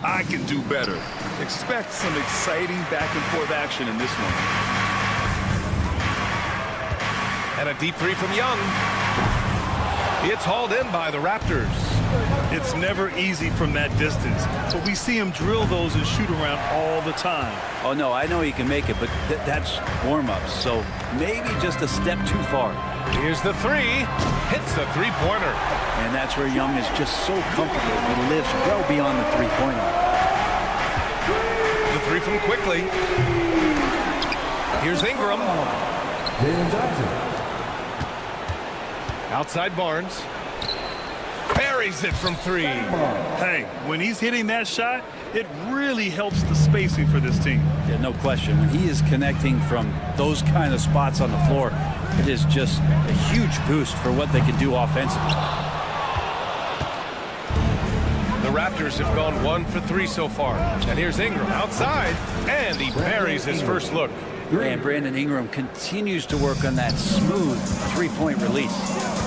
I can do better. Expect some exciting back-and-forth action in this one. And a deep three from Young. It's hauled in by the Raptors. It's never easy from that distance, but we see him drill those and shoot around all the time. Oh, no, I know he can make it, but that's warm-ups, so maybe just a step too far. Here's the three. Hits the three-pointer. And that's where Young is just so comfortable. He lives well beyond the three-pointer. The three from Quickly. Here's Ingram. Outside Barnes. Buries it from three. Hey, when he's hitting that shot, it really helps the spacing for this team. Yeah, no question. When he is connecting from those kind of spots on the floor, it is just a huge boost for what they can do offensively. The Raptors have gone 1 for 3 so far. And here's Ingram outside, and he buries his first look. And Brandon Ingram continues to work on that smooth three-point release.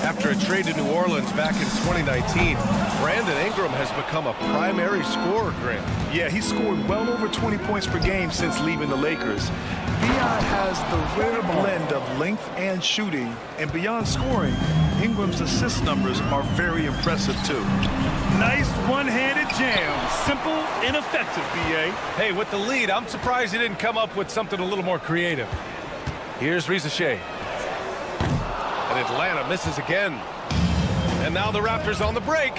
After a trade to New Orleans back in 2019, Brandon Ingram has become a primary scorer, Grant. Yeah, he scored well over 20 points per game since leaving the Lakers. Beyond has the rare blend of length and shooting, and beyond scoring, Ingram's assist numbers are very impressive too. Nice one-handed jam. Simple and effective, B.A. Hey, with the lead, I'm surprised he didn't come up with something a little more creative. Here's Rizachet. And Atlanta misses again. And now the Raptors on the break.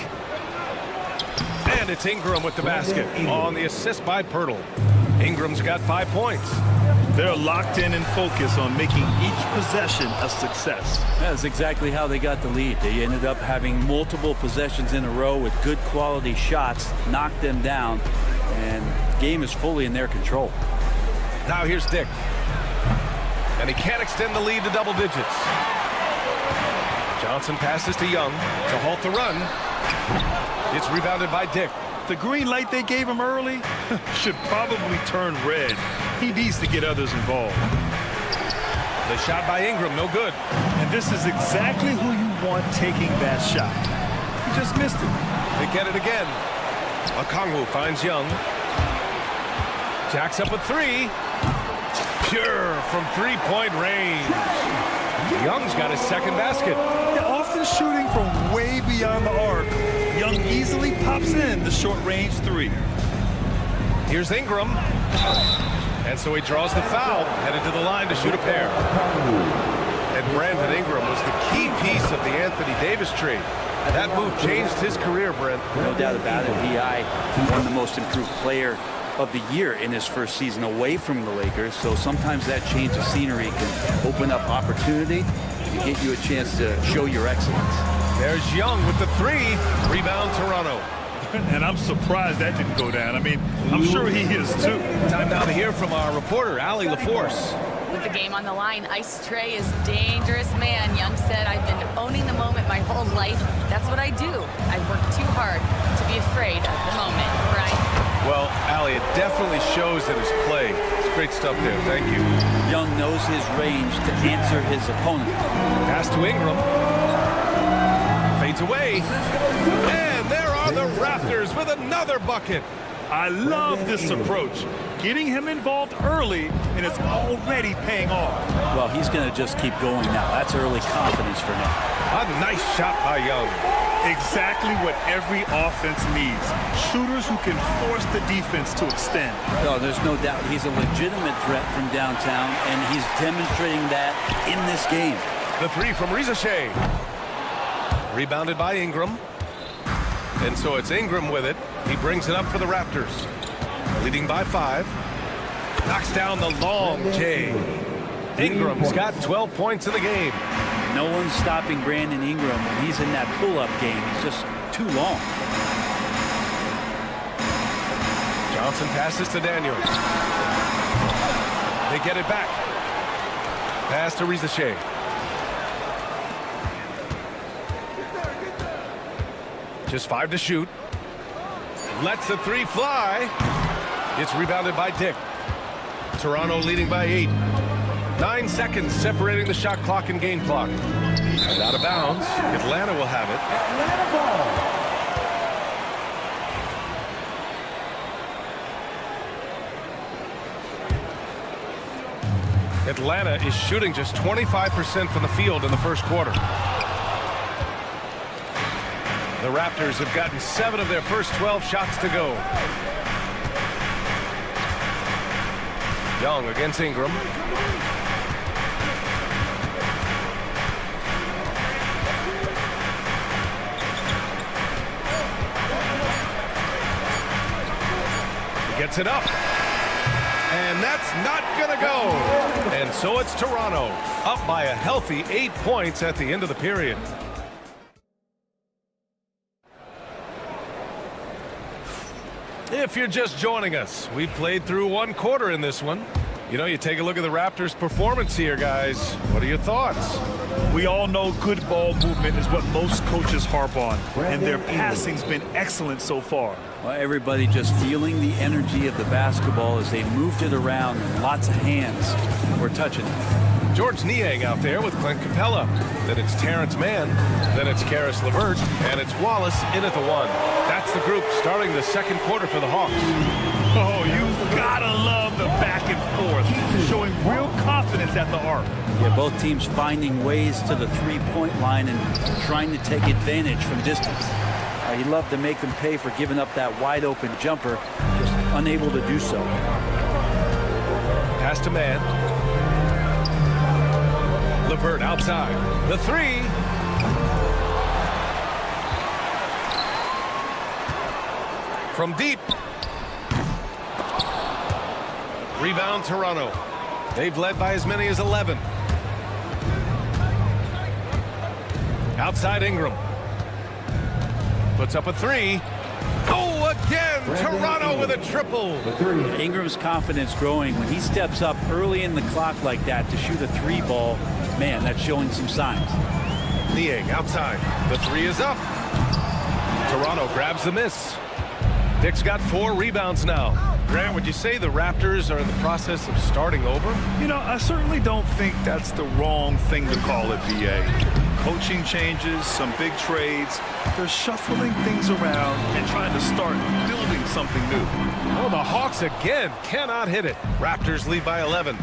And it's Ingram with the basket on the assist by Pirtle. Ingram's got 5 points. They're locked in and focused on making each possession a success. That's exactly how they got the lead. They ended up having multiple possessions in a row with good quality shots, knocked them down, and the game is fully in their control. Now here's Dick. And he can't extend the lead to double digits. Johnson passes to Young to halt the run. It's rebounded by Dick. The green light they gave him early should probably turn red. He needs to get others involved. The shot by Ingram, no good. And this is exactly who you want taking that shot. He just missed it. They get it again. Okongwu finds Young. Jacks up a three. Pure from three-point range. Young's got his second basket. They're often shooting from way beyond the arc. Young easily pops in the short-range three. Here's Ingram. And so he draws the foul, headed to the line to shoot a pair. And Brandon Ingram was the key piece of the Anthony Davis trade. That move changed his career, Brent. No doubt about it. B.I. won the most improved player of the year in his first season away from the Lakers. So sometimes that change of scenery can open up opportunity and get you a chance to show your excellence. There's Young with the three. Rebound Toronto. And I'm surprised that didn't go down. I mean, I'm sure he is too. Time now to hear from our reporter, Allie LaForce. With the game on the line, Ice Trey is dangerous man. Young said, I've been owning the moment my whole life. That's what I do. I work too hard to be afraid of the moment. Right? Well, Allie, it definitely shows in his play. It's great stuff there. Thank you. Young knows his range to answer his opponent. Pass to Ingram. Fades away. And there are the Raptors with another bucket. I love this approach. Getting him involved early, and it's already paying off. Well, he's going to just keep going now. That's early confidence for him. A nice shot by Young. Exactly what every offense needs. Shooters who can force the defense to extend. No, there's no doubt he's a legitimate threat from downtown, and he's demonstrating that in this game. The three from Rizachet. Rebounded by Ingram. And so it's Ingram with it. He brings it up for the Raptors. Leading by 5. Knocks down the long J. Ingram's got 12 points in the game. No one's stopping Brandon Ingram when he's in that pull-up game. He's just too long. Johnson passes to Daniels. They get it back. Pass to Rizachet. Just 5 to shoot. Lets the three fly. It's rebounded by Dick. Toronto leading by 8. 9 seconds separating the shot clock and game clock. And out of bounds. Atlanta will have it. Atlanta is shooting just 25% from the field in the first quarter. The Raptors have gotten 7 of their first 12 shots to go. Young against Ingram. He gets it up. And that's not gonna go. And so it's Toronto, up by a healthy 8 points at the end of the period. If you're just joining us, we've played through 1 quarter in this one. You know, you take a look at the Raptors' performance here, guys. What are your thoughts? We all know good ball movement is what most coaches harp on, and their passing's been excellent so far. Well, everybody just feeling the energy of the basketball as they moved it around, and lots of hands were touching it. George Niang out there with Clint Capella. Then it's Terrence Mann. Then it's Karis LeVert. And it's Wallace in at the 1. That's the group starting the second quarter for the Hawks. Oh, you gotta love the back and forth, showing real confidence at the arc. Yeah, both teams finding ways to the three-point line and trying to take advantage from distance. He'd love to make them pay for giving up that wide-open jumper, just unable to do so. Pass to Mann. LeVert outside. The 3. From deep. Rebound Toronto. They've led by as many as 11. Outside Ingram. Puts up a 3. Oh, again! Toronto with a triple. Ingram's confidence growing when he steps up early in the clock like that to shoot a 3 ball. Man, that's showing some signs. Niang outside. The 3 is up. Toronto grabs the miss. Dick's got 4 rebounds now. Grant, would you say the Raptors are in the process of starting over? You know, I certainly don't think that's the wrong thing to call it, BA. Coaching changes, some big trades. They're shuffling things around and trying to start building something new. Oh, the Hawks again cannot hit it. Raptors lead by 11.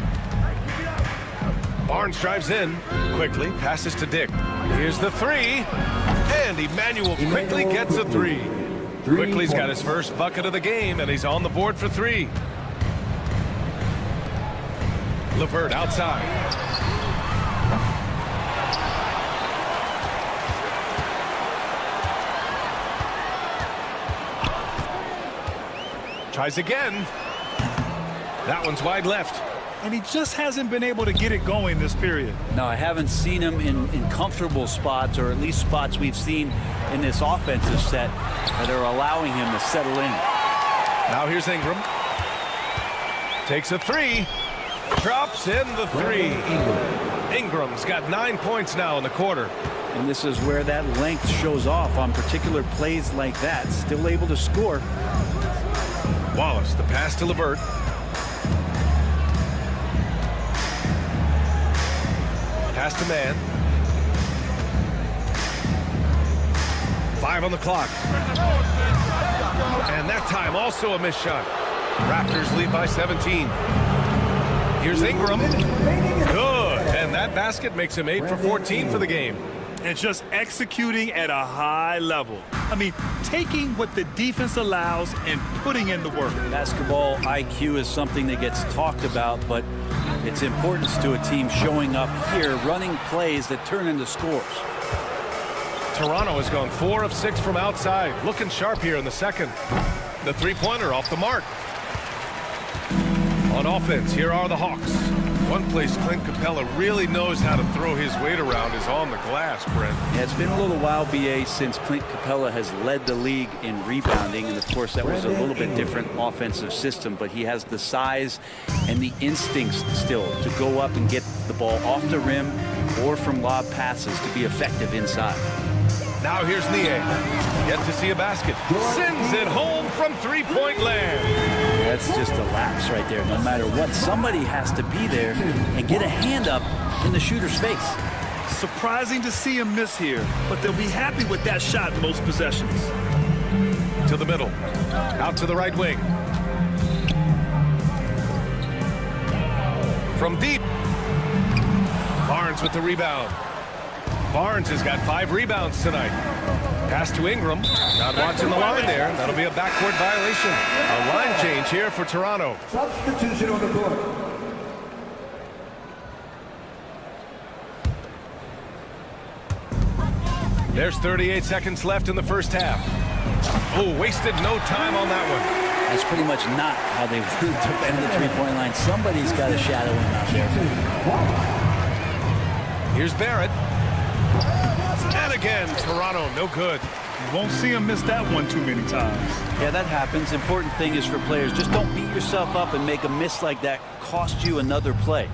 Barnes drives in. Quickly passes to Dick. Here's the 3. And Emmanuel quickly gets a 3. Quickly's got his first bucket of the game, and he's on the board for 3. LeVert outside. Tries again. That one's wide left. And he just hasn't been able to get it going this period. No, I haven't seen him in comfortable spots, or at least spots we've seen in this offensive set that are allowing him to settle in. Now here's Ingram. Takes a 3. Drops in the 3. Ingram's got 9 points now in the quarter. And this is where that length shows off on particular plays like that. Still able to score. Wallace, the pass to LeVert. Pass to Mann. 5 on the clock. And that time also a missed shot. Raptors lead by 17. Here's Ingram. Good. And that basket makes him 8 for 14 for the game. And just executing at a high level. I mean, taking what the defense allows and putting in the work. Basketball IQ is something that gets talked about, but its importance to a team showing up here, running plays that turn into scores. Toronto has gone 4 of 6 from outside. Looking sharp here in the second. The three-pointer off the mark. On offense, here are the Hawks. One place Clint Capella really knows how to throw his weight around is on the glass, Brent. Yeah, it's been a little while, BA, since Clint Capella has led the league in rebounding, and of course that was a little bit different offensive system, but he has the size and the instincts still to go up and get the ball off the rim or from lob passes to be effective inside. Now here's Niang. Yet to see a basket. Sends it home from three-point land. That's just a lapse right there. No matter what, somebody has to be there and get a hand up in the shooter's face. Surprising to see him miss here, but they'll be happy with that shot in most possessions. To the middle. Out to the right wing. From deep. Barnes with the rebound. Barnes has got 5 rebounds tonight. Pass to Ingram. Not watching the line there. That'll be a backcourt violation. A line change here for Toronto. Substitution on the court. There's 38 seconds left in the first half. Oh, wasted no time on that one. That's pretty much not how they defend the three-point line. Somebody's got to shadow him out there. Here's Barrett. And again, Toronto, no good. You won't see him miss that one too many times. Yeah, that happens. Important thing is for players, just don't beat yourself up and make a miss like that cost you another play.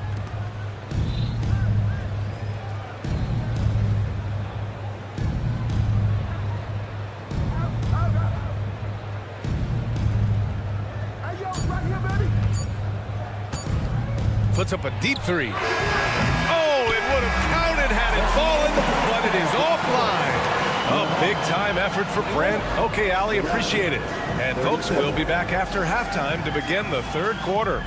Puts up a deep 3. Oh, it would have counted had it fallen, but it is offline. A big-time effort for Brent. Okay, Ali, appreciate it. And folks, we'll be back after halftime to begin the third quarter.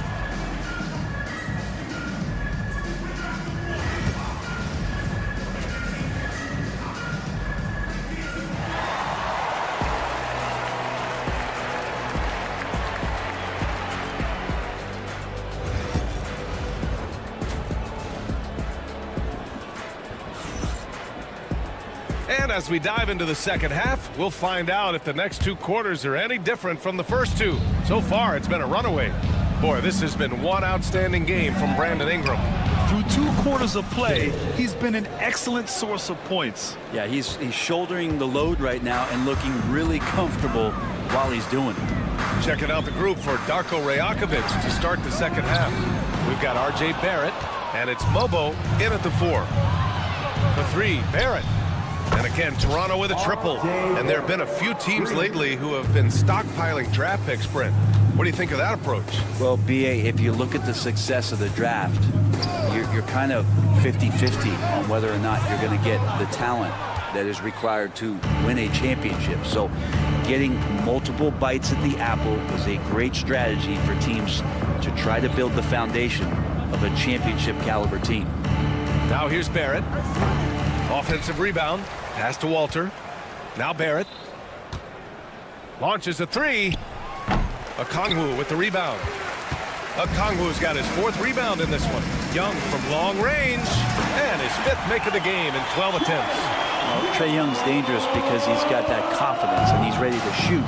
And as we dive into the second half, we'll find out if the next 2 quarters are any different from the first 2. So far, it's been a runaway. Boy, this has been one outstanding game from Brandon Ingram. Through 2 quarters of play, he's been an excellent source of points. Yeah, he's shouldering the load right now and looking really comfortable while he's doing it. Checking out the group for Darko Rajakovic to start the second half. We've got R.J. Barrett, and it's Mobo in at the 4. The 3, Barrett. And again, Toronto with a triple. And there have been a few teams lately who have been stockpiling draft picks, Brent. What do you think of that approach? Well, B.A., if you look at the success of the draft, you're kind of 50-50 on whether or not you're going to get the talent that is required to win a championship. So getting multiple bites at the apple is a great strategy for teams to try to build the foundation of a championship caliber team. Now here's Barrett. Offensive rebound. Pass to Walter. Now Barrett. Launches a 3. Okongwu with the rebound. Okongwu's got his 4th rebound in this one. Young from long range. And his 5th make of the game in 12 attempts. Well, Trae Young's dangerous because he's got that confidence and he's ready to shoot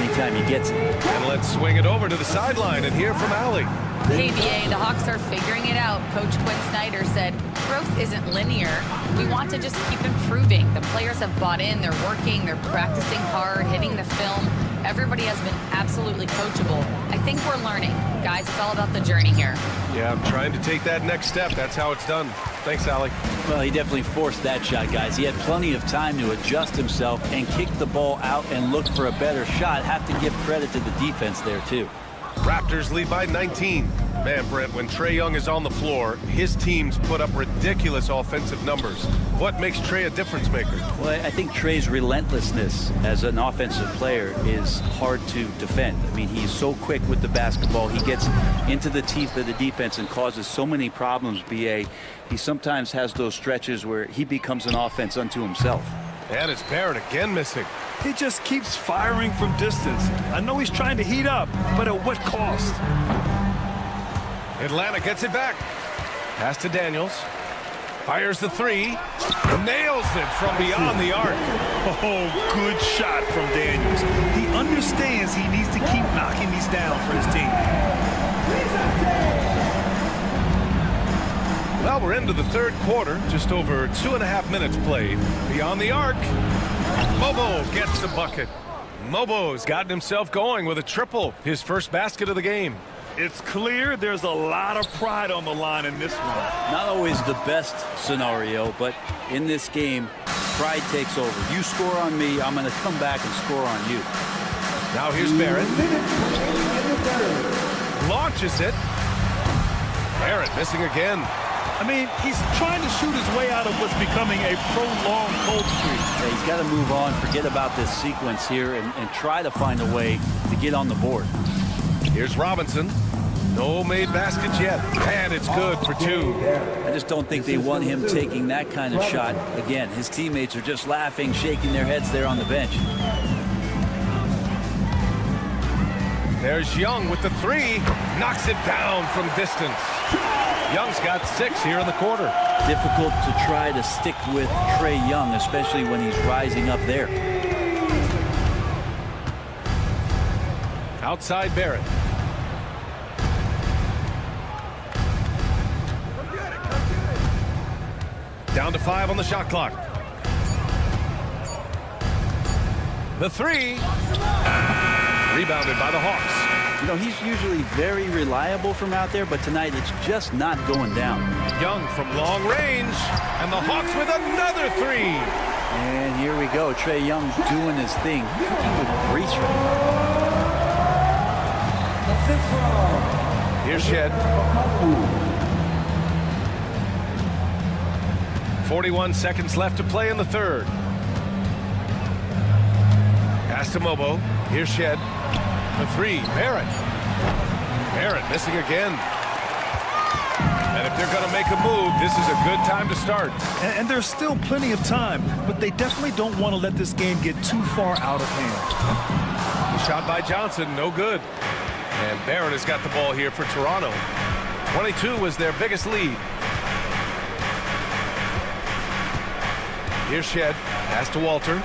anytime he gets it. And let's swing it over to the sideline and hear from Allie. Hey, BA, the Hawks are figuring it out. Coach Quinn Snyder said, growth isn't linear. We want to just keep improving. The players have bought in. They're working. They're practicing hard, hitting the film. Everybody has been absolutely coachable. I think we're learning. Guys, it's all about the journey here. Yeah, I'm trying to take that next step. That's how it's done. Thanks, Allie. Well, he definitely forced that shot, guys. He had plenty of time to adjust himself and kick the ball out and look for a better shot. Have to give credit to the defense there, too. Raptors lead by 19. Man, Brent, when Trae Young is on the floor, his teams put up ridiculous offensive numbers. What makes Trae a difference maker? Well, I think Trae's relentlessness as an offensive player is hard to defend. I mean, he's so quick with the basketball. He gets into the teeth of the defense and causes so many problems, B.A. He sometimes has those stretches where he becomes an offense unto himself. And it's Barrett again missing. He just keeps firing from distance. I know he's trying to heat up, but at what cost? Atlanta gets it back. Pass to Daniels. Fires the 3. Nails it from beyond the arc. Oh, good shot from Daniels. He understands he needs to keep knocking these down for his team. Well, we're into the third quarter. Just over 2.5 minutes played. Beyond the arc. Mobo gets the bucket. Mobo's gotten himself going with a triple. His first basket of the game. It's clear there's a lot of pride on the line in this one. Not always the best scenario, but in this game, pride takes over. You score on me, I'm going to come back and score on you. Now here's Barrett. Launches it. Barrett missing again. I mean, he's trying to shoot his way out of what's becoming a prolonged cold streak. Yeah, he's got to move on, forget about this sequence here, and try to find a way to get on the board. Here's Robinson. No made baskets yet, and it's good for 2. I just don't think they want him taking that kind of shot. Again, his teammates are just laughing, shaking their heads there on the bench. There's Young with the 3. Knocks it down from distance. Young's got 6 here in the quarter. Difficult to try to stick with Trae Young, especially when he's rising up there. Outside Barrett. Down to 5 on the shot clock. The 3. Rebounded by the Hawks. You know, he's usually very reliable from out there, but tonight it's just not going down. Young from long range, and the Hawks with another 3. And here we go. Trae Young doing his thing. He would breach right. Here's Shed. 41 seconds left to play in the third. Pass to Mobo. Here's Shed. The 3. Barrett. Barrett missing again. And if they're going to make a move, this is a good time to start. And there's still plenty of time, but they definitely don't want to let this game get too far out of hand. The shot by Johnson, no good. And Barrett has got the ball here for Toronto. 22 was their biggest lead. Here's Shed. Pass to Walter.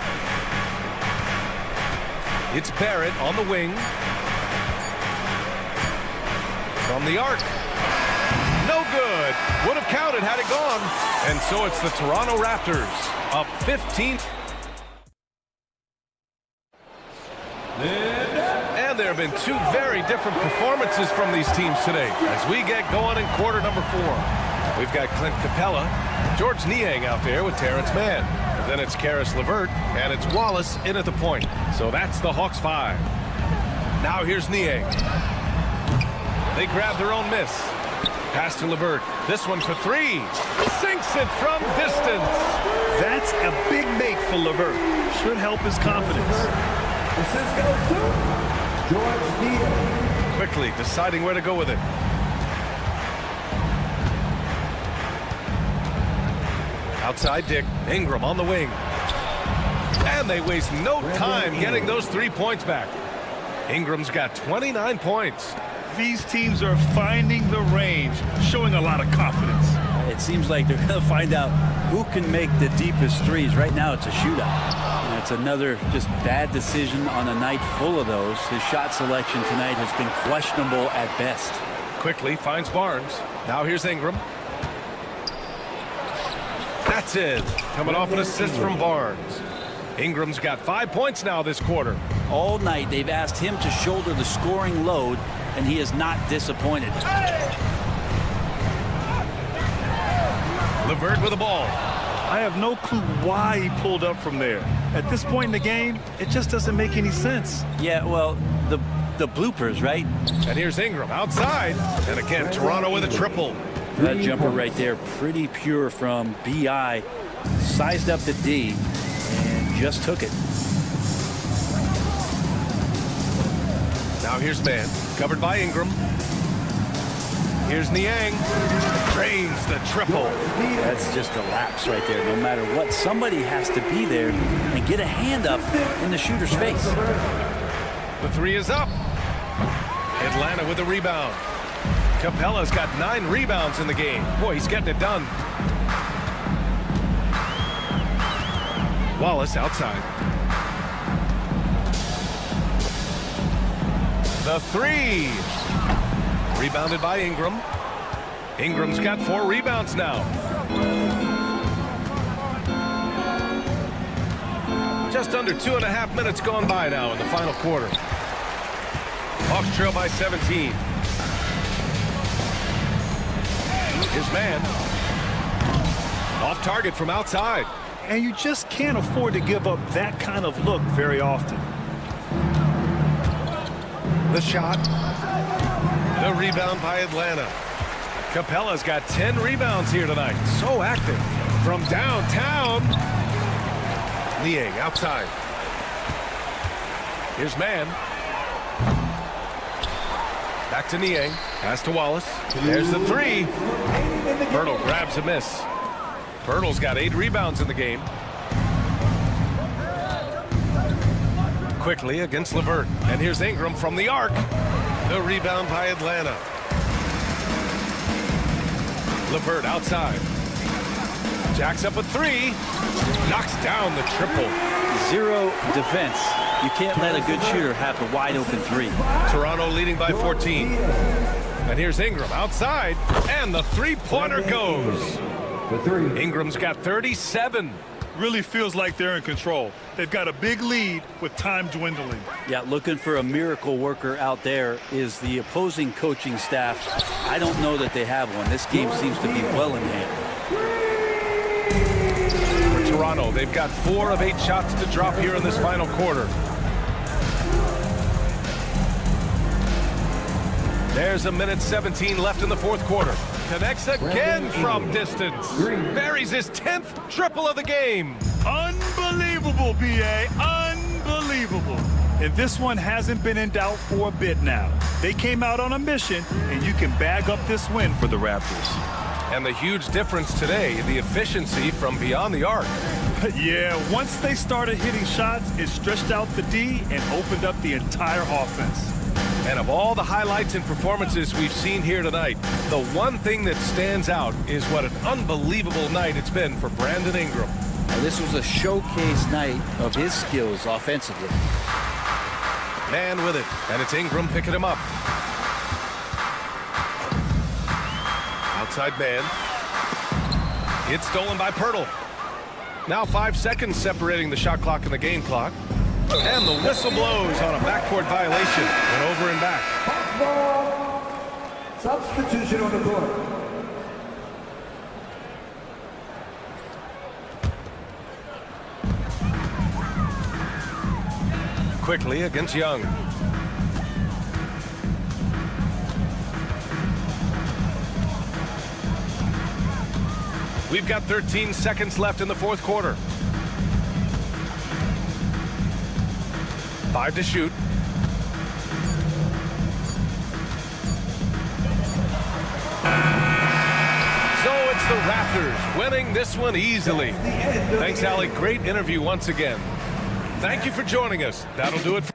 It's Barrett on the wing. From the arc. No good. Would have counted had it gone. And so it's the Toronto Raptors up 15. And there have been 2 very different performances from these teams today as we get going in quarter number 4. We've got Clint Capella, George Niang out there with Terrence Mann. Then it's Karis LeVert, and it's Wallace in at the point. So that's the Hawks 5. Now here's Niang. They grab their own miss. Pass to LeVert. This one for 3. Sinks it from distance. That's a big make for LeVert. Should help his confidence. Assist goes to George Niang. Quickly deciding where to go with it. Outside Dick. Ingram on the wing. And they waste no time getting those 3 points back. Ingram's got 29 points. These teams are finding the range, showing a lot of confidence. It seems like they're going to find out who can make the deepest threes. Right now it's a shootout. And it's another just bad decision on a night full of those. His shot selection tonight has been questionable at best. Quickly finds Barnes. Now here's Ingram. That's it. Coming off an assist from Barnes. Ingram's got 5 points now this quarter. All night they've asked him to shoulder the scoring load, and he is not disappointed. LeVert with the ball. I have no clue why he pulled up from there. At this point in the game, it just doesn't make any sense. Yeah, well, the bloopers, right? And here's Ingram outside. And again, Toronto with a triple. That jumper right there, pretty pure from B.I. Sized up the D and just took it. Now here's Mann, covered by Ingram. Here's Niang. Drains the triple. That's just a lapse right there. No matter what, somebody has to be there and get a hand up in the shooter's face. The 3 is up. Atlanta with the rebound. Capella's got 9 rebounds in the game. Boy, he's getting it done. Wallace outside. The 3. Rebounded by Ingram. Ingram's got 4 rebounds now. Just under 2.5 minutes gone by now in the final quarter. Hawks trail by 17. His man. Off target from outside. And you just can't afford to give up that kind of look very often. The shot. The rebound by Atlanta. Capella's got 10 rebounds here tonight. So active. From downtown. Niang outside. Here's Mann. Back to Niang. Pass to Wallace. There's the three. Pirtle grabs a miss. Pirtle's got 8 rebounds in the game. Quickly against LeVert. And here's Ingram from the arc. The rebound by Atlanta. LeVert outside. Jacks up a 3. Knocks down the triple. 0 defense. You can't let a good shooter have the wide open 3. Toronto leading by 14. And here's Ingram outside. And the three-pointer goes. For 3. Ingram's got 37. Really feels like they're in control. They've got a big lead with time dwindling. Yeah, looking for a miracle worker out there is the opposing coaching staff. I don't know that they have one. This game seems to be well in hand. For Toronto, they've got 4 of 8 shots to drop here in this final quarter. There's a minute 17 left in the fourth quarter. Connects again from distance. Buries his 10th triple of the game. Unbelievable, B.A. Unbelievable. And this one hasn't been in doubt for a bit now. They came out on a mission, and you can bag up this win for the Raptors. And the huge difference today, the efficiency from beyond the arc. Yeah, once they started hitting shots, it stretched out the D and opened up the entire offense. And of all the highlights and performances we've seen here tonight, the one thing that stands out is what an unbelievable night it's been for Brandon Ingram. Now, this was a showcase night of his skills offensively. Man with it, and it's Ingram picking him up. Outside man. It's stolen by Pirtle. Now 5 seconds separating the shot clock and the game clock. And the whistle blows on a backcourt violation. And over and back. Ball. Substitution on the court. Quickly against Young. We've got 13 seconds left in the fourth quarter. 5 to shoot. So it's the Raptors winning this one easily. Thanks, Allie. Great interview once again. Thank you for joining us. That'll do it.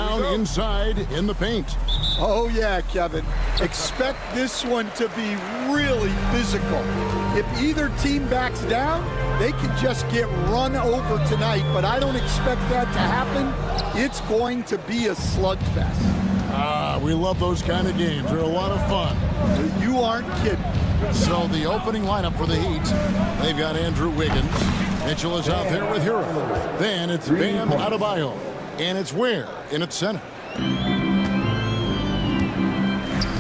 down inside in the paint. Oh, yeah, Kevin. Expect this one to be really physical. If either team backs down, they can just get run over tonight, but I don't expect that to happen. It's going to be a slugfest. We love those kind of games. They're a lot of fun. You aren't kidding. So the opening lineup for the Heat, they've got Andrew Wiggins. Mitchell is out there with Hero. Then it's Bam Adebayo. And it's Ware in at center.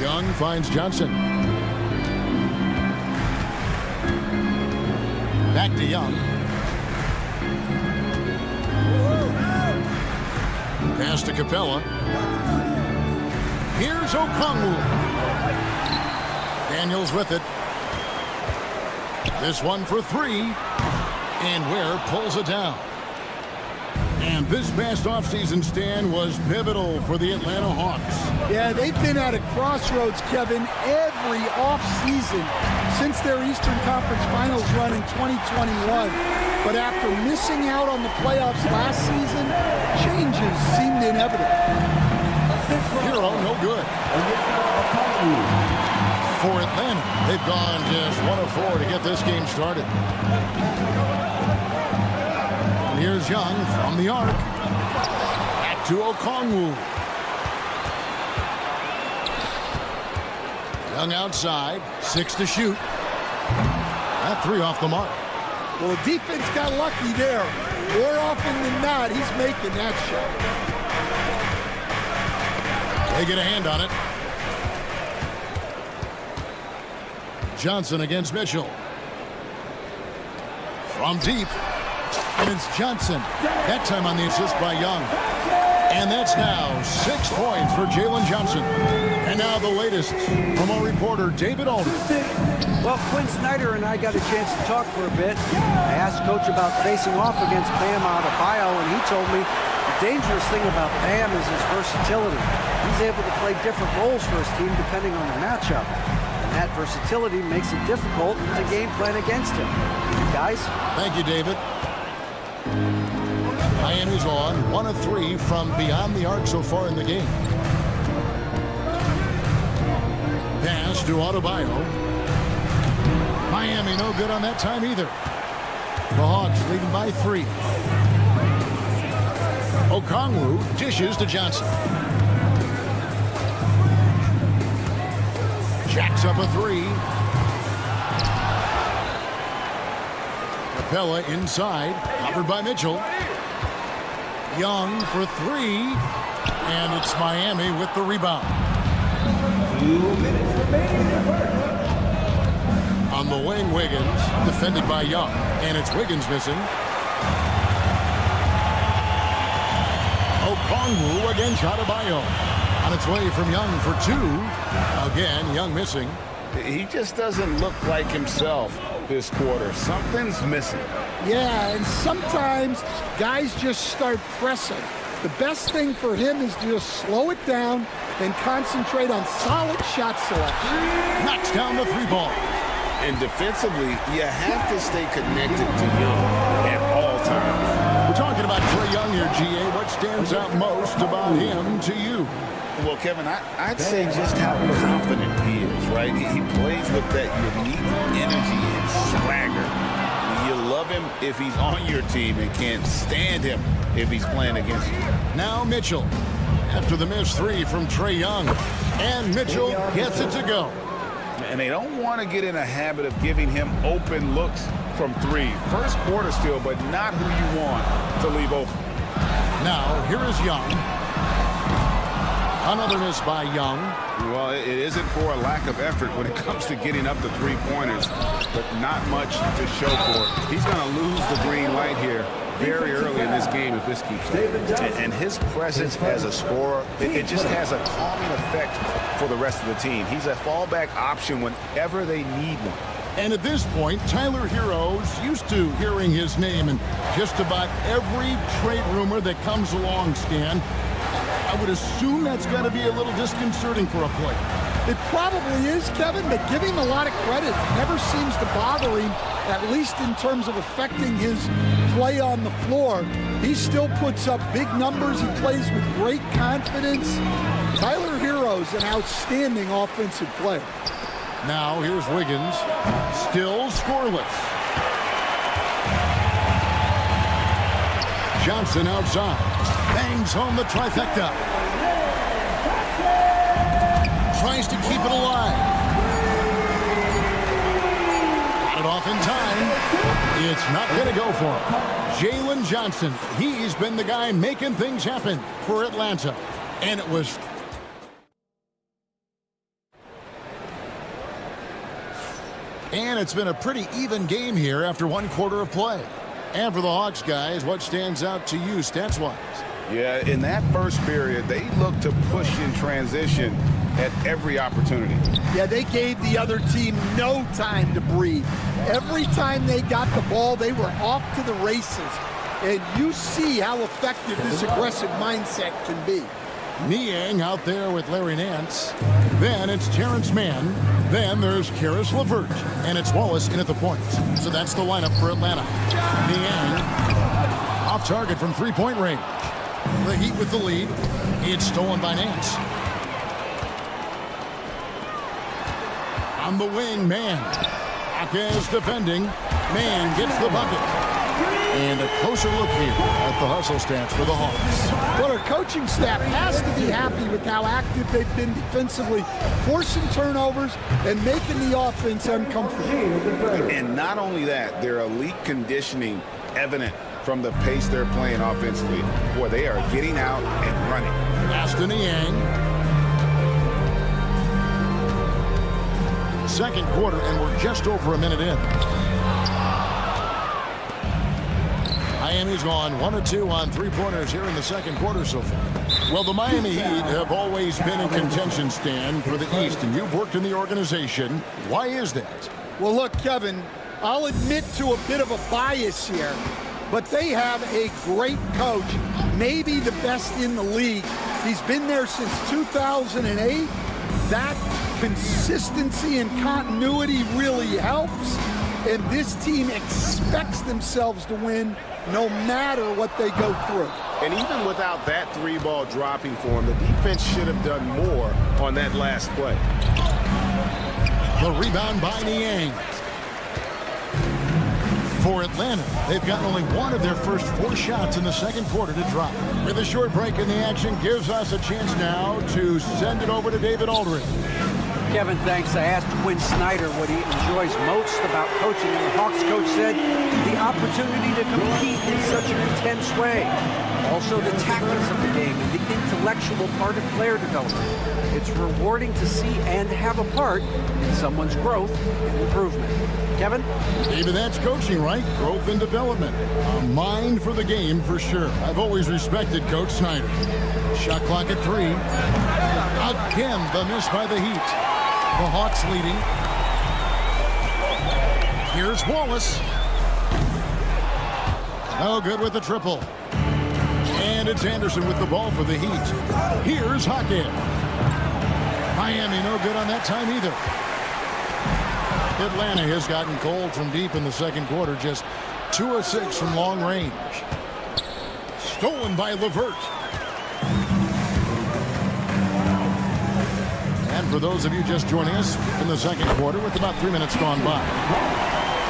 Young finds Johnson. Back to Young. Pass to Capella. Here's Okongwu. Daniels with it. This one for three. And Ware pulls it down. And this past offseason stand was pivotal for the Atlanta Hawks. Yeah, they've been at a crossroads, Kevin, every offseason since their Eastern Conference Finals run in 2021. But after missing out on the playoffs last season, changes seemed inevitable. Hero, no good. For Atlanta, they've gone just 1 of 4 to get this game started. And here's Young from the arc. Back to Okongwu. Young outside, 6 to shoot. That 3 off the mark. Well, the defense got lucky there. More often than not, he's making that shot. They get a hand on it. Johnson against Mitchell. From deep. And it's Johnson. That time on the assist by Young. And that's now 6 points for Jalen Johnson. And now the latest from our reporter, David Aldridge. Well, Quinn Snyder and I got a chance to talk for a bit. I asked Coach about facing off against Bam Adebayo, and he told me the dangerous thing about Bam is his versatility. He's able to play different roles for his team depending on the matchup. And that versatility makes it difficult to game plan against him. Guys? Thank you, David. Miami's on 1 of 3 from beyond the arc so far in the game. Pass to Adebayo. Miami no good on that time either. The Hawks leading by 3. Okongwu dishes to Johnson. Jacks up a 3. Capella inside, covered by Mitchell. Young for 3, and it's Miami with the rebound. 2 minutes remaining in the first. On the wing, Wiggins, defended by Young, and it's Wiggins missing. Okongwu against Adebayo. On its way from Young for 2. Again, Young missing. He just doesn't look like himself this quarter. Something's missing. Yeah, and sometimes guys just start pressing. The best thing for him is to just slow it down and concentrate on solid shot selection. Knocks down the 3 ball. And defensively, you have to stay connected to Young at all times. We're talking about Trae Young here, GA. What stands out most about him to you? Well, Kevin, I'd say just how confident he is, right? He plays with that unique energy and swagger. You love him if he's on your team and can't stand him if he's playing against you. Now Mitchell, after the missed 3 from Trae Young. And Mitchell gets it to go. And they don't want to get in a habit of giving him open looks from 3. First quarter still, but not who you want to leave open. Now, here is Young. Another miss by Young. Well, it isn't for a lack of effort when it comes to getting up to 3-pointers, but not much to show for it. He's going to lose the green light here very early in this game if this keeps up. And his presence as a scorer, it just has a calming effect for the rest of the team. He's a fallback option whenever they need one. And at this point, Tyler Hero's used to hearing his name in just about every trade rumor that comes along, Stan. I would assume that's got to be a little disconcerting for a player. It probably is, Kevin, but give him a lot of credit. It never seems to bother him, at least in terms of affecting his play on the floor. He still puts up big numbers. He plays with great confidence. Tyler Hero's an outstanding offensive player. Now here's Wiggins, still scoreless. Johnson outside, bangs home the trifecta. Tries to keep it alive. Got it off in time. It's not going to go for him. Jalen Johnson, he's been the guy making things happen for Atlanta. And it was... And it's been a pretty even game here after one quarter of play. And for the Hawks, guys, what stands out to you stats-wise? Yeah, in that first period, they looked to push in transition at every opportunity. Yeah, they gave the other team no time to breathe. Every time they got the ball, they were off to the races. And you see how effective this aggressive mindset can be. Niang out there with Larry Nance. Then it's Terrence Mann. Then there's Karis LeVert. And it's Wallace in at the point. So that's the lineup for Atlanta. Niang off target from three-point range. The Heat with the lead. It's stolen by Nance. On the wing, Mann. Akez defending. Mann gets the bucket. And a closer look here at the hustle stats for the Hawks. Well, our coaching staff has to be happy with how active they've been defensively, forcing turnovers and making the offense uncomfortable. And not only that, their elite conditioning evident from the pace they're playing offensively. Boy, they are getting out and running. Aston Niang. Second quarter, and we're just over a minute in. Miami's gone 1 of 2 on three-pointers here in the second quarter so far. Well, the Miami Heat have always been in contention, Stan, for the East, and you've worked in the organization. Why is that? Well, look, Kevin, I'll admit to a bit of a bias here, but they have a great coach, maybe the best in the league. He's been there since 2008. That consistency and continuity really helps, and this team expects themselves to win no matter what they go through. And even without that three-ball dropping for them, the defense should have done more on that last play. The rebound by Niang. For Atlanta, they've gotten only one of their first 4 shots in the second quarter to drop. With a short break in the action, gives us a chance now to send it over to David Aldridge. Kevin, thanks. I asked Quinn Snyder what he enjoys most about coaching, and the Hawks coach said the opportunity to compete in such an intense way. Also the tactics of the game and the intellectual part of player development. It's rewarding to see and have a part in someone's growth and improvement. Kevin? David, that's coaching, right? Growth and development. A mind for the game for sure. I've always respected Coach Snyder. Shot clock at 3. Again, the miss by the Heat. The Hawks leading. Here's Wallace. No good with the triple. And it's Anderson with the ball for the Heat. Here's Hockett. Miami no good on that time either. Atlanta has gotten cold from deep in the second quarter. Just 2 of 6 from long range. Stolen by LeVert. And for those of you just joining us in the second quarter with about 3 minutes gone by.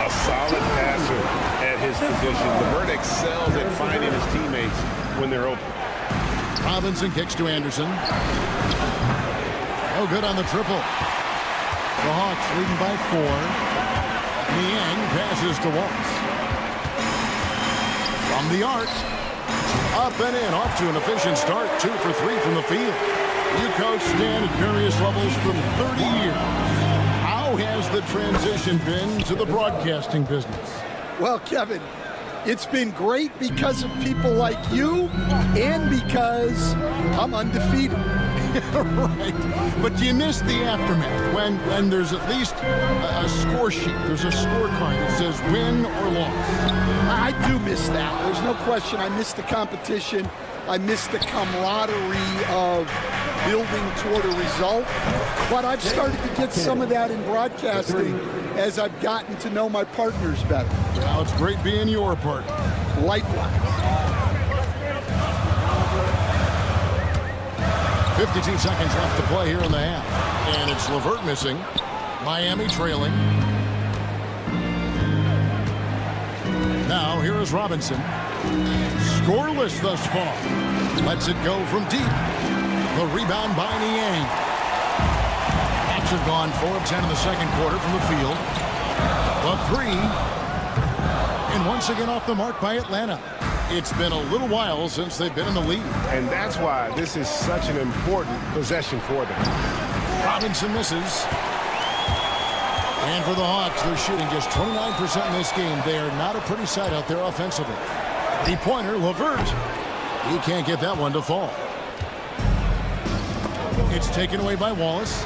A solid passer at his position. LeVert excels at finding his teammates when they're open. Robinson kicks to Anderson. No good on the triple. The Hawks leading by 4. Niang passes to Wallace. From the arc. Up and in. Off to an efficient start. 2 for 3 from the field. You coach Stan at various levels for 30 years. How has the transition been to the broadcasting business? Well, Kevin, it's been great because of people like you and because I'm undefeated. Right. But you miss the aftermath when there's at least a score sheet. There's a scorecard that says win or loss. I do miss that. There's no question. I miss the competition. I miss the camaraderie of building toward a result. But I've started to get some of that in broadcasting as I've gotten to know my partners better. Well, it's great being your partner. Likewise. 52 seconds left to play here in the half. And it's LeVert missing. Miami trailing. Now here is Robinson. Scoreless thus far. Lets it go from deep. The rebound by Niang. Hawks have gone 4 of 10 in the second quarter from the field. The three. And once again off the mark by Atlanta. It's been a little while since they've been in the lead. And that's why this is such an important possession for them. Robinson misses. And for the Hawks, they're shooting just 29% in this game. They are not a pretty sight out there offensively. The pointer, LeVert. He can't get that one to fall. It's taken away by Wallace.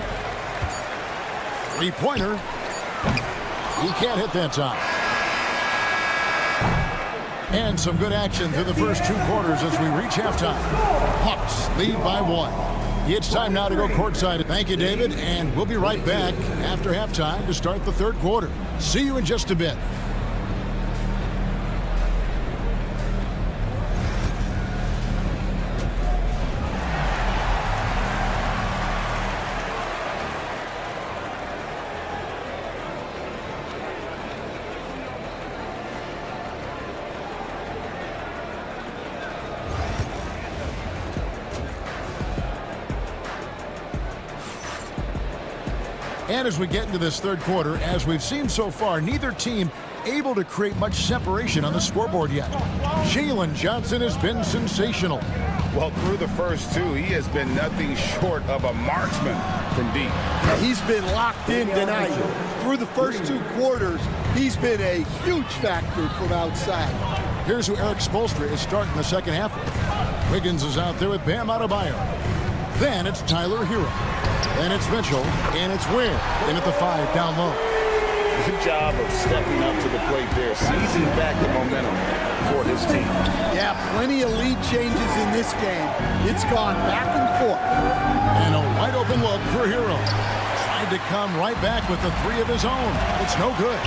Three-pointer. He can't hit that time. And some good action through the first 2 quarters as we reach halftime. Hawks lead by 1. It's time now to go courtside. Thank you, David, and we'll be right back after halftime to start the third quarter. See you in just a bit. And as we get into this third quarter, as we've seen so far, neither team able to create much separation on the scoreboard yet. Jalen Johnson has been sensational. Well, through the first 2, he has been nothing short of a marksman from deep. He's been locked in tonight. Through the first 2 quarters, he's been a huge factor from outside. Here's who Eric Spoelstra is starting the second half with. Wiggins is out there with Bam Adebayo. Then it's Tyler Hero. Then it's Mitchell, and it's Ware in at the 5 down low. Good job of stepping up to the plate there, seizing back the momentum for his team. Yeah, plenty of lead changes in this game. It's gone back and forth. And a wide open look for Hero. Tried to come right back with the 3 of his own. It's no good.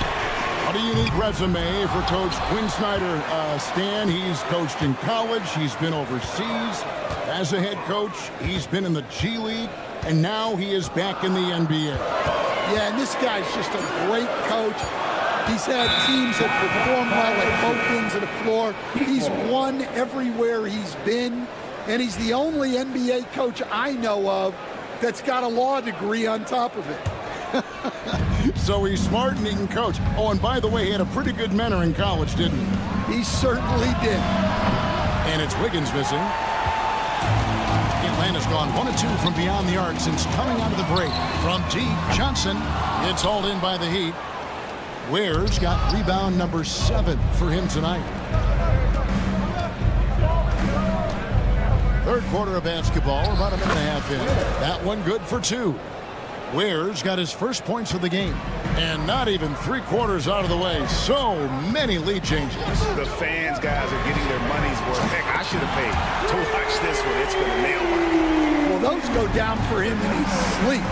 What a unique resume for Coach Quinn Snyder. Stan, he's coached in college. He's been overseas as a head coach. He's been in the G League. And now he is back in the NBA. Yeah, and this guy's just a great coach. He's had teams that perform well at both ends of the floor. He's won everywhere he's been. And he's the only NBA coach I know of that's got a law degree on top of it. So he's smart and he can coach. Oh, and by the way, he had a pretty good mentor in college, didn't he? He certainly did. And it's Wiggins missing. Atlanta's gone 1 of 2 from beyond the arc since coming out of the break. From deep, Johnson. It's hauled in by the Heat. Ware's got rebound number 7 for him tonight. Third quarter of basketball. We're about a minute and a half in. That one good for 2. Ware's got his first points of the game. And not even 3 quarters out of the way. So many lead changes. The fans, guys, are getting their money's worth. Heck, I should have paid to watch this one. It's been a nail biter. Well, those go down for him in his sleep.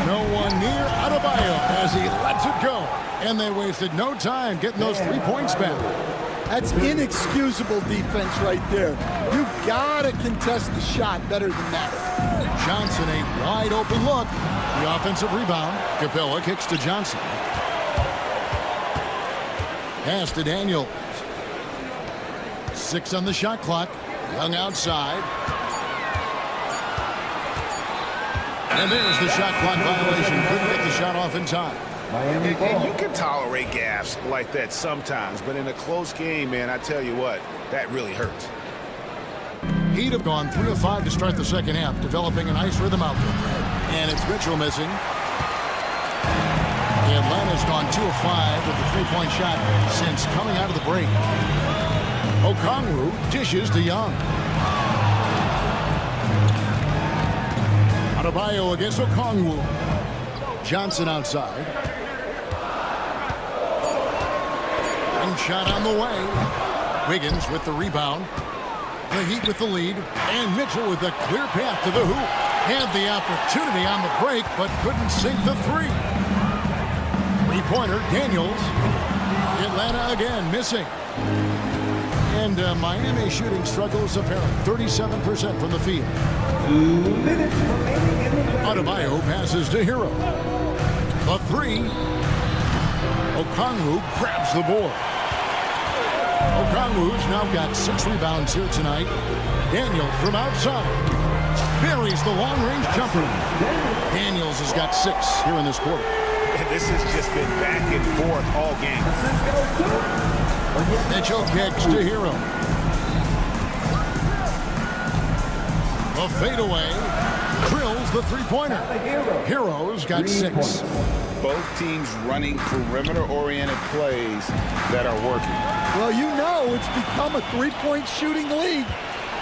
No one near Adebayo as he lets it go. And they wasted no time getting those 3 points back. That's inexcusable defense right there. You gotta contest the shot better than that. Johnson, a wide open look. The offensive rebound. Capella kicks to Johnson. Pass to Daniels. 6 on the shot clock. Young outside. And there's the shot clock violation. Couldn't get the shot off in time. And you can tolerate gaffes like that sometimes, but in a close game, man, I tell you what, that really hurts. Heat have gone 3 of 5 to start the second half, developing a nice rhythm out there. And it's Mitchell missing. Atlanta's gone 2 of 5 with the 3-point shot since coming out of the break. Okongwu dishes to Young. Adebayo against Okongwu. Johnson outside. And shot on the way. Wiggins with the rebound. The Heat with the lead. And Mitchell with a clear path to the hoop. Had the opportunity on the break, but couldn't sink the three. Three-pointer, Daniels. Atlanta again missing. And Miami shooting struggles apparent. 37% from the field. 2 minutes remaining in the third. Adebayo passes to Hero. The three. Okongwu grabs the board. Okongwu's now got 6 rebounds here tonight. Daniels from outside. Buries the long-range jumper. Daniels has got 6 here in this quarter. This has just been back and forth all game. Mitchell kicks to Hero. The fadeaway drills the three-pointer. Hero's got 6. Both teams running perimeter-oriented plays that are working. Well, you know it's become a three-point shooting league.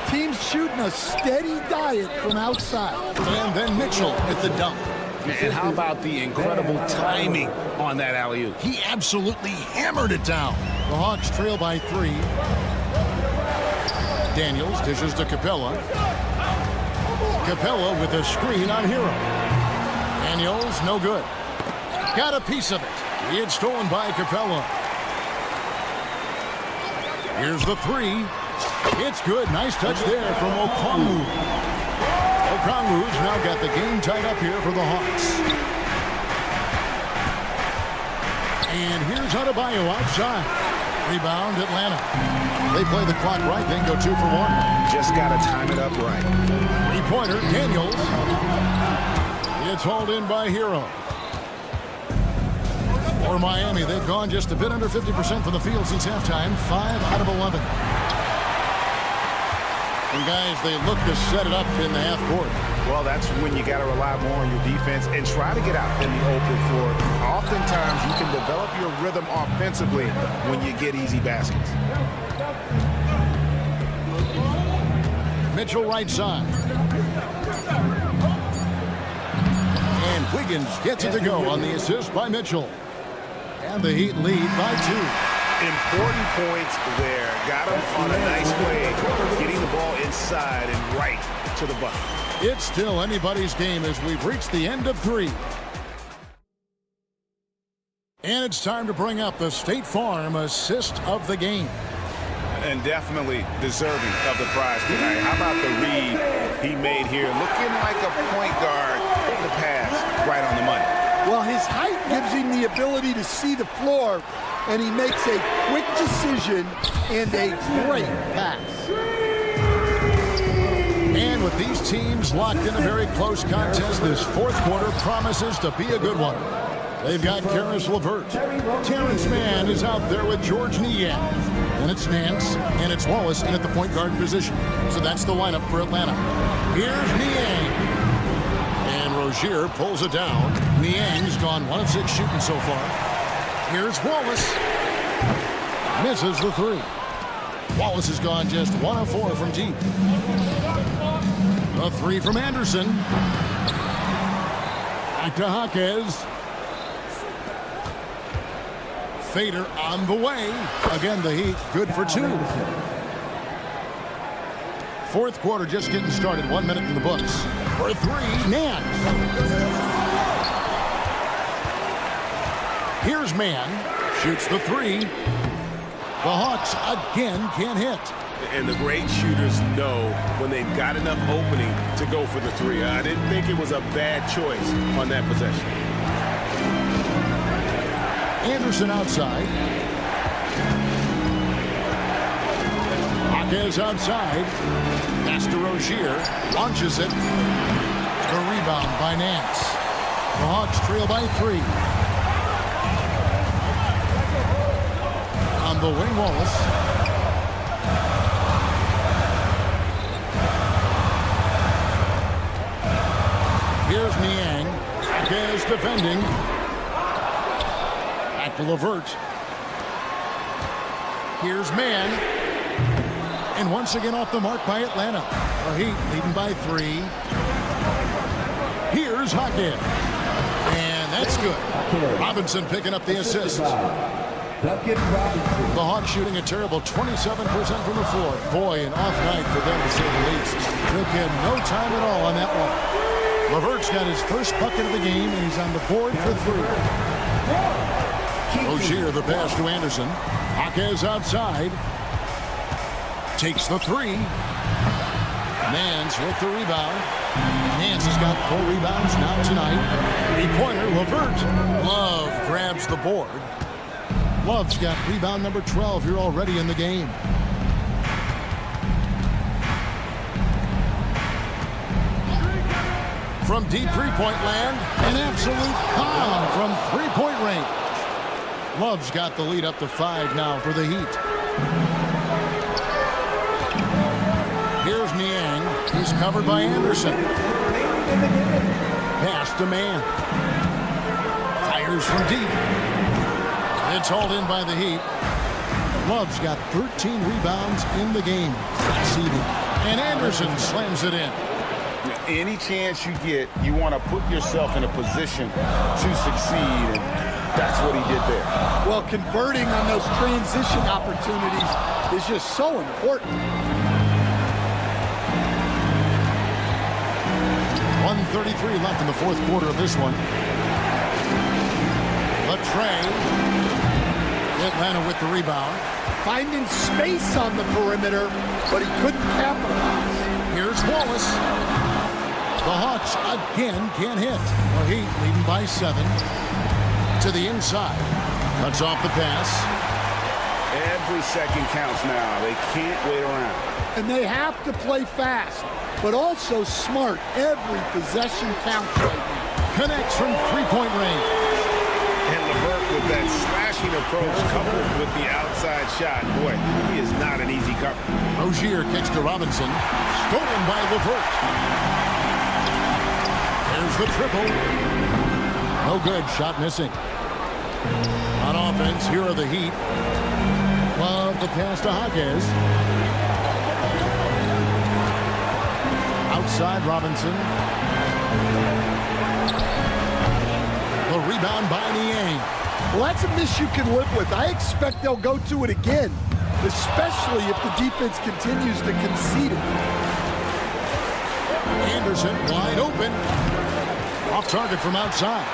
Teams shooting a steady diet from outside. And then Mitchell at the dunk. And how about the incredible timing on that alley-oop? He absolutely hammered it down. The Hawks trail by 3. Daniels dishes to Capella. Capella with a screen on Hero. Daniels, no good. Got a piece of it. It's stolen by Capella. Here's the 3. It's good. Nice touch there from Okongwu. Okongwu's now got the game tied up here for the Hawks. And here's Adebayo outside. Rebound, Atlanta. They play the clock right, then go 2 for 1. Just got to time it up right. Three-pointer, Daniels. It's hauled in by Hero. For Miami, they've gone just a bit under 50% from the field since halftime. 5 out of 11. And guys, they look to set it up in the half court. Well, that's when you got to rely more on your defense and try to get out in the open floor. Oftentimes, you can develop your rhythm offensively when you get easy baskets. Mitchell right side. And Wiggins gets it to go on the assist by Mitchell. And the Heat lead by 2. Important points there. Got him on a nice play, getting the ball inside and right to the bucket. It's still anybody's game as we've reached the end of 3. And it's time to bring up the State Farm assist of the game. And definitely deserving of the prize tonight. How about the read he made here? Looking like a point guard, putting the pass right on the money. Well, his height gives him the ability to see the floor, and he makes a quick decision and a great pass. And with these teams locked in a very close contest, this fourth quarter promises to be a good one. They've got Karis LeVert. Terrence Mann is out there with George Niang. And it's Nance, and it's Wallace in at the point guard position. So that's the lineup for Atlanta. Here's Niang. And Rozier pulls it down. Niang's gone 1 of 6 shooting so far. Here's Wallace. Misses the 3. Wallace has gone just 1 of 4 from deep. A 3 from Anderson. Back to Jaquez. Fader on the way. Again, the Heat good for 2. Fourth quarter just getting started. 1 minute in the books. For 3, Nance. Here's Mann. Shoots the 3. The Hawks again can't hit. And the great shooters know when they've got enough opening to go for the 3. I didn't think it was a bad choice on that possession. Anderson outside. Jaquez outside. Pass to Rozier. Launches it. The rebound by Nance. The Hawks trail by 3. On the wing, Wallace. Here's Niang. Jaquez defending. Back to LeVert. Here's Mann. And once again off the mark by Atlanta. The Heat leading by 3. Here's Hawkins. And that's good. Robinson picking up the assist. The Hawks shooting a terrible 27% from the floor. Boy, an off night for them to say the least. Rick had no time at all on that one. LeVert's got his first bucket of the game, and he's on the board for 3. Rozier the pass to Anderson. Hawkins outside. Takes the 3. Nance with the rebound. Nance has got 4 rebounds now tonight. 3-pointer, LeVert. Love grabs the board. Love's got rebound number 12 here already in the game. From deep three-point land, an absolute bomb from three-point range. Love's got the lead up to 5 now for the Heat. Here's Niang. He's covered by Anderson. Pass to Mann. Fires from deep. It's hauled in by the Heat. Love's got 13 rebounds in the game. And Anderson slams it in. Any chance you get, you want to put yourself in a position to succeed, and that's what he did there. Well, converting on those transition opportunities is just so important. 1:33 left in the fourth quarter of this one. Latrey. Atlanta with the rebound. Finding space on the perimeter, but he couldn't capitalize. Here's Wallace. The Hawks again can't hit. The Heat leading by 7. To the inside. Cuts off the pass. Every second counts now. They can't wait around. And they have to play fast, but also smart. Every possession counts right now. Connects from three-point range. And LeVert with that slashing approach coupled with the outside shot. Boy, he is not an easy cover. Rozier kicks to Robinson. Stolen by LeVert. There's the triple. No good. Shot missing. On offense, here are the Heat. Love the pass to Hawkins. Outside Robinson. The rebound by Niang. Well, that's a miss you can live with. I expect they'll go to it again, especially if the defense continues to concede it. Anderson wide open. Off target from outside.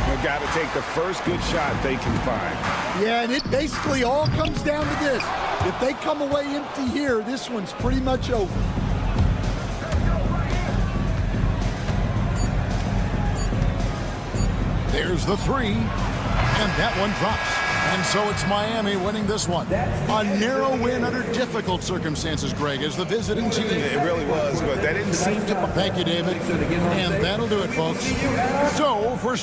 They've got to take the first good shot they can find. Yeah, and it basically all comes down to this. If they come away empty here, this one's pretty much over. There's the 3, and that one drops. And so it's Miami winning this one. A narrow win under difficult circumstances, Greg, as the visiting team. It really was, but that didn't seem to... Thank you, David. And that'll do it, folks. So, for...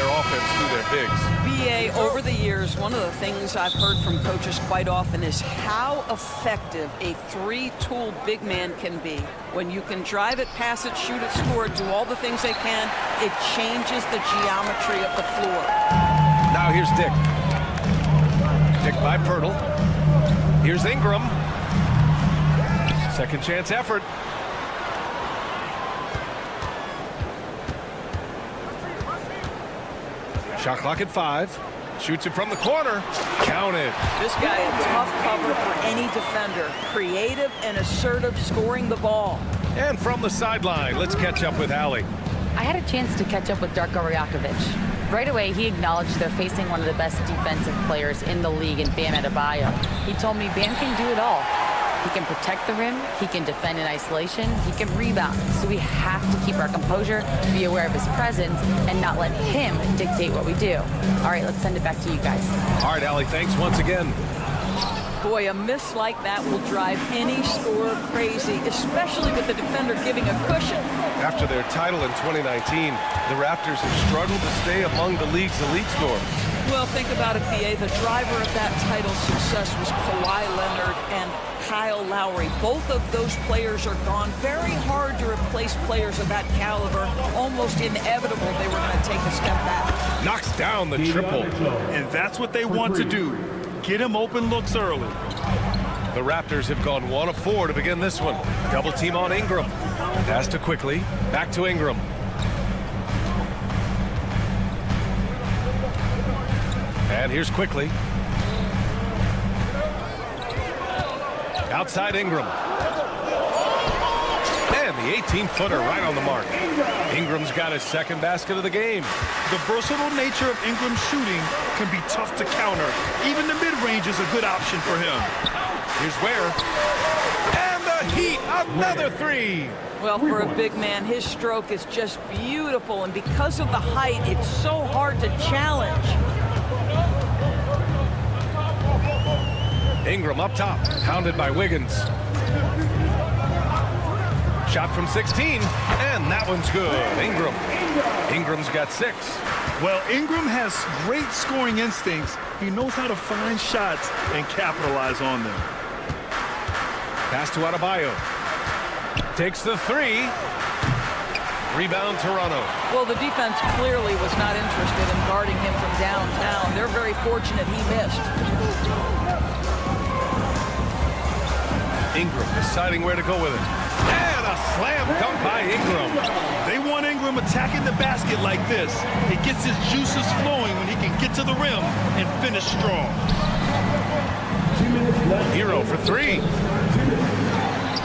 their offense through their bigs. BA, over the years, one of the things I've heard from coaches quite often is how effective a three-tool big man can be. When you can drive it, pass it, shoot it, score it, do all the things they can, it changes the geometry of the floor. Now here's Dick. Dick by Pirtle. Here's Ingram. Second chance effort. Shot clock at 5. Shoots it from the corner. Counted. This guy is tough cover for any defender. Creative and assertive scoring the ball. And from the sideline, let's catch up with Allie. I had a chance to catch up with Darko Rajakovic. Right away, he acknowledged they're facing one of the best defensive players in the league in Bam Adebayo. He told me Bam can do it all. He can protect the rim, he can defend in isolation, he can rebound. So we have to keep our composure, be aware of his presence, and not let him dictate what we do. All right, let's send it back to you guys. All right, Allie, thanks once again. Boy, a miss like that will drive any scorer crazy, especially with the defender giving a cushion. After their title in 2019, the Raptors have struggled to stay among the league's elite scorers. Well, think about it, PA. The driver of that title success was Kawhi Leonard and Kyle Lowry. Both of those players are gone. Very hard to replace players of that caliber. Almost inevitable they were going to take a step back. Knocks down the triple. And that's what they want to do. Get him open looks early. The Raptors have gone 1 of 4 to begin this one. Double team on Ingram. Pass to Quickly. Back to Ingram. And here's Quickly. Outside Ingram. And the 18-footer right on the mark. Ingram's got his second basket of the game. The versatile nature of Ingram's shooting can be tough to counter. Even the mid-range is a good option for him. Here's Ware. And the Heat, another 3. Well, for a big man, his stroke is just beautiful. And because of the height, it's so hard to challenge. Ingram up top, pounded by Wiggins. Shot from 16, and that one's good. Ingram's got 6. Well, Ingram has great scoring instincts. He knows how to find shots and capitalize on them. Pass to Adebayo. Takes the 3. Rebound Toronto. Well, the defense clearly was not interested in guarding him from downtown. They're very fortunate he missed. Ingram deciding where to go with it. And a slam dunk by Ingram. They want Ingram attacking the basket like this. It gets his juices flowing when he can get to the rim and finish strong. 2 minutes left. Hero for 3.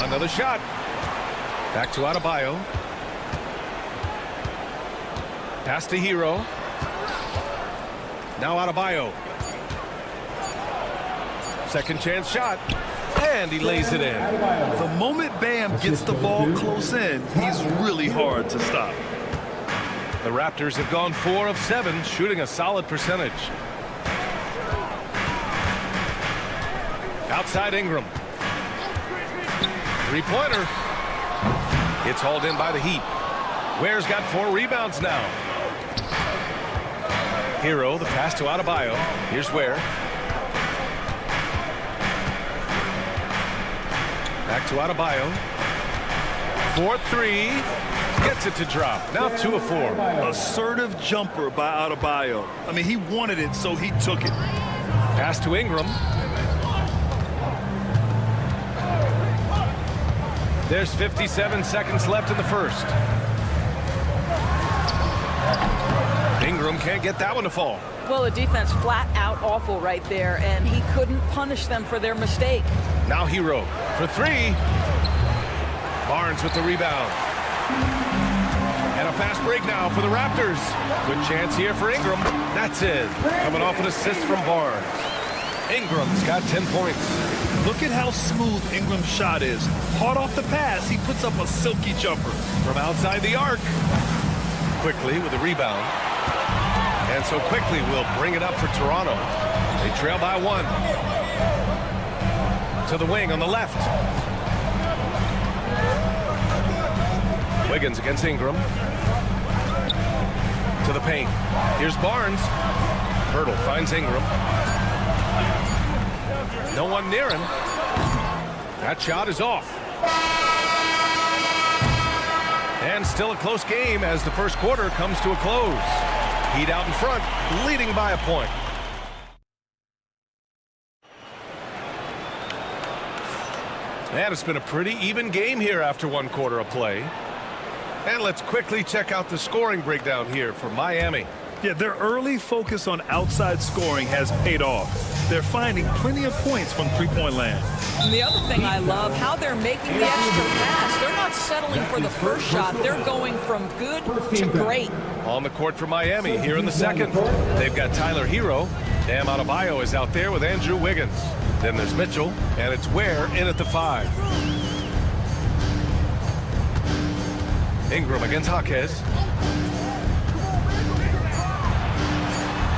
Another shot. Back to Adebayo. Pass to Hero. Now Adebayo. Second chance shot. And he lays it in. The moment Bam gets the ball close in, he's really hard to stop. The Raptors have gone 4 of 7, shooting a solid percentage. Outside Ingram. Three-pointer. It's hauled in by the Heat. Ware's got 4 rebounds now. Hero, the pass to Adebayo. Here's Ware. Back to Adebayo. 4-3. Gets it to drop. Now 2 of 4. Assertive jumper by Adebayo. I mean, he wanted it, so he took it. Pass to Ingram. There's 57 seconds left in the first. Ingram can't get that one to fall. Well, the defense flat out awful right there, and he couldn't punish them for their mistake. Now Hero for 3. Barnes with the rebound. And a fast break now for the Raptors. Good chance here for Ingram. That's it. Coming off an assist from Barnes. Ingram's got 10 points. Look at how smooth Ingram's shot is. Hard off the pass, he puts up a silky jumper. From outside the arc. Quickly with the rebound. And so Quickly will bring it up for Toronto. They trail by 1. To the wing on the left. Wiggins against Ingram. To to the paint. Here's Barnes. Hurdle finds Ingram. No one near him. That shot is off. And still a close game as the first quarter comes to a close. Heat out in front, leading by a point. And it's been a pretty even game here after one quarter of play. And let's quickly check out the scoring breakdown here for Miami. Yeah, their early focus on outside scoring has paid off. They're finding plenty of points from three-point land. And the other thing I love, how they're making the extra pass. They're not settling for the first shot. They're going from good to great. On the court for Miami here in the second. They've got Tyler Hero. Bam Adebayo is out there with Andrew Wiggins. Then there's Mitchell, and it's Ware in at the 5. Ingram against Jaquez.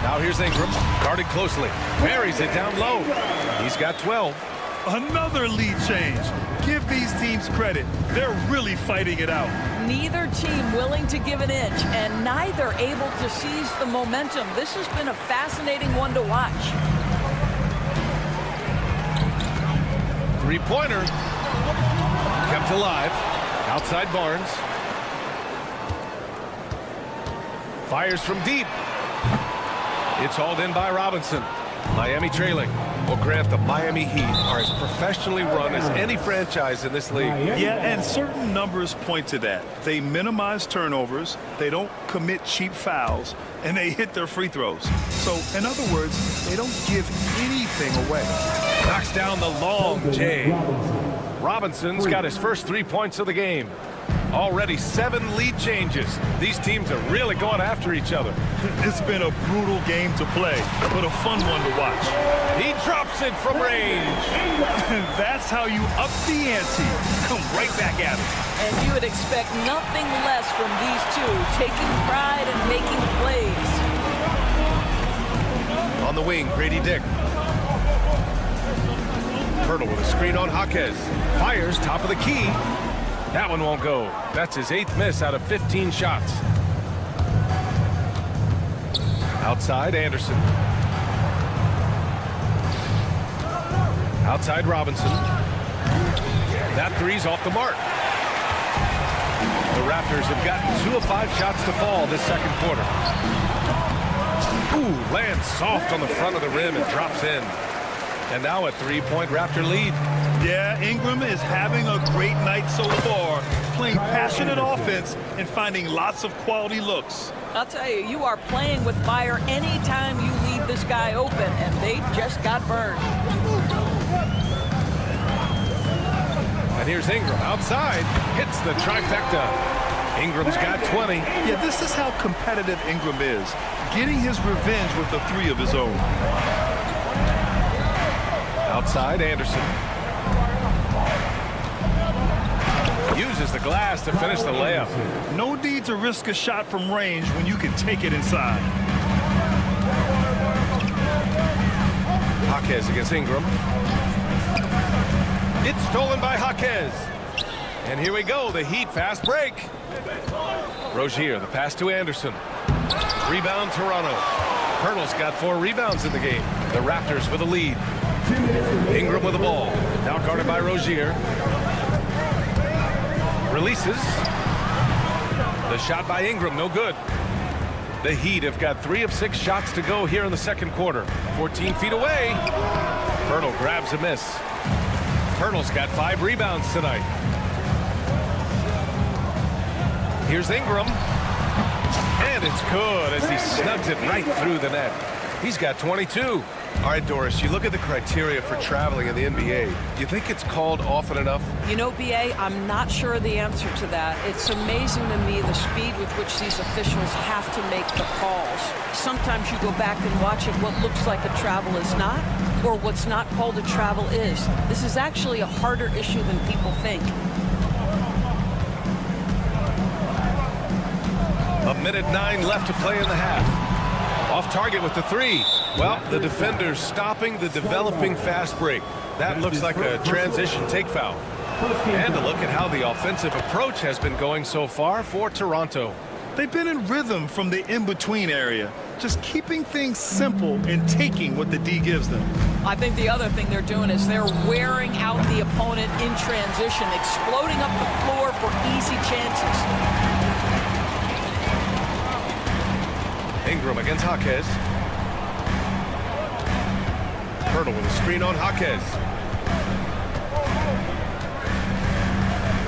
Now here's Ingram, guarded closely. Buries it down low. He's got 12. Another lead change. Give these teams credit. They're really fighting it out. Neither team willing to give an inch, and neither able to seize the momentum. This has been a fascinating one to watch. Three-pointer. Kept alive. Outside Barnes. Fires from deep. It's hauled in by Robinson. Miami trailing. Well, Grant, the Miami Heat are as professionally run as any franchise in this league. Yeah, and certain numbers point to that. They minimize turnovers, they don't commit cheap fouls, and they hit their free throws. So, in other words, they don't give anything away. Knocks down the long J. Robinson's got his first 3 points of the game. Already 7 lead changes. These teams are really going after each other. It's been a brutal game to play, but a fun one to watch. He drops it from range. That's how you up the ante. Come right back at it. And you would expect nothing less from these two, taking pride and making plays. On the wing, Grady Dick. Hurdle with a screen on Jaquez. Fires top of the key. That one won't go. That's his 8th miss out of 15 shots. Outside Anderson. Outside Robinson. That three's off the mark. The Raptors have gotten 2 of 5 shots to fall this second quarter. Ooh, lands soft on the front of the rim and drops in. And now a 3-point Raptor lead. Yeah, Ingram is having a great night so far, playing passionate offense and finding lots of quality looks. I'll tell you, you are playing with fire anytime you leave this guy open, and they just got burned. And here's Ingram outside, hits the trifecta. Ingram's got 20. Yeah, this is how competitive Ingram is, getting his revenge with a 3 of his own. Outside Anderson. Uses the glass to finish the layup. No need to risk a shot from range when you can take it inside. Jaquez against Ingram. It's stolen by Jaquez. And here we go, the Heat fast break. Rozier, the pass to Anderson. Rebound Toronto. Hurdle's got 4 rebounds in the game. The Raptors with a lead. Ingram with the ball. Now guarded by Rozier. Releases. The shot by Ingram, no good. The Heat have got 3 of 6 shots to go here in the second quarter. 14 feet away. Hurdle grabs a miss. Hurdle's got 5 rebounds tonight. Here's Ingram. And it's good as he snugs it right through the net. He's got 22. All right, Doris, you look at the criteria for traveling in the NBA. You think it's called often enough? You know, BA, I'm not sure the answer to that. It's amazing to me the speed with which these officials have to make the calls. Sometimes you go back and watch it, what looks like a travel is not, or what's not called a travel is. This is actually a harder issue than people think. A minute 9 left to play in the half. Off target with the 3. Well, the defender's stopping the developing fast break. That looks like a transition take foul. And a look at how the offensive approach has been going so far for Toronto. They've been in rhythm from the in-between area, just keeping things simple and taking what the D gives them. I think the other thing they're doing is they're wearing out the opponent in transition, exploding up the floor for easy chances. Ingram against Jaquez. Hurdle with a screen on Jaquez.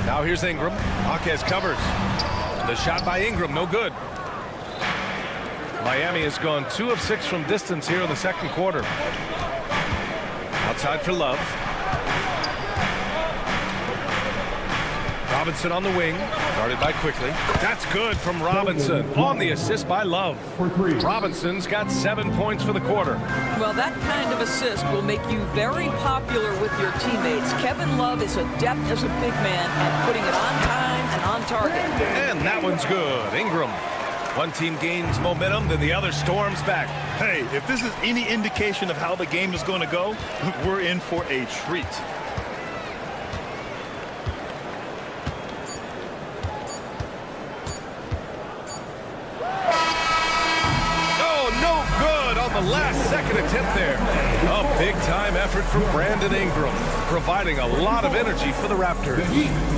Now here's Ingram. Jaquez covers. The shot by Ingram, no good. Miami has gone 2 of 6 from distance here in the second quarter. Outside for Love. Robinson on the wing, guarded by Quickly. That's good from Robinson on the assist by Love. Robinson's got 7 points for the quarter. Well, that kind of assist will make you very popular with your teammates. Kevin Love is adept as a big man at putting it on time and on target. And that one's good. Ingram. One team gains momentum, then the other storms back. Hey, if this is any indication of how the game is going to go, we're in for a treat. Oh, no good on the last second attempt there. A big-time effort from Brandon Ingram, providing a lot of energy for the Raptors.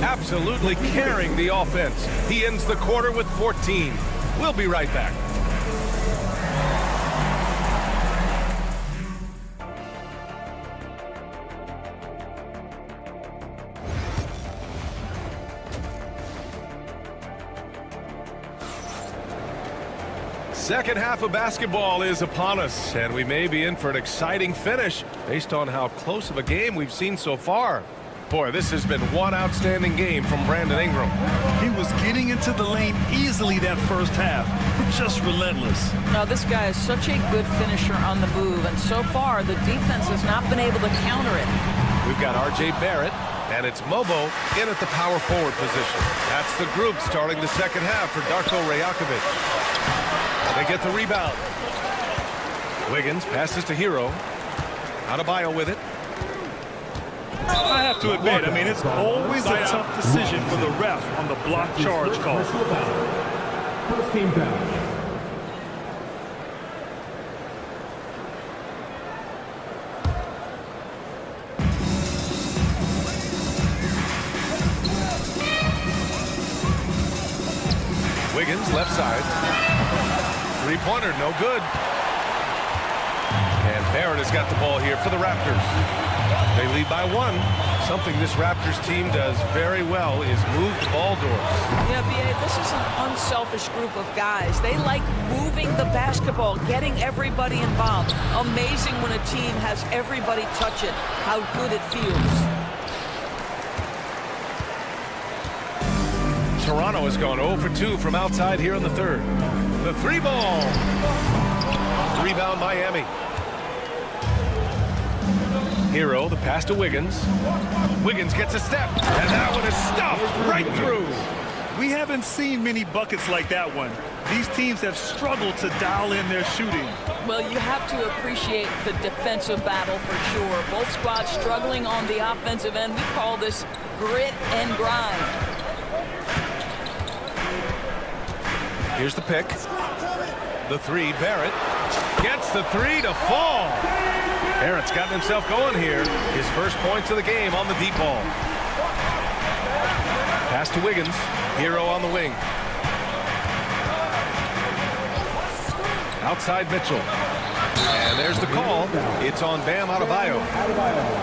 Absolutely carrying the offense. He ends the quarter with 14. We'll be right back. Second half of basketball is upon us, and we may be in for an exciting finish based on how close of a game we've seen so far. Boy, this has been one outstanding game from Brandon Ingram. He was getting into the lane easily that first half. Just relentless. Now, this guy is such a good finisher on the move, and so far the defense has not been able to counter it. We've got R.J. Barrett, and it's Mobo in at the power forward position. That's the group starting the second half for Darko Rajakovic. They get the rebound. Wiggins passes to Hero. Adebayo with it. I have to admit, I mean, it's always a tough decision for the ref on the block charge call. First team foul. Wiggins, left side. Three-pointer, no good. And Barrett has got the ball here for the Raptors. They lead by 1. Something this Raptors team does very well is move the ball doors. Yeah, B.A., this is an unselfish group of guys. They like moving the basketball, getting everybody involved. Amazing when a team has everybody touch it, how good it feels. Toronto has gone 0 for 2 from outside here in the third. The 3-ball. Rebound Miami. Hero, the pass to Wiggins. Wiggins gets a step, and that one is stuffed right through. We haven't seen many buckets like that one. These teams have struggled to dial in their shooting. Well, you have to appreciate the defensive battle for sure. Both squads struggling on the offensive end. We call this grit and grind. Here's the pick. The 3, Barrett gets the 3 to fall. Barrett's gotten himself going here. His first points of the game on the deep ball. Pass to Wiggins. Hero on the wing. Outside Mitchell. And there's the call. It's on Bam Adebayo.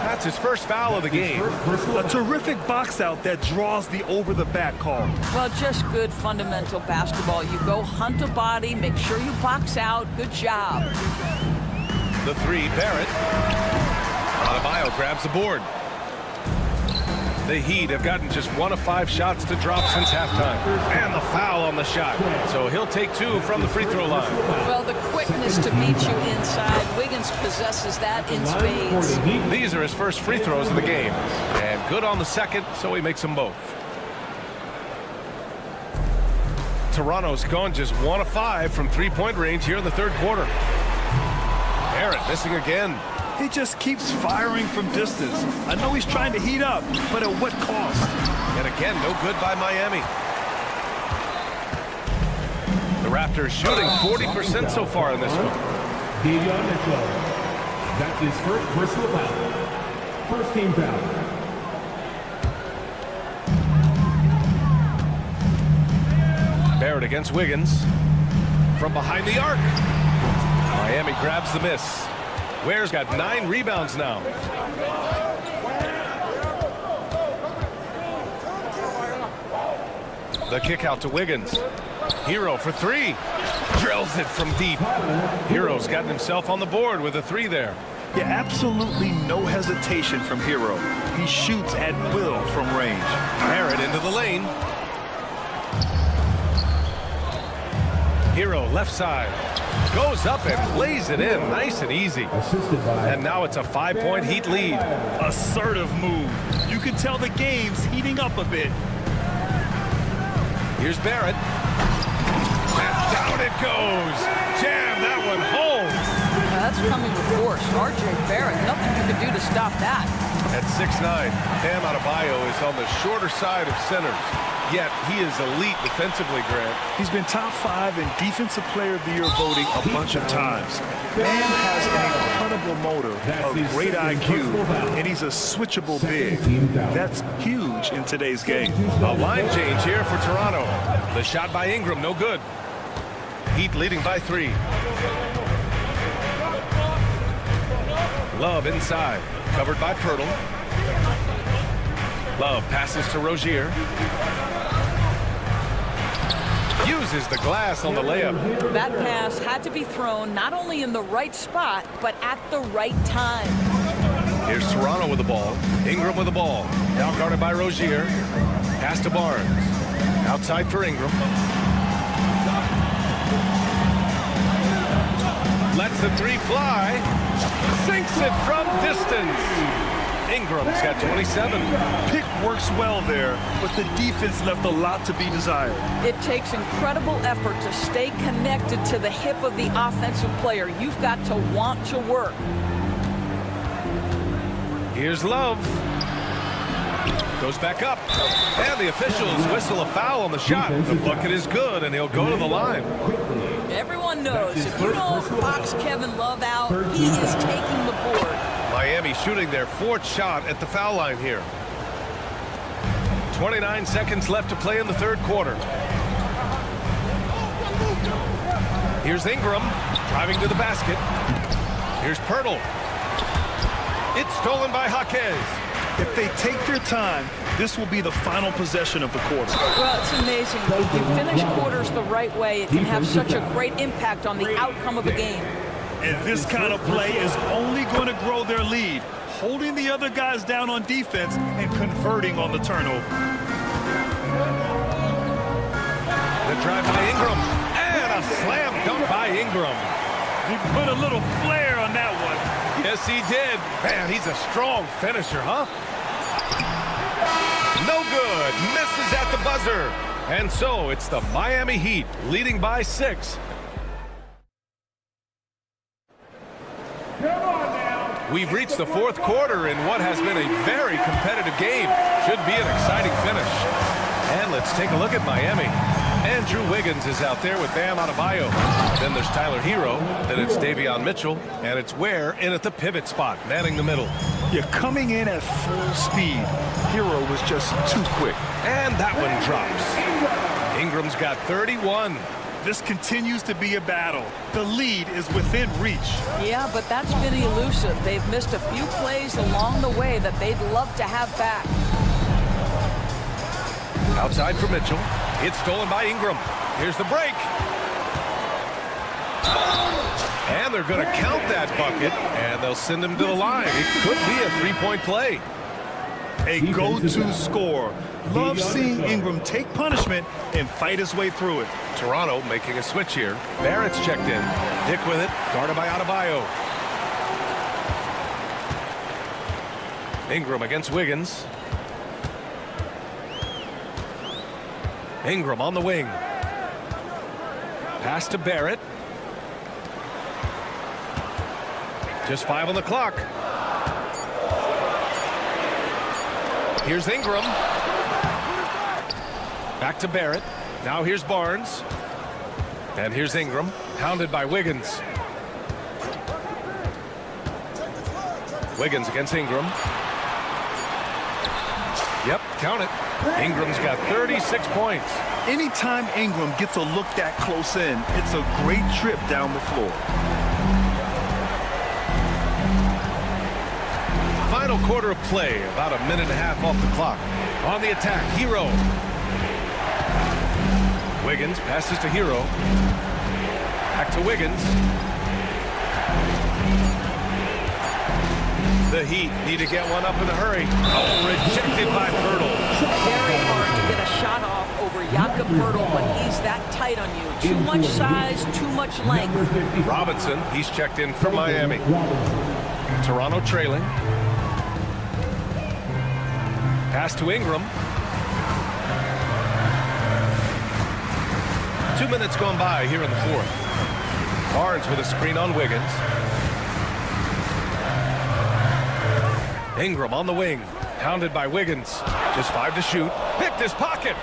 That's his first foul of the game. A terrific box out that draws the over-the-back call. Well, just good fundamental basketball. You go hunt a body, make sure you box out. Good job. The 3, Barrett. Adebayo grabs the board. The Heat have gotten just 1 of 5 shots to drop since halftime. And the foul on the shot. So he'll take 2 from the free throw line. Well, the quickness to meet you inside. Wiggins possesses that in spades. These are his first free throws of the game. And good on the second, so he makes them both. Toronto's gone just 1 of 5 from three-point range here in the third quarter. Barrett missing again. He just keeps firing from distance. I know he's trying to heat up, but at what cost? And again, no good by Miami. Raptors shooting 40% so far in this one. Davion Mitchell. That's his first personal foul. First team foul. Barrett against Wiggins. From behind the arc. Miami grabs the miss. Ware's got 9 rebounds now. The kick out to Wiggins. Hero for 3. Drills it from deep. Hero's gotten himself on the board with a 3 there. Yeah, absolutely no hesitation from Hero. He shoots at will from range. Barrett into the lane. Hero left side. Goes up and lays it in nice and easy. And now it's a 5-point Heat lead. Assertive move. You can tell the game's heating up a bit. Here's Barrett. And down it goes. Jam that one home. That's coming with force. R.J. Barrett, nothing you can do to stop that. At 6'9", Bam Adebayo is on the shorter side of centers. Yet he is elite defensively, Grant. He's been top 5 in Defensive Player of the Year voting a bunch of times. Bam has an incredible motor, a great IQ, and he's a switchable big. That's huge in today's game. A line change here for Toronto. The shot by Ingram, no good. Heat leading by 3. Love inside, covered by Pirtle. Love passes to Rozier. Uses the glass on the layup. That pass had to be thrown not only in the right spot, but at the right time. Here's Toronto with the ball. Ingram with the ball. Now guarded by Rozier. Pass to Barnes. Outside for Ingram. Lets the 3 fly. Sinks it from distance. Ingram's got 27. Pick works well there, but the defense left a lot to be desired. It takes incredible effort to stay connected to the hip of the offensive player. You've got to want to work. Here's Love. Goes back up. And the officials whistle a foul on the shot. The bucket is good, and he'll go to the line. Everyone knows if you don't box Kevin Love out, he is taking the board. Miami shooting their 4th shot at the foul line here. 29 seconds left to play in the 3rd quarter. Here's Ingram driving to the basket. Here's Pirtle. It's stolen by Jaquez. If they take their time, this will be the final possession of the quarter. Well, it's amazing. If you finish quarters the right way, it can have such a great impact on the outcome of a game. And this kind of play is only going to grow their lead, holding the other guys down on defense and converting on the turnover. The drive by Ingram, and a slam dunk by Ingram. He put a little flair on that one. Yes, he did. Man, he's a strong finisher, huh? No good. Misses at the buzzer. And so it's the Miami Heat leading by 6. We've reached the 4th quarter in what has been a very competitive game. Should be an exciting finish. And let's take a look at Miami. Andrew Wiggins is out there with Bam Adebayo. Then there's Tyler Hero. Then it's Davion Mitchell. And it's Ware in at the pivot spot, manning the middle. You're coming in at full speed. Hero was just too quick. And that one drops. Ingram's got 31. This continues to be a battle. The lead is within reach. Yeah, but that's been elusive. They've missed a few plays along the way that they'd love to have back. Outside for Mitchell. It's stolen by Ingram. Here's the break. And they're going to count that bucket, and they'll send him to the line. It could be a 3-point play. A go-to score. Love seeing Ingram take punishment and fight his way through it. Toronto making a switch here. Barrett's checked in. Dick with it. Guarded by Adebayo. Ingram against Wiggins. Ingram on the wing. Pass to Barrett. Just 5 on the clock. Here's Ingram. Back to Barrett. Now here's Barnes. And here's Ingram, hounded by Wiggins. Wiggins against Ingram. Yep, count it. Ingram's got 36 points. Anytime Ingram gets a look that close in, it's a great trip down the floor. Final quarter of play, about a minute and a half off the clock. On the attack, Hero. Wiggins passes to Hero. Back to Wiggins. The Heat need to get one up in a hurry. Oh, rejected by Pirtle. Very hard to get a shot off over Jakob Pirtle when he's that tight on you. Too much size, too much length. Robinson, he's checked in for Miami. Toronto trailing. Pass to Ingram. 2 minutes gone by here in the fourth. Barnes with a screen on Wiggins. Ingram on the wing, hounded by Wiggins. Just 5 to shoot. Picked his pocket.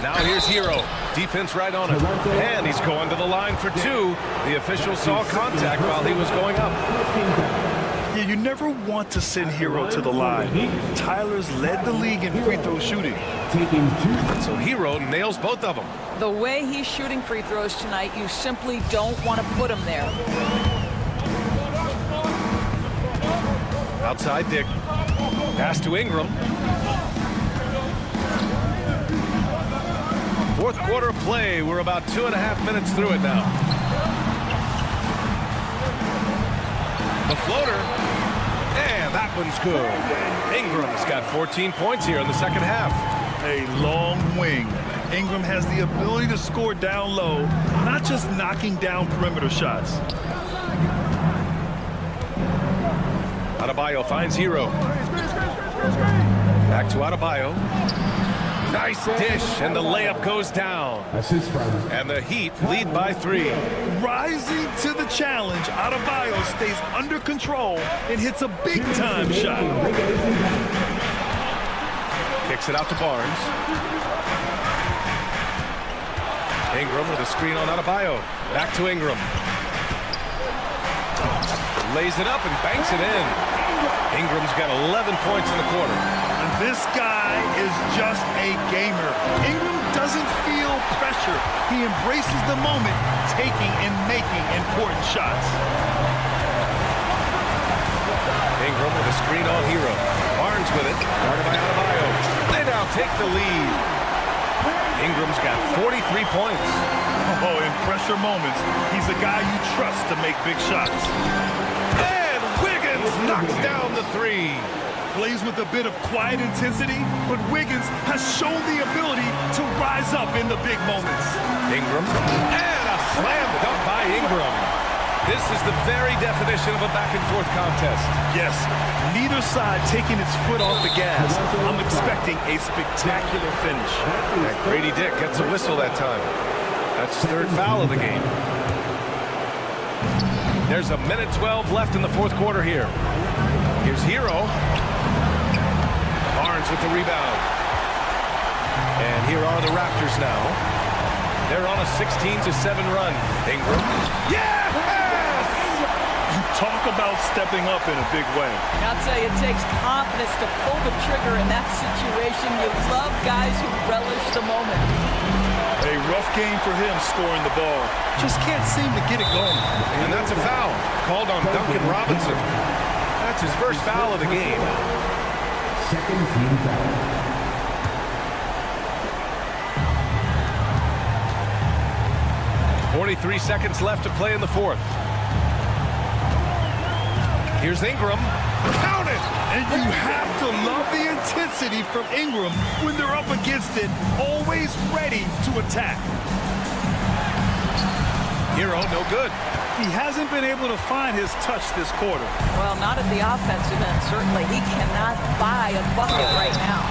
Now here's Hero. Defense right on him. And he's going to the line for 2. The official saw contact while he was going up. Yeah, you never want to send Hero to the line. Tyler's led the league in free throw shooting. So Hero nails both of them. The way he's shooting free throws tonight, you simply don't want to put him there. Outside Dick. Pass to Ingram. Fourth quarter of play. We're about 2.5 minutes through it now. The floater. And that one's good. Ingram's got 14 points here in the second half. A long wing. Ingram has the ability to score down low, not just knocking down perimeter shots. Adebayo finds Hero. Back to Adebayo. Nice dish, and the layup goes down. And the Heat lead by 3. Rising to the challenge, Adebayo stays under control and hits a big-time shot. Kicks it out to Barnes. Ingram with a screen on Adebayo. Back to Ingram. Lays it up and banks it in. Ingram's got 11 points in the quarter. And this guy is just a gamer. Ingram doesn't feel pressure. He embraces the moment, taking and making important shots. Ingram with a screen on Hero. Barnes with it. Guarded by Adebayo. They now take the lead. Ingram's got 43 points. Oh, in pressure moments, he's a guy you trust to make big shots. And Wiggins knocks down the 3. Plays with a bit of quiet intensity, but Wiggins has shown the ability to rise up in the big moments. Ingram, and a slam dunk by Ingram. This is the very definition of a back-and-forth contest. Yes, neither side taking its foot off the gas. I'm expecting a spectacular finish. And Grady Dick gets a whistle that time. That's his 3rd foul of the game. There's a minute 12 left in the fourth quarter here. Here's Hero. Barnes with the rebound. And here are the Raptors now. They're on a 16-7 run. Ingram. Yes! Talk about stepping up in a big way. I'll tell you, it takes confidence to pull the trigger in that situation. You love guys who relish the moment. A rough game for him scoring the ball. Just can't seem to get it going. And that's a foul called on Duncan Robinson. That's his first foul of the game. Second team foul. .43 seconds left to play in the fourth. Here's Ingram. Count it! And you have to love the intensity from Ingram when they're up against it, always ready to attack. Hero, no good. He hasn't been able to find his touch this quarter. Well, not at the offensive end, certainly. He cannot buy a bucket right now.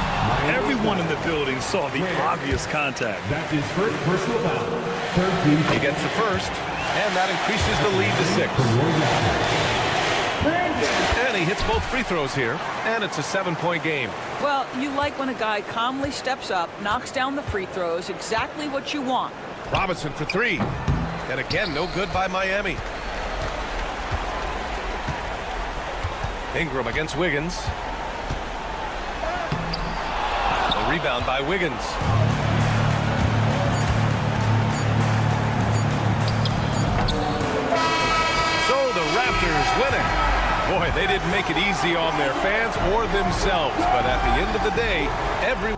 Everyone in the building saw the obvious contact. That's his first personal foul. Third team. He gets the first, and that increases the lead to 6. And he hits both free throws here, and it's a 7-point game. Well, you like when a guy calmly steps up, knocks down the free throws, exactly what you want. Robinson for three. And again, no good by Miami. Ingram against Wiggins. A rebound by Wiggins. So the Raptors win it. Boy, they didn't make it easy on their fans or themselves. But at the end of the day, every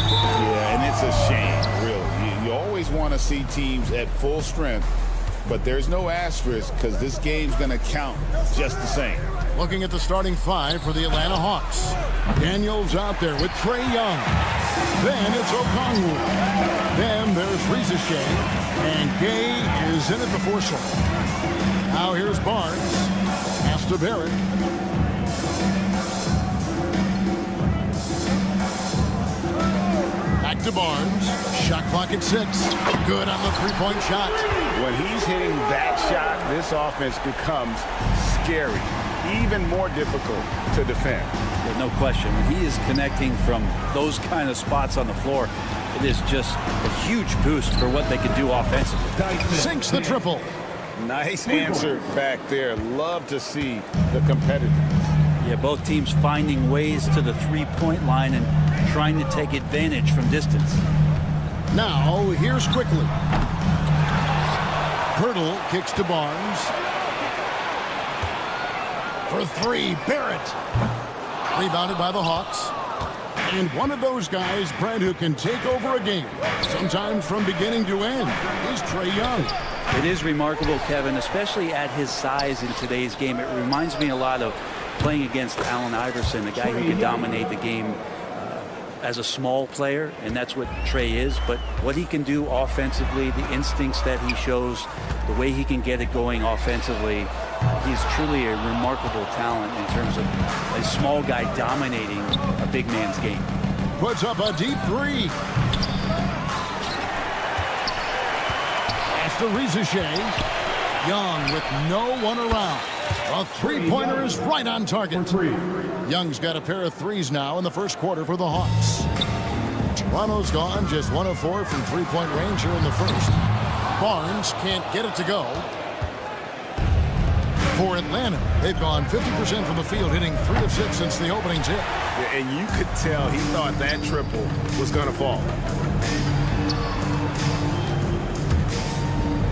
Yeah, and it's a shame, really. You always want to see teams at full strength, but there's no asterisk because this game's going to count just the same. Looking at the starting five for the Atlanta Hawks. Daniels out there with Trae Young. Then it's Okongwu. Then there's Rizachet. And Gay is in at the four slot. Now here's Barnes. Pass to Barrett. Back to Barnes. Shot clock at 6. Good on the three-point shot. When he's hitting that shot, this offense becomes scary, even more difficult to defend. Yeah, no question. When he is connecting from those kind of spots on the floor, it is just a huge boost for what they can do offensively. Sinks the triple. Nice answer back there. Love to see the competitiveness. Yeah, both teams finding ways to the three-point line and trying to take advantage from distance. Now, here's Quickly. Pirtle kicks to Barnes. For three, Barrett. Rebounded by the Hawks. And one of those guys, Brent, who can take over a game, sometimes from beginning to end, is Trae Young. It is remarkable, Kevin, especially at his size in today's game. It reminds me a lot of playing against Allen Iverson, a guy who can dominate the game as a small player, and that's what Trae is. But what he can do offensively, the instincts that he shows, the way he can get it going offensively, he's truly a remarkable talent in terms of a small guy dominating a big man's game. Puts up a deep three. Pass to Rizachet. Young with no one around. A three-pointer is right on target. Young's got a pair of threes now in the first quarter for the Hawks. Toronto's gone just 1 of 4 from three-point range here in the first. Barnes can't get it to go. For Atlanta, they've gone 50% from the field, hitting 3 of 6 since the opening tip. Yeah, and you could tell he thought that triple was going to fall.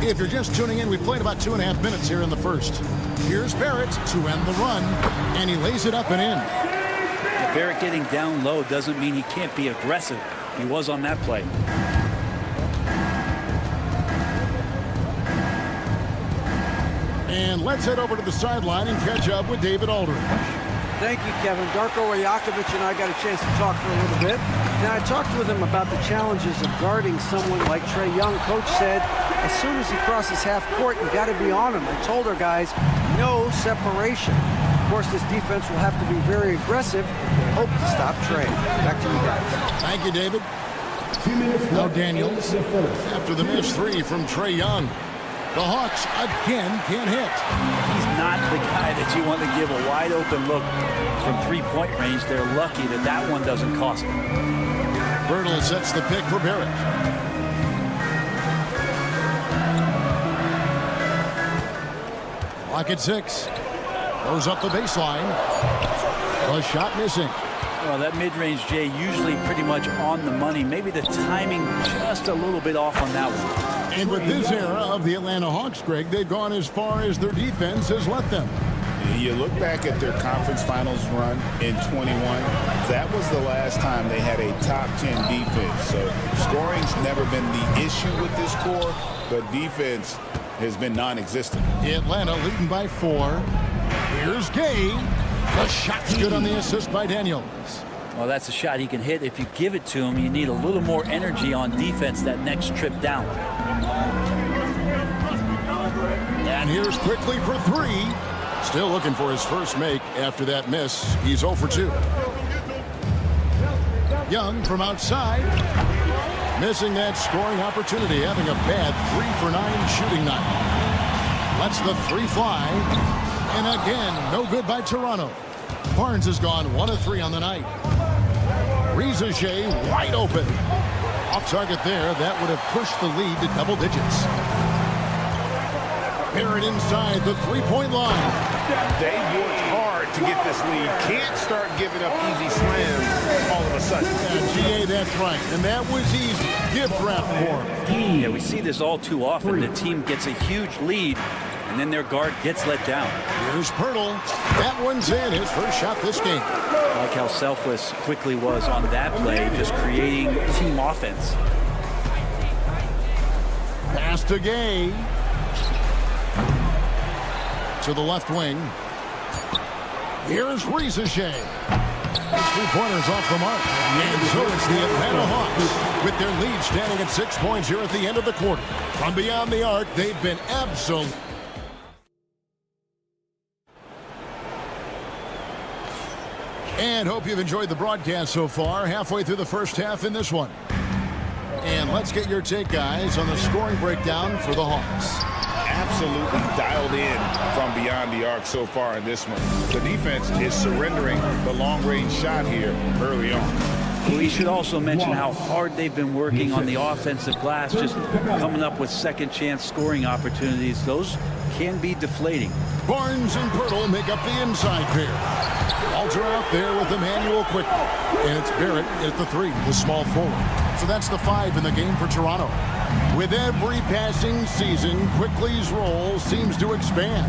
If you're just tuning in, we've played about 2.5 minutes here in the first. Here's Barrett to end the run, and he lays it up and in. Barrett getting down low doesn't mean he can't be aggressive. He was on that play. And let's head over to the sideline and catch up with David Aldridge. Thank you, Kevin. Darko Rajakovic and I got a chance to talk for a little bit. Now, I talked with him about the challenges of guarding someone like Trae Young. Coach said, as soon as he crosses half court, you got to be on him. And told our guys, no separation. Of course, this defense will have to be very aggressive if they hope to stop Trae. Back to you guys. Thank you, David. Now Daniels, after the missed three from Trae Young. The Hawks again can't hit. He's not the guy that you want to give a wide open look from three-point range. They're lucky that that one doesn't cost them. Birtle sets the pick for Barrett. Clock at 6. Goes up the baseline. A shot missing. Well, that mid-range, Jay, usually pretty much on the money. Maybe the timing just a little bit off on that one. And with this era of the Atlanta Hawks, Greg, they've gone as far as their defense has let them. You look back at their conference finals run in 21, that was the last time they had a top 10 defense. So scoring's never been the issue with this core, but defense has been non-existent. Atlanta leading by 4. Here's Gay. The shot's good on the assist by Daniels. Well, that's a shot he can hit. If you give it to him, you need a little more energy on defense that next trip down. And here's Quickly for 3. Still looking for his first make after that miss. He's 0 for 2. Young from outside. Missing that scoring opportunity, having a bad 3 for 9 shooting night. Lets the 3 fly. And again, no good by Toronto. Barnes has gone 1 of 3 on the night. Rizachet wide open. Off target there. That would have pushed the lead to double digits. Barrett inside the three-point line. They worked hard to get this lead. Can't start giving up easy slams all of a sudden. Yeah, GA, that's right. And that was easy. Gift wrap for him. Yeah, we see this all too often. The team gets a huge lead, and and then their guard gets let down. Here's Pirtle. That one's in. His first shot this game. I like how selfless Quickly was on that play, just creating team offense. Pass to Gay. To the left wing. Here's Rizachet. His three-pointers off the mark. And so it's the Atlanta Hawks with their lead standing at 6 points here at the end of the quarter. From beyond the arc, they've been absolute. And hope you've enjoyed the broadcast so far. Halfway through the first half in this one. And let's get your take, guys, on the scoring breakdown for the Hawks. Absolutely dialed in from beyond the arc so far in this one. The defense is surrendering the long-range shot here early on. We should also mention how hard they've been working on the offensive glass, just coming up with second-chance scoring opportunities. Those can be deflating. Barnes and Pirtle make up the inside pair. Walter out there with Emmanuel Quickly. And it's Barrett at the 3, the small forward. So that's the 5 in the game for Toronto. With every passing season, Quickly's role seems to expand.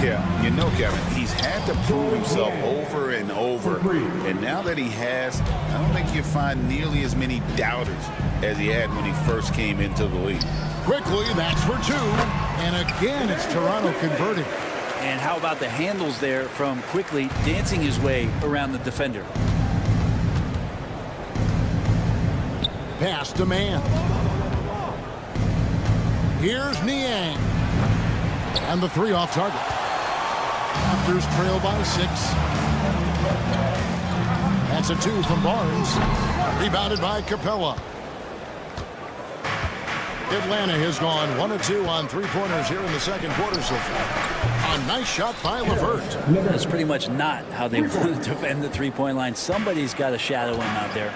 Yeah, you know, Kevin, he's had to prove himself over and over. And now that he has, I don't think you find nearly as many doubters as he had when he first came into the league. Quickly, that's for 2. And again, it's Toronto converting. And how about the handles there from Quickly dancing his way around the defender. Pass to man. Here's Niang. And the 3 off target. Raptors trail by 6. That's a 2 from Barnes. Rebounded by Capella. Atlanta has gone 1 of 2 on 3-pointers here in the second quarter so far. A nice shot by LeVert. That's pretty much not how they want to defend the 3-point line. Somebody's got to shadow him out there.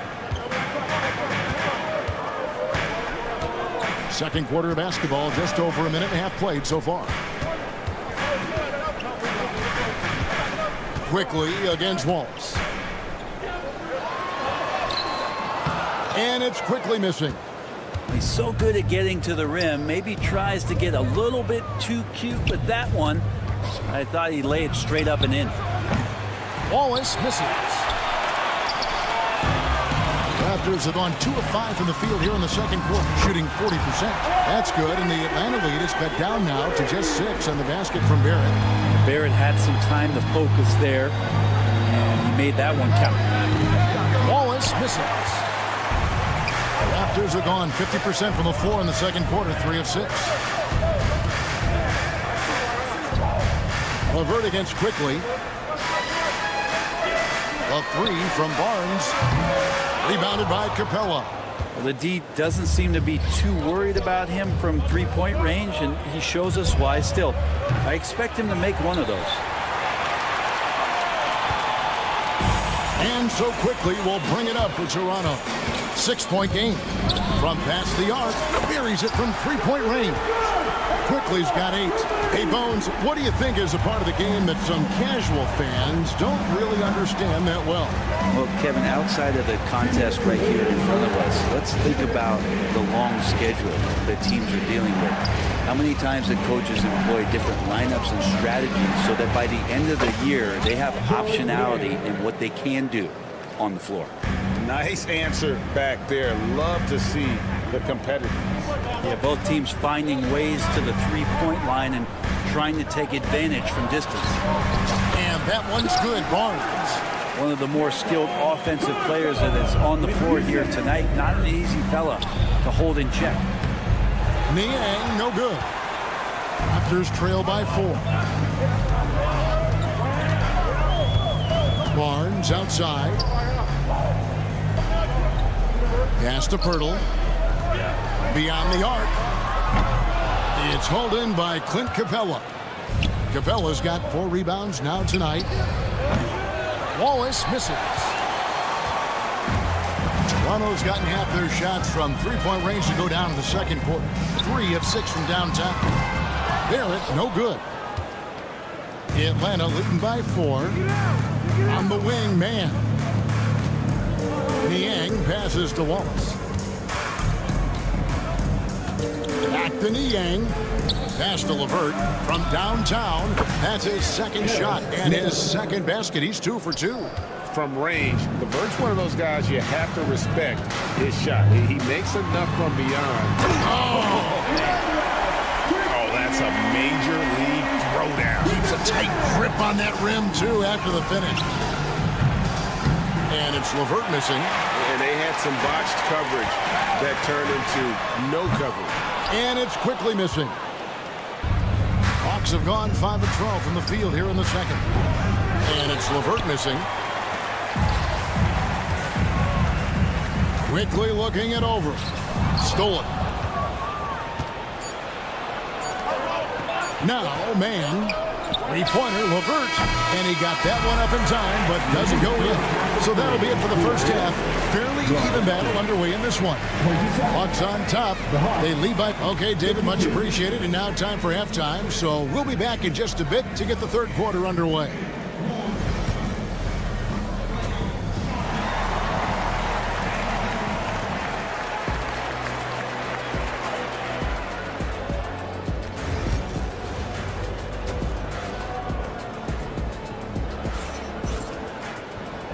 Second quarter of basketball, just over a minute and a half played so far. Quickly against Wallace. And it's Quickly missing. He's so good at getting to the rim. Maybe tries to get a little bit too cute with that one. I thought he laid it straight up and in. Wallace misses. Raptors have gone 2 of 5 from the field here in the second quarter, shooting 40%. That's good, and the Atlanta lead is cut down now to just 6 on the basket from Barrett. Barrett had some time to focus there, and he made that one count. Wallace misses. Raptors have gone 50% from the floor in the second quarter, 3 of 6. LeVert against Quickly. A 3 from Barnes. Rebounded by Capella. Well, the D doesn't seem to be too worried about him from 3-point range, and he shows us why. Still, I expect him to make one of those. And so Quickly will bring it up for Toronto. 6-point game. From past the arc, buries it from 3-point range. Quickly's got 8. Hey, Bones, what do you think is a part of the game that some casual fans don't really understand that well? Well, Kevin, outside of the contest right here in front of us, let's think about the long schedule that teams are dealing with. How many times the coaches employ different lineups and strategies so that by the end of the year, they have optionality in what they can do on the floor? Nice answer back there. Love to see the competitiveness. Yeah, both teams finding ways to the 3-point line and trying to take advantage from distance. And that one's good, Barnes. One of the more skilled offensive players that is on the floor here tonight. Not an easy fella to hold in check. Niang, no good. Raptors trail by 4. Barnes outside. Pass to Pirtle. Beyond the arc. It's hauled in by Clint Capella. Capella's got 4 rebounds now tonight. Wallace misses. Toronto's gotten half their shots from 3-point range to go down in the second quarter. 3 of 6 from downtown. Barrett, no good. Atlanta leading by 4. On the wing, man. Niang passes to Wallace. Back to Niang. Pass to LeVert from downtown. That's his second shot and his second basket. He's 2 for 2. From range, LeVert's one of those guys you have to respect his shot. He makes enough from beyond. Oh, that's a major league throwdown. keeps a tight grip on that rim, too, after the finish. And it's LeVert missing. And they had some botched coverage that turned into no coverage. And it's quickly missing. Hawks have gone 5 of 12 from the field here in the second. And it's LeVert missing. Quickly looking it over. Stolen. Now, man. Three-pointer, LeVert. And he got that one up in time, but doesn't go in. So that'll be it for the first half. Fairly even battle underway in this one. Hawks on top. They lead by... Okay, David, much appreciated. And now time for halftime. So we'll be back in just a bit to get the third quarter underway.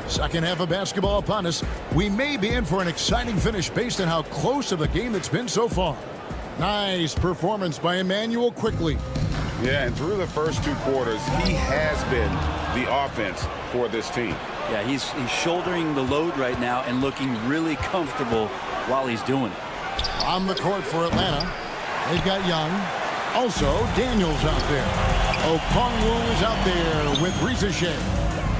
Second half of basketball upon us. We may be in for an exciting finish based on how close of a game it's been so far. Nice performance by Emmanuel quickly. Yeah, and through the first 2 quarters, he has been the offense for this team. Yeah, he's shouldering the load right now and looking really comfortable while he's doing it. On the court for Atlanta, they've got Young. Also, Daniels out there. Okongwu's out there with Rizachet.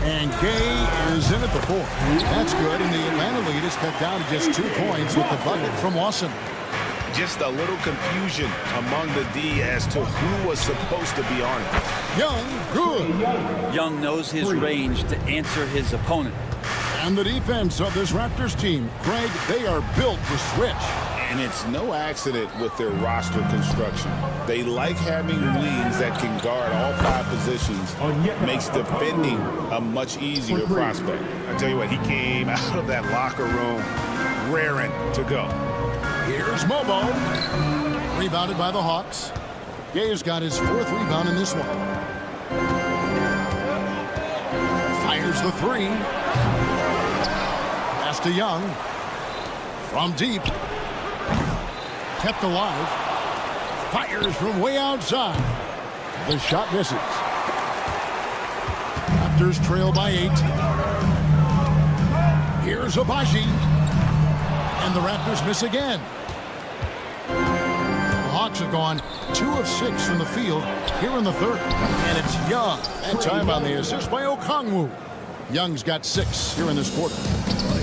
And Gay is in at the 4. That's good, and the Atlanta lead is cut down to just 2 points with the bucket from Lawson. Just a little confusion among the D as to who was supposed to be on it. Young, good. Young knows his range to answer his opponent. And the defense of this Raptors team, Greg, they are built to switch. And it's no accident with their roster construction. They like having wings that can guard all 5 positions. Makes defending a much easier prospect. I tell you what, he came out of that locker room raring to go. Here's Mobo. Rebounded by the Hawks. Gay's got his 4th rebound in this one. Fires the 3. Pass to Young. From deep. Kept alive. Fires from way outside. The shot misses. Raptors trail by 8. Here's Abaji. And the Raptors miss again. The Hawks have gone 2 of 6 from the field here in the third. And it's Young. That time on the assist by Okongwu. Young's got 6 here in this quarter.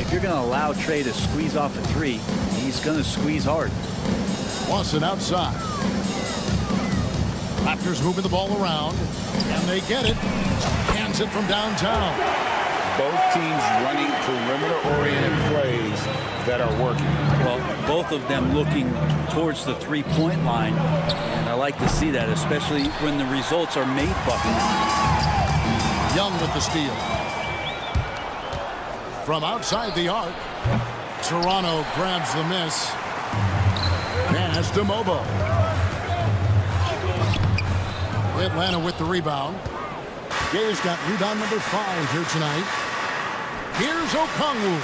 If you're going to allow Trey to squeeze off a 3, he's going to squeeze hard. Lawson outside. Raptors moving the ball around. And they get it. Hands it from downtown. Both teams running perimeter-oriented plays that are working. Well, both of them looking towards the 3-point line. And I like to see that, especially when the results are made buckets. Young with the steal. From outside the arc. Toronto grabs the miss. Pass to Mobo. Atlanta with the rebound. Gay's got rebound number 5 here tonight. Here's Okongwu.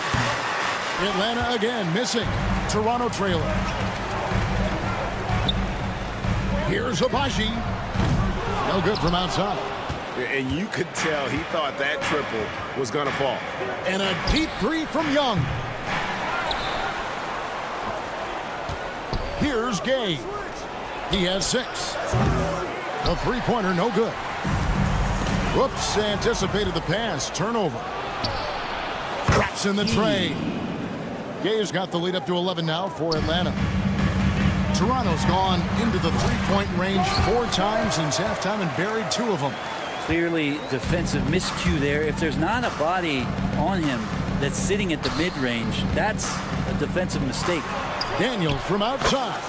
Atlanta again missing. Toronto trailer. Here's Abaji. No good from outside. And you could tell he thought that triple was going to fall. And a deep 3 from Young. Here's Gay. He has 6. A 3-pointer, no good. Whoops, anticipated the pass. Turnover. Traps in the tray. Gay's got the lead up to 11 now for Atlanta. Toronto's gone into the 3-point range 4 times since halftime and buried 2 of them. Clearly defensive miscue there. If there's not a body on him that's sitting at the mid-range, that's a defensive mistake. Daniels from outside.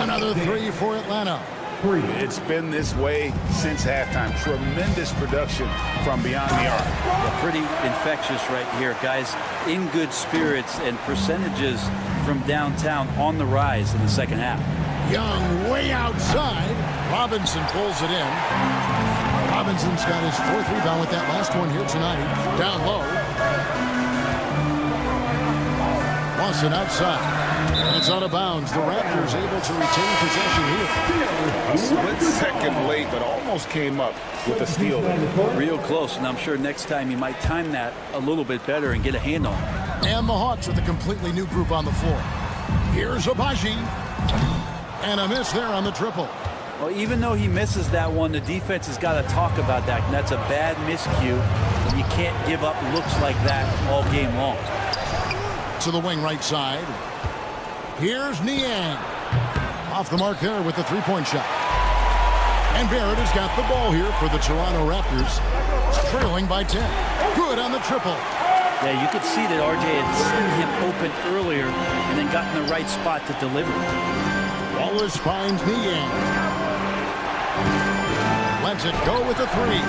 Another 3 for Atlanta. It's been this way since halftime. Tremendous production from beyond the arc. Yeah, pretty infectious right here. Guys in good spirits and percentages from downtown on the rise in the second half. Young way outside. Robinson pulls it in. Robinson's got his 4th rebound with that last one here tonight. Down low. Lawson outside. And it's out of bounds. The Raptors able to retain possession here. A split second late, but almost came up with a steal there. Real close, and I'm sure next time he might time that a little bit better and get a hand on it. And the Hawks with a completely new group on the floor. Here's Abaji. And a miss there on the triple. Well, even though he misses that one, the defense has got to talk about that, and that's a bad miscue. And you can't give up looks like that all game long. To the wing right side. Here's Niang. Off the mark there with the three-point shot. And Barrett has got the ball here for the Toronto Raptors, trailing by 10. Good on the triple. Yeah, you could see that RJ had seen him open earlier and then got in the right spot to deliver. Wallace finds Niang. Lets it go with a three.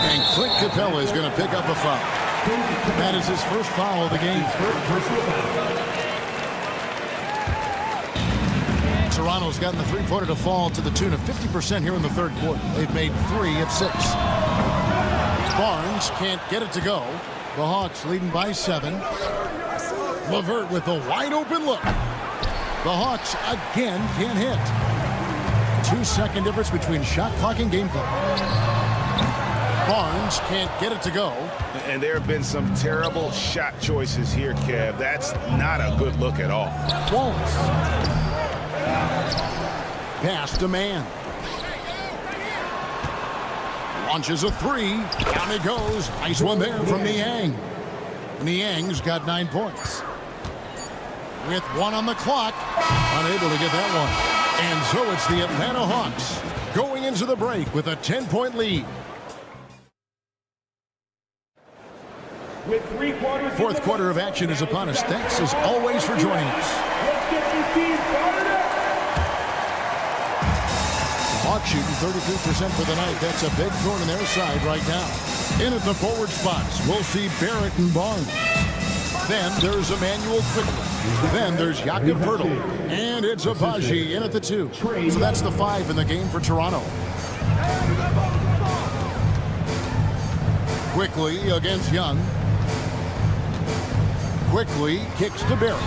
And Clint Capella is going to pick up a foul. That is his first foul of the game. Toronto's gotten the three-pointer to fall to the tune of 50% here in the third quarter. They've made 3 of 6. Barnes can't get it to go. The Hawks leading by 7. LeVert with a wide-open look. The Hawks again can't hit. 2-second difference between shot clock and game clock. Barnes can't get it to go. And there have been some terrible shot choices here, Kev. That's not a good look at all. Wallace. Pass to man. Launches a three. Down it goes. Nice one there from Niang. Niang's got 9 points. With 1 on the clock. Unable to get that one. And so it's the Atlanta Hawks going into the break with a 10-point lead. Fourth quarter of action is upon us. Thanks as always for joining us. Hawks shooting 33% for the night. That's a big thorn in their side right now. In at the forward spots, we'll see Barrett and Barnes. Then there's Emmanuel Quickly. Then there's Jakob Poeltl. And it's Abaji in at the 2. So that's the 5 in the game for Toronto. Quickly against Young. Quickly kicks to Barrett.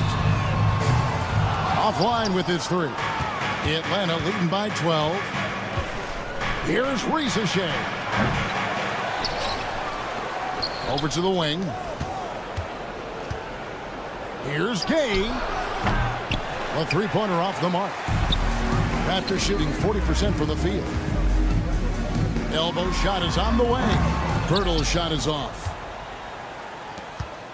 Offline with his 3. Atlanta leading by 12. Here's Risacher. Over to the wing. Here's Gay. A three-pointer off the mark. Raptors shooting 40% from the field. Elbow shot is on the way. Poeltl's shot is off.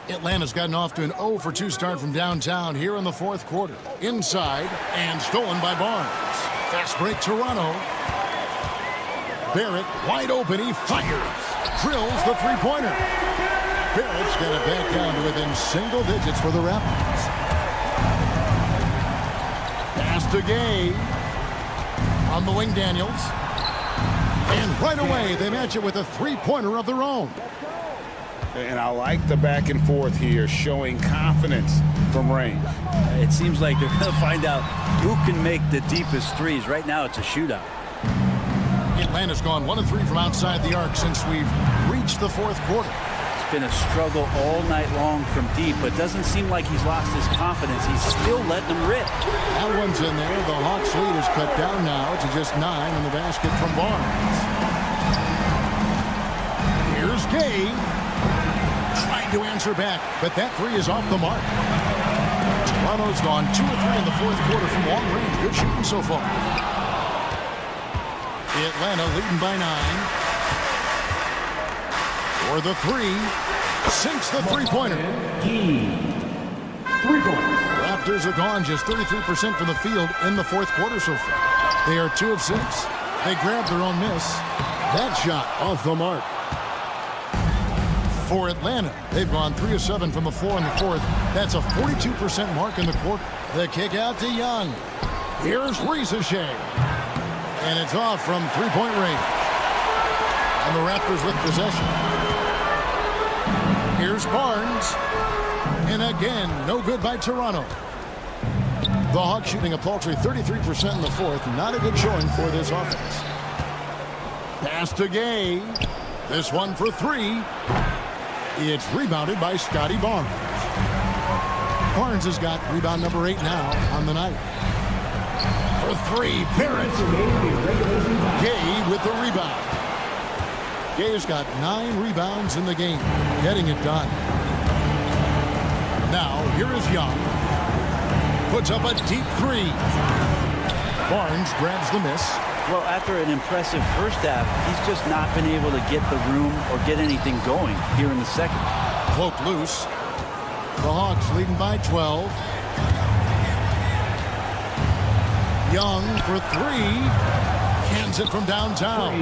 Atlanta's gotten off to an 0 for 2 start from downtown here in the fourth quarter. Inside and stolen by Barnes. Fast break Toronto. Barrett wide open. He fires. Drills the three-pointer. Barrett's going to back down to within single digits for the Raptors. Pass to Gay. On the wing, Daniels. And right away, they match it with a three-pointer of their own. And I like the back and forth here, showing confidence from range. It seems like they're going to find out who can make the deepest threes. Right now, it's a shootout. Atlanta's gone 1 of 3 from outside the arc since we've reached the fourth quarter. It's been a struggle all night long from deep, but doesn't seem like he's lost his confidence. He's still letting them rip. That one's in there. The Hawks lead is cut down now to just 9 in the basket from Barnes. Here's Gay. Trying to answer back, but that 3 is off the mark. Toronto's gone 2 of 3 in the fourth quarter from long range. Good shooting so far. Atlanta leading by 9. For the 3. Sinks the three-pointer. Raptors are gone just 33% from the field in the fourth quarter so far. They are 2 of 6. They grabbed their own miss. That shot off the mark. For Atlanta, they've gone 3 of 7 from the floor in the fourth. That's a 42% mark in the quarter. The kick out to Young. Here's Risacher. And it's off from three-point range. And the Raptors with possession. Here's Barnes. And again, no good by Toronto. The Hawks shooting a paltry 33% in the fourth. Not a good showing for this offense. Pass to Gay. This one for three. It's rebounded by Scotty Barnes. Barnes has got rebound number 8 now on the night. For three, Barrett. Gay with the rebound. Gay's got 9 rebounds in the game, getting it done. Now, here is Young. Puts up a deep three. Barnes grabs the miss. Well, after an impressive first half, he's just not been able to get the room or get anything going here in the second. Cloak loose. The Hawks leading by 12. Young for three. Hands it from downtown.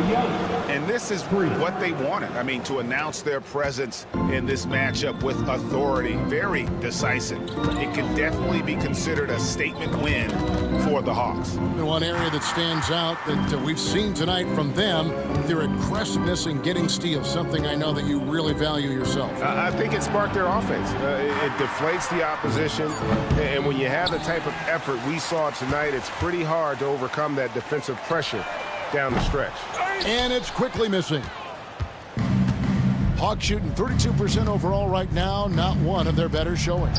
And this is what they wanted. I mean, to announce their presence in this matchup with authority. Very decisive. It could definitely be considered a statement win for the Hawks. And one area that stands out that we've seen tonight from them, their aggressiveness in getting steals, something I know that you really value yourself. I think it sparked their offense. It deflates the opposition. And when you have the type of effort we saw tonight, it's pretty hard to overcome that defensive pressure down the stretch. And it's quickly missing. Hawks shooting 32% overall right now. Not one of their better showings.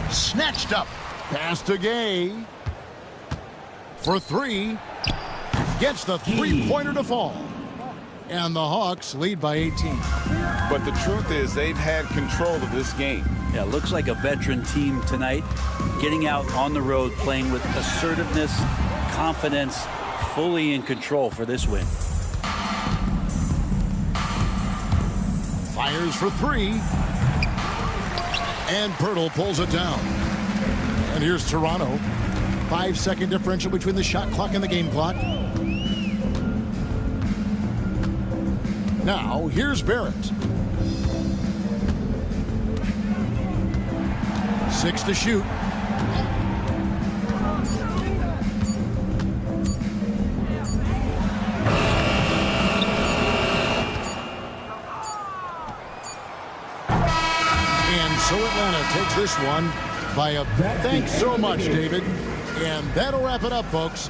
Snatched up. Pass to Gay. For three. Gets the three-pointer to fall. And the Hawks lead by 18. But the truth is they've had control of this game. Yeah, looks like a veteran team tonight. Getting out on the road, playing with assertiveness, confidence, fully in control for this win. Fires for three. And Pirtle pulls it down. And here's Toronto. 5-second differential between the shot clock and the game clock. Now, here's Barrett. 6 to shoot. So Atlanta takes this one by a... Thanks so much, David. And that'll wrap it up, folks.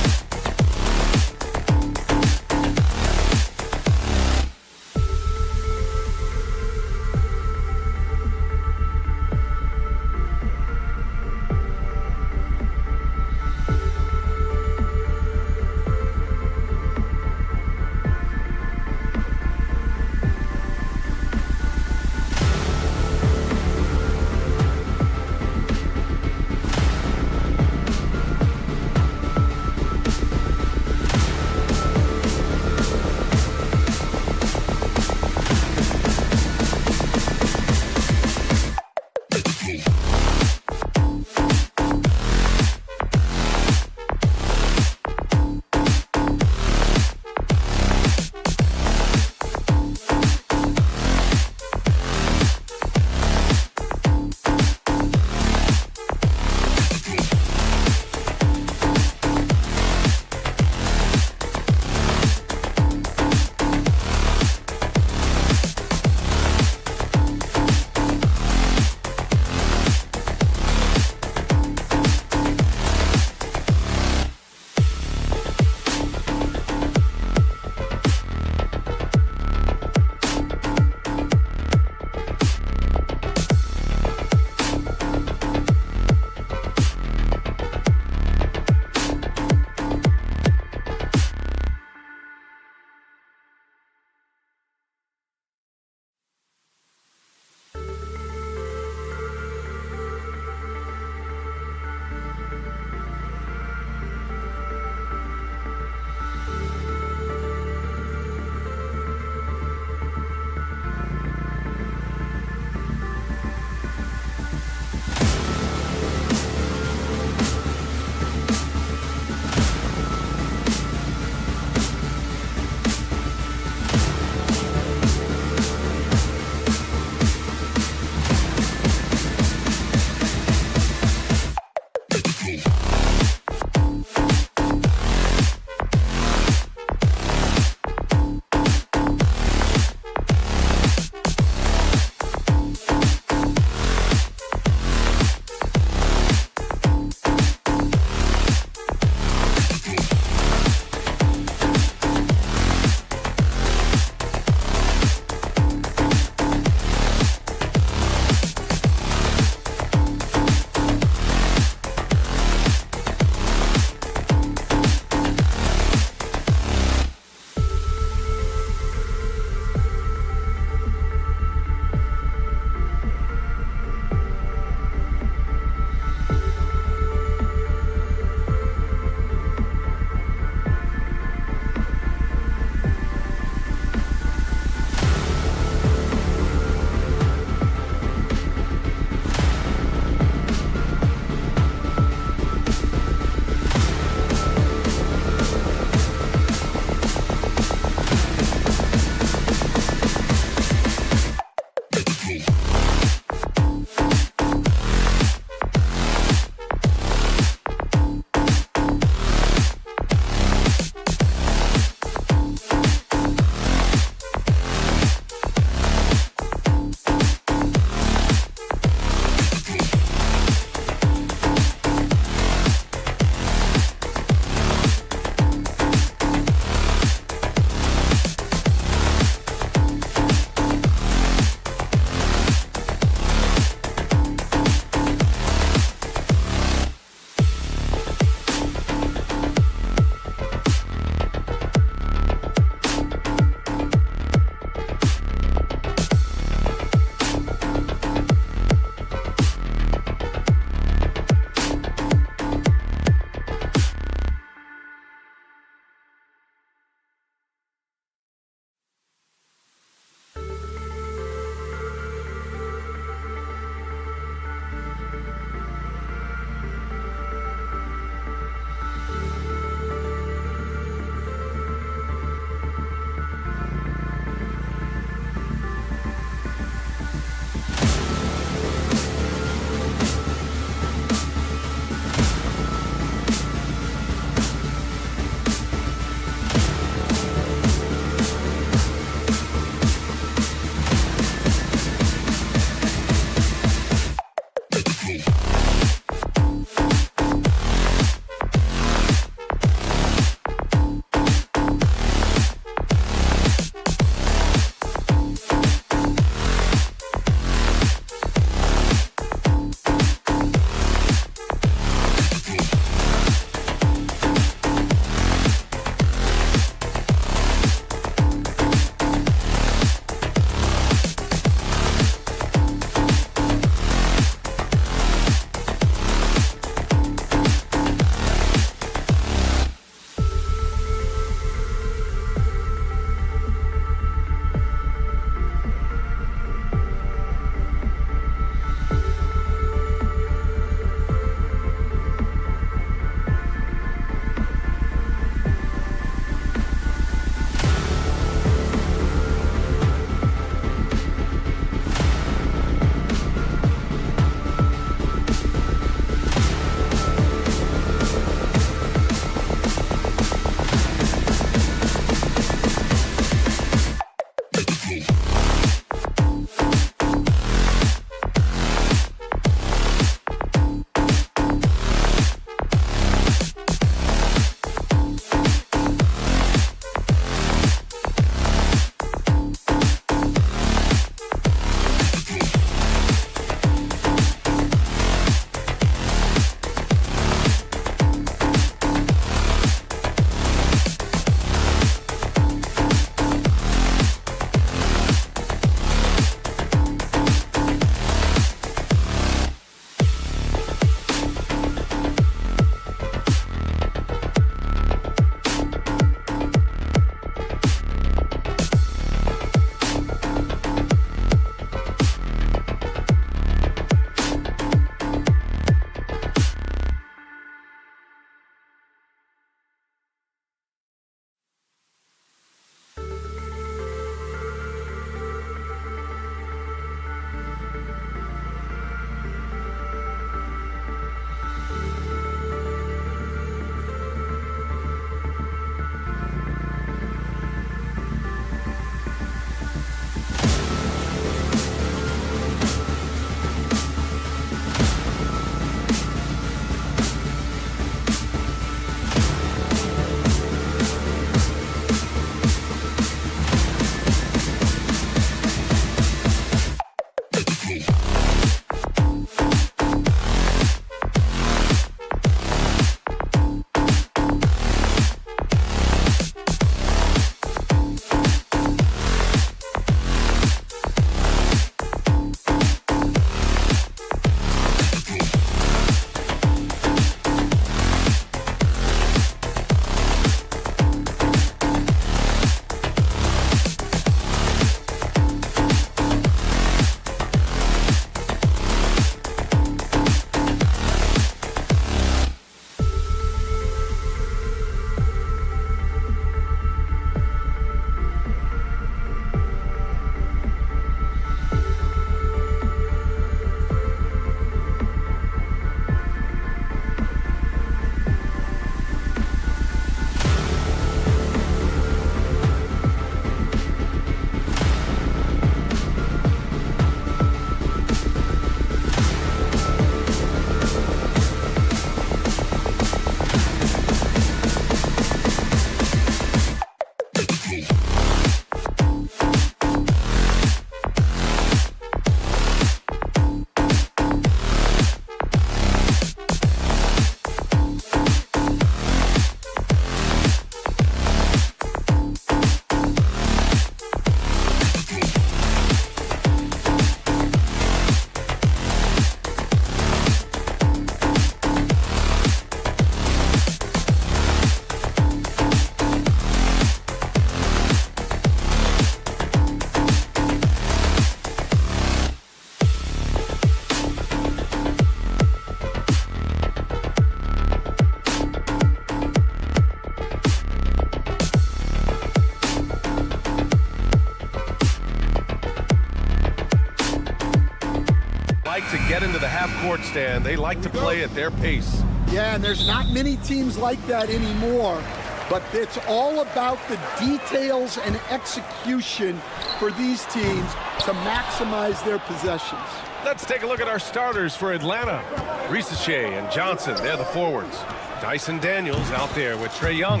half-court stand. They like to play at their pace. Yeah, and there's not many teams like that anymore, but it's all about the details and execution for these teams to maximize their possessions. Let's take a look at our starters for Atlanta. Risache and Johnson, they're the forwards. Dyson Daniels out there with Trae Young.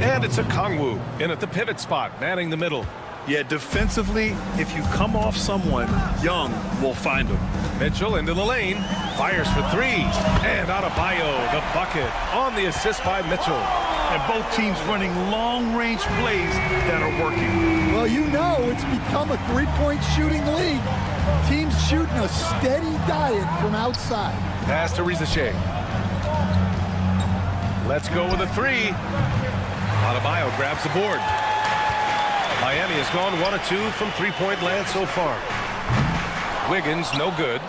And it's a Kongwu in at the pivot spot, manning the middle. Yeah, defensively, if you come off someone, Young will find him. Mitchell into the lane, fires for three. And Adebayo, the bucket, on the assist by Mitchell. And both teams running long-range plays that are working. Well, you know it's become a three-point shooting league. Teams shooting a steady diet from outside. Pass to Risache. Let's go with a three. Adebayo grabs the board. Miami has gone 1 of 2 from three-point land so far. Wiggins, no good.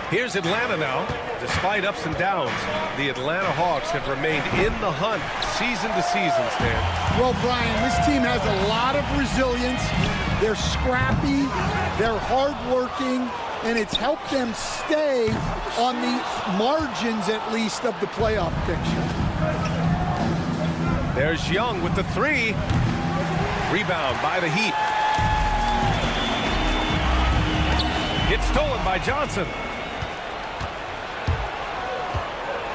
Here's Atlanta now. Despite ups and downs, the Atlanta Hawks have remained in the hunt season to season, Stan. Well, Brian, this team has a lot of resilience. They're scrappy, they're hardworking, and it's helped them stay on the margins, at least, of the playoff picture. There's Young with the three. Rebound by the Heat. It's stolen by Johnson.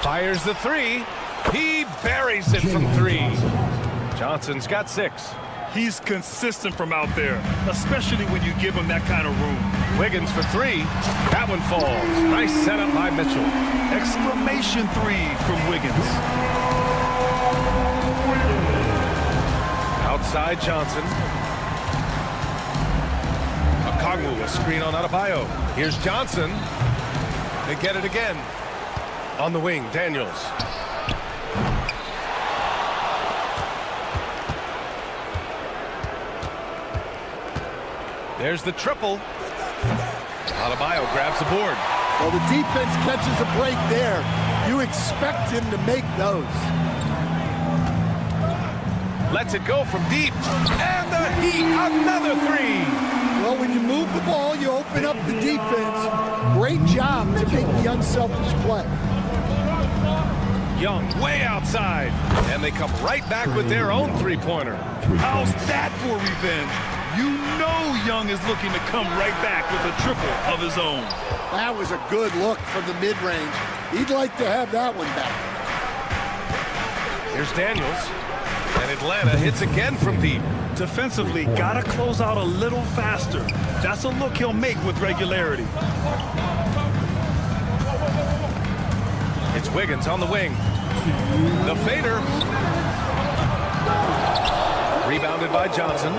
Fires the three. He buries it from three. Johnson's got 6. He's consistent from out there, especially when you give him that kind of room. Wiggins for 3. That one falls. Nice setup by Mitchell. Exclamation 3 from Wiggins. Outside Johnson. Okongwu, a screen on Adebayo. Here's Johnson. They get it again. On the wing, Daniels. There's the triple. Adebayo grabs the board. Well, the defense catches a break there. You expect him to make those. Lets it go from deep. And the Heat, another three. Well, when you move the ball, you open up the defense. Great job to make the unselfish play. Young way outside. And they come right back with their own three-pointer. How's that for revenge? You know Young is looking to come right back with a triple of his own. That was a good look from the mid-range. He'd like to have that one back. Here's Daniels. And Atlanta hits again from deep. Defensively, gotta close out a little faster. That's a look he'll make with regularity. It's Wiggins on the wing. The fader. Rebounded by Johnson.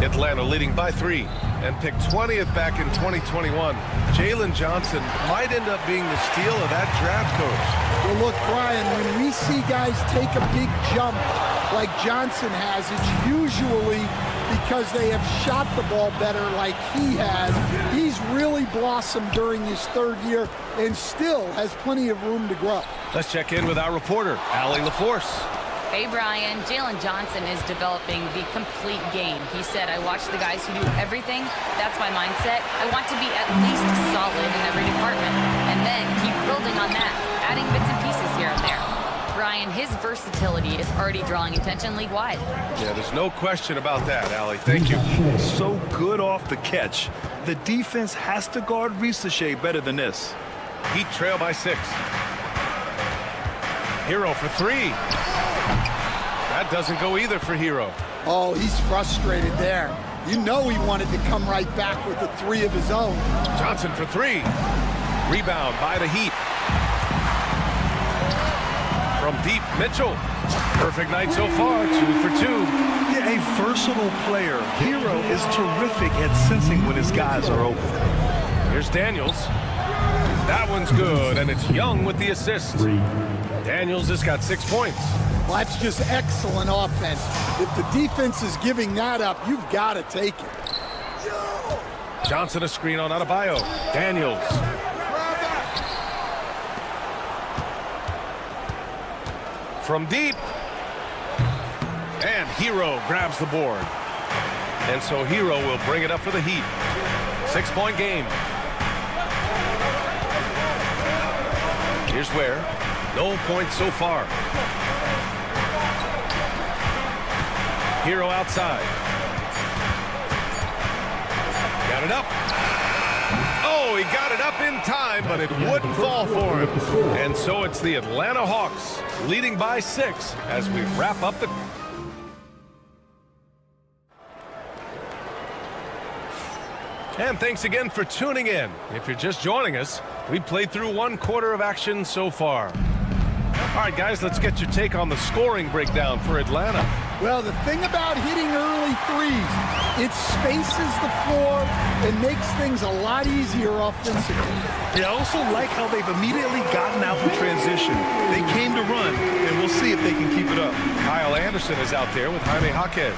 Atlanta leading by 3 and picked 20th back in 2021. Jalen Johnson might end up being the steal of that draft, Coach. Well, look, Brian, when we see guys take a big jump like Johnson has, it's usually because they have shot the ball better like he has. He's really blossomed during his 3rd year and still has plenty of room to grow. Let's check in with our reporter, Allie LaForce. Hey, Brian, Jalen Johnson is developing the complete game. He said, I watch the guys who do everything. That's my mindset. I want to be at least solid in every department. And then keep building on that, adding bits and pieces here and there. Brian, his versatility is already drawing attention league-wide. Yeah, there's no question about that, Allie. Thank you. So good off the catch. The defense has to guard Risache better than this. Heat trail by 6. Hero for 3. That doesn't go either for Hero. Oh, he's frustrated there. You know he wanted to come right back with a 3 of his own. Johnson for 3. Rebound by the Heat. From deep, Mitchell. Perfect night so far, 2 for 2. Yeah, a versatile player. Hero is terrific at sensing when his guys are open. Here's Daniels. That one's good, and it's Young with the assist. Daniels has got 6 points. Well, that's just excellent offense. If the defense is giving that up, you've got to take it. Johnson a screen on Adebayo. Daniels. From deep. And Hero grabs the board. And so Hero will bring it up for the Heat. 6-point game. Here's where. No points so far. Hero outside. Got it up. Oh, he got it up in time, but it wouldn't fall for him. And so it's the Atlanta Hawks leading by 6 as we wrap up the... And thanks again for tuning in. If you're just joining us, we played through 1 quarter of action so far. All right, guys, let's get your take on the scoring breakdown for Atlanta. Well, the thing about hitting early threes, it spaces the floor and makes things a lot easier offensively. I also like how they've immediately gotten out in transition. They came to run, and we'll see if they can keep it up. Kyle Anderson is out there with Jaime Jaquez.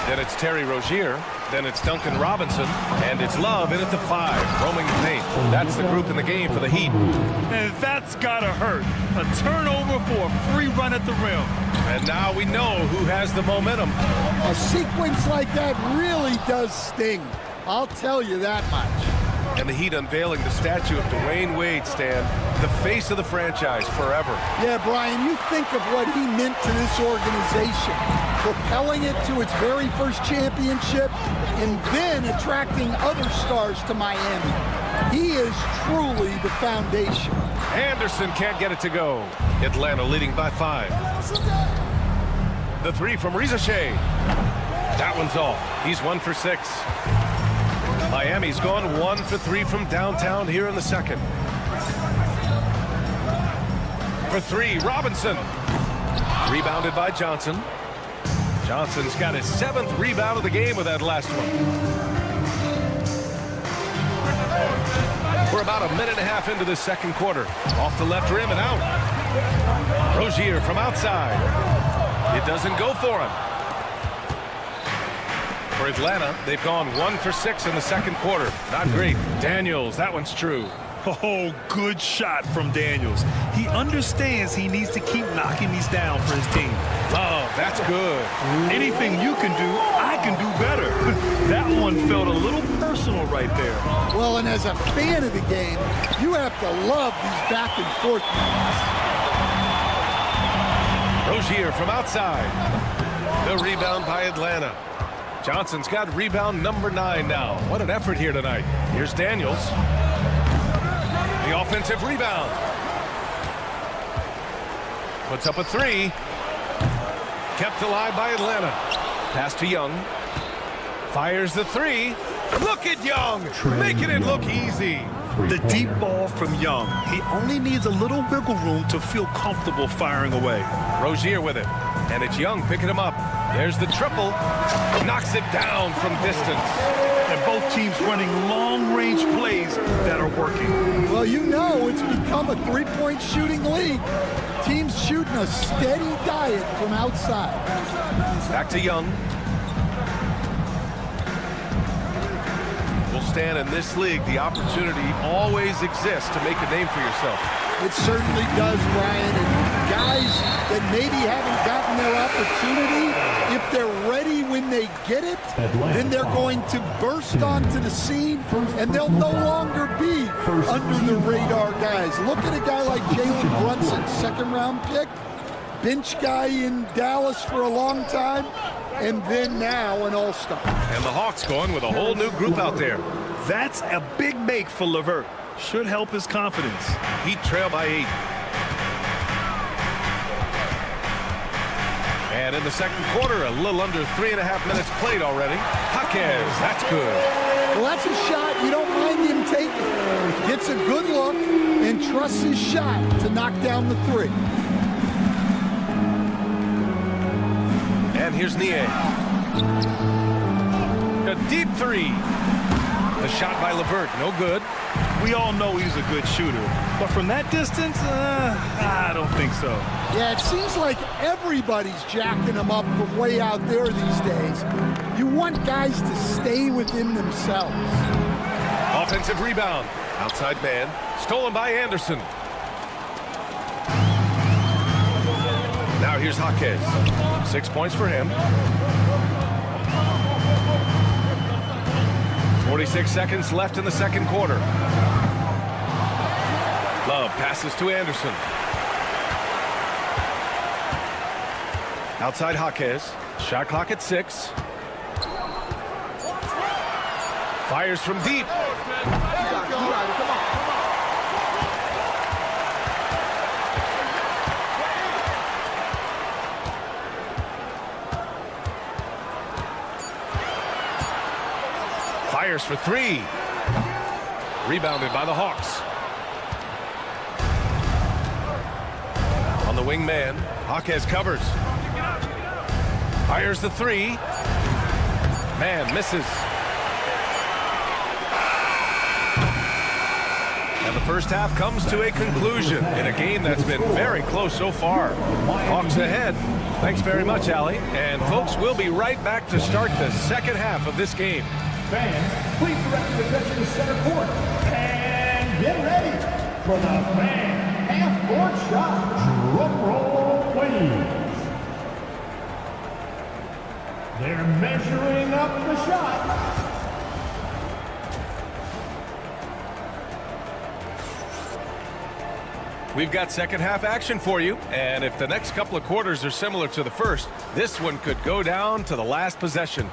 Then it's Terry Rozier. Then it's Duncan Robinson. And it's Love in at the 5, roaming the paint. That's the group in the game for the Heat. And that's gotta hurt. A turnover for a free run at the rim. And now we know who has the momentum. A sequence like that really does sting. I'll tell you that much. And the Heat unveiling the statue of Dwayne Wade, Stan, the face of the franchise forever. Yeah, Brian, you think of what he meant to this organization, propelling it to its very first championship and then attracting other stars to Miami. He is truly the foundation. Anderson can't get it to go. Atlanta leading by 5. The 3 from Rizachet. That one's off. He's 1 for 6. Miami's gone 1 for 3 from downtown here in the second. For 3, Robinson. Rebounded by Johnson. Johnson's got his 7th rebound of the game with that last one. We're about a minute and a half into the second quarter. Off the left rim and out. Rozier from outside. It doesn't go for him. For Atlanta, they've gone 1 for 6 in the second quarter. Not great. Daniels, that one's true. Oh, good shot from Daniels. He understands he needs to keep knocking these down for his team. Oh, that's good. Anything you can do, I can do better. That one felt a little personal right there. Well, and as a fan of the game, you have to love these back and forth moves. Rozier from outside. The rebound by Atlanta. Johnson's got rebound number 9 now. What an effort here tonight. Here's Daniels. The offensive rebound. Puts up a 3. Kept alive by Atlanta. Pass to Young. Fires the 3. Look at Young, making it look easy. The deep ball from Young. He only needs a little wiggle room to feel comfortable firing away. Rozier with it. And it's Young picking him up. There's the triple. Knocks it down from distance. And both teams running long-range plays that are working. Well, you know it's become a three-point shooting league. Teams shooting a steady diet from outside. Back to Young. Will stand in this league. The opportunity always exists to make a name for yourself. It certainly does, Brian. And guys that maybe haven't gotten their opportunity, if they're ready when they get it, then they're going to burst onto the scene, and they'll no longer be under the radar guys. Look at a guy like Jalen Brunson, second-round pick, bench guy in Dallas for a long time, and then now an all-star. And the Hawks going with a whole new group out there. That's a big make for LeVert. Should help his confidence. Heat trail by 8. And in the second quarter, a little under 3.5 minutes played already. Jaquez, that's good. Well, that's a shot you don't mind him taking. Gets a good look and trusts his shot to knock down the 3. And here's Nie. A deep 3. The shot by LeVert, no good. We all know he's a good shooter, but from that distance, I don't think so. Yeah, it seems like everybody's jacking him up from way out there these days. You want guys to stay within themselves. Offensive rebound. Outside man. Stolen by Anderson. Now here's Jaquez. 6 points for him. 46 seconds left in the second quarter. Love Love passes to Anderson. Outside Jaquez. Shot clock at 6. Fires from deep. Fires for 3. Rebounded by the Hawks. On the wing man, Jaquez covers. Fires the 3. Man misses. And the first half comes to a conclusion in a game that's been very close so far. Hawks ahead. Thanks very much, Allie. And folks, we'll be right back to start the second half of this game. Fans, please direct your attention to center court. And get ready for the fan half-court shot. Drum roll, please. They're measuring up the shot. We've got second half action for you, and if the next couple of quarters are similar to the first, this one could go down to the last possession.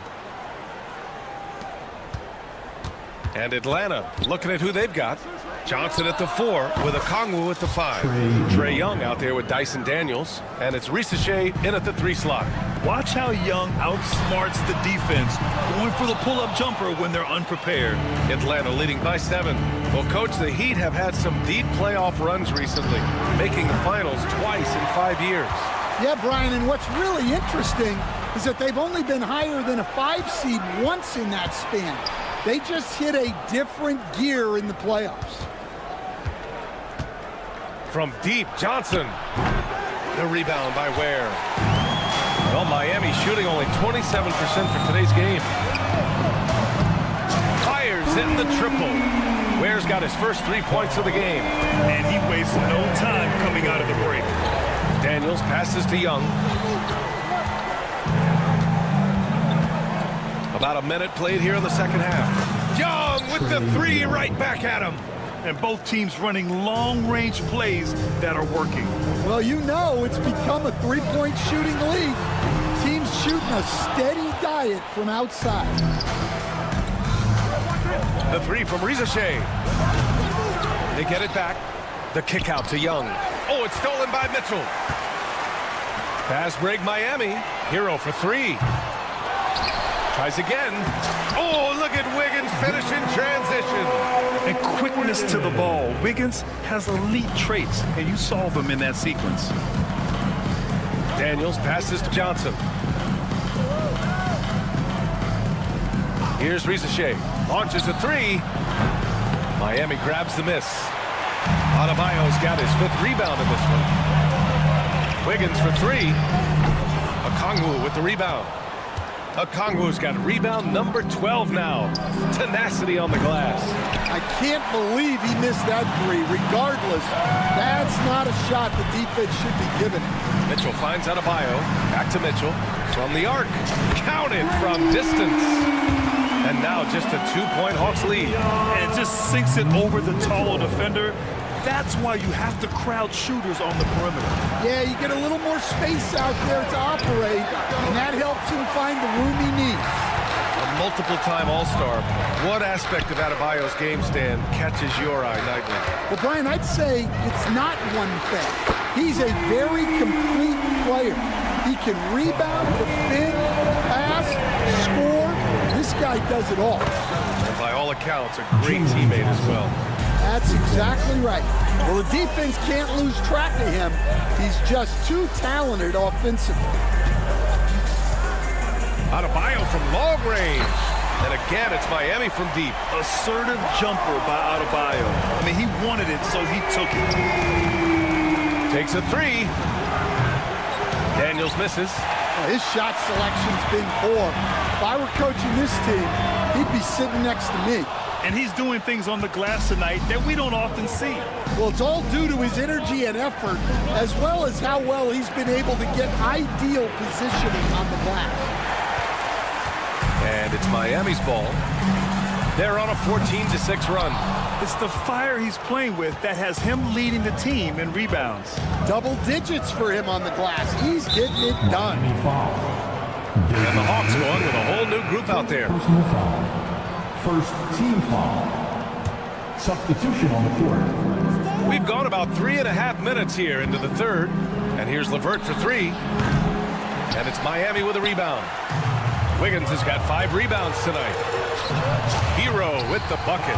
And Atlanta looking at who they've got. Johnson at the 4 with Okongwu at the 5. Trae Young out there with Dyson Daniels, and it's Risache in at the 3 slot. Watch how Young outsmarts the defense, going for the pull-up jumper when they're unprepared. Atlanta leading by 7. Well, Coach, the Heat have had some deep playoff runs recently, making the finals twice in 5 years. Yeah, Brian, and what's really interesting is that they've only been higher than a 5 seed once in that span. They just hit a different gear in the playoffs. From deep, Johnson. The rebound by Ware. Well, Miami shooting only 27% for today's game. Fires in the triple. Ware's got his first 3 points of the game. And he wastes no time coming out of the break. Daniels passes to Young. About a minute played here in the second half. Young with the 3 right back at him. And both teams running long-range plays that are working. Well, you know it's become a three-point shooting league. Teams shooting a steady diet from outside. The 3 from Risache. They get it back. The kick out to Young. Oh, it's stolen by Mitchell. Fast break Miami. Hero for 3. Tries again. Oh, look at Wiggins finish in transition. And quickness to the ball. Wiggins has elite traits, and you saw them in that sequence. Daniels passes to Johnson. Here's Risache. Launches a 3. Miami grabs the miss. Adebayo's got his 5th rebound in this one. Wiggins for 3. Okongwu with the rebound. Okongwu's got rebound number 12 now. Tenacity on the glass. I can't believe he missed that 3. Regardless, that's not a shot the defense should be giving him. Mitchell finds Adebayo. Back to Mitchell. From the arc. Counted from distance. And now just a 2-point Hawks lead. And just sinks it over the taller defender. That's why you have to crowd shooters on the perimeter. Yeah, you get a little more space out there to operate, and that helps him find the room he needs. A multiple-time All-Star. What aspect of Adebayo's game stand catches your eye nightly? Well, Brian, I'd say it's not one thing. He's a very complete player. He can rebound, defend, pass, score. This guy does it all. And by all accounts, a great teammate as well. That's exactly right. Well, the defense can't lose track of him. He's just too talented offensively. Adebayo from long range. And again, it's Miami from deep. Assertive jumper by Adebayo. I mean, he wanted it, so he took it. Takes a 3. Daniels misses. His shot selection's been poor. If I were coaching this team, he'd be sitting next to me. And he's doing things on the glass tonight that we don't often see. Well, it's all due to his energy and effort, as well as how well he's been able to get ideal positioning on the glass. And it's Miami's ball. They're on a 14-6 run. It's the fire he's playing with that has him leading the team in rebounds. Double digits for him on the glass. He's getting it done. And the Hawks going with a whole new group out there. Personal foul. First team foul. Substitution on the court. We've gone about 3.5 minutes here into the third. And here's LeVert for three. And it's Miami with a rebound. Wiggins has got 5 rebounds tonight. Hero with the bucket.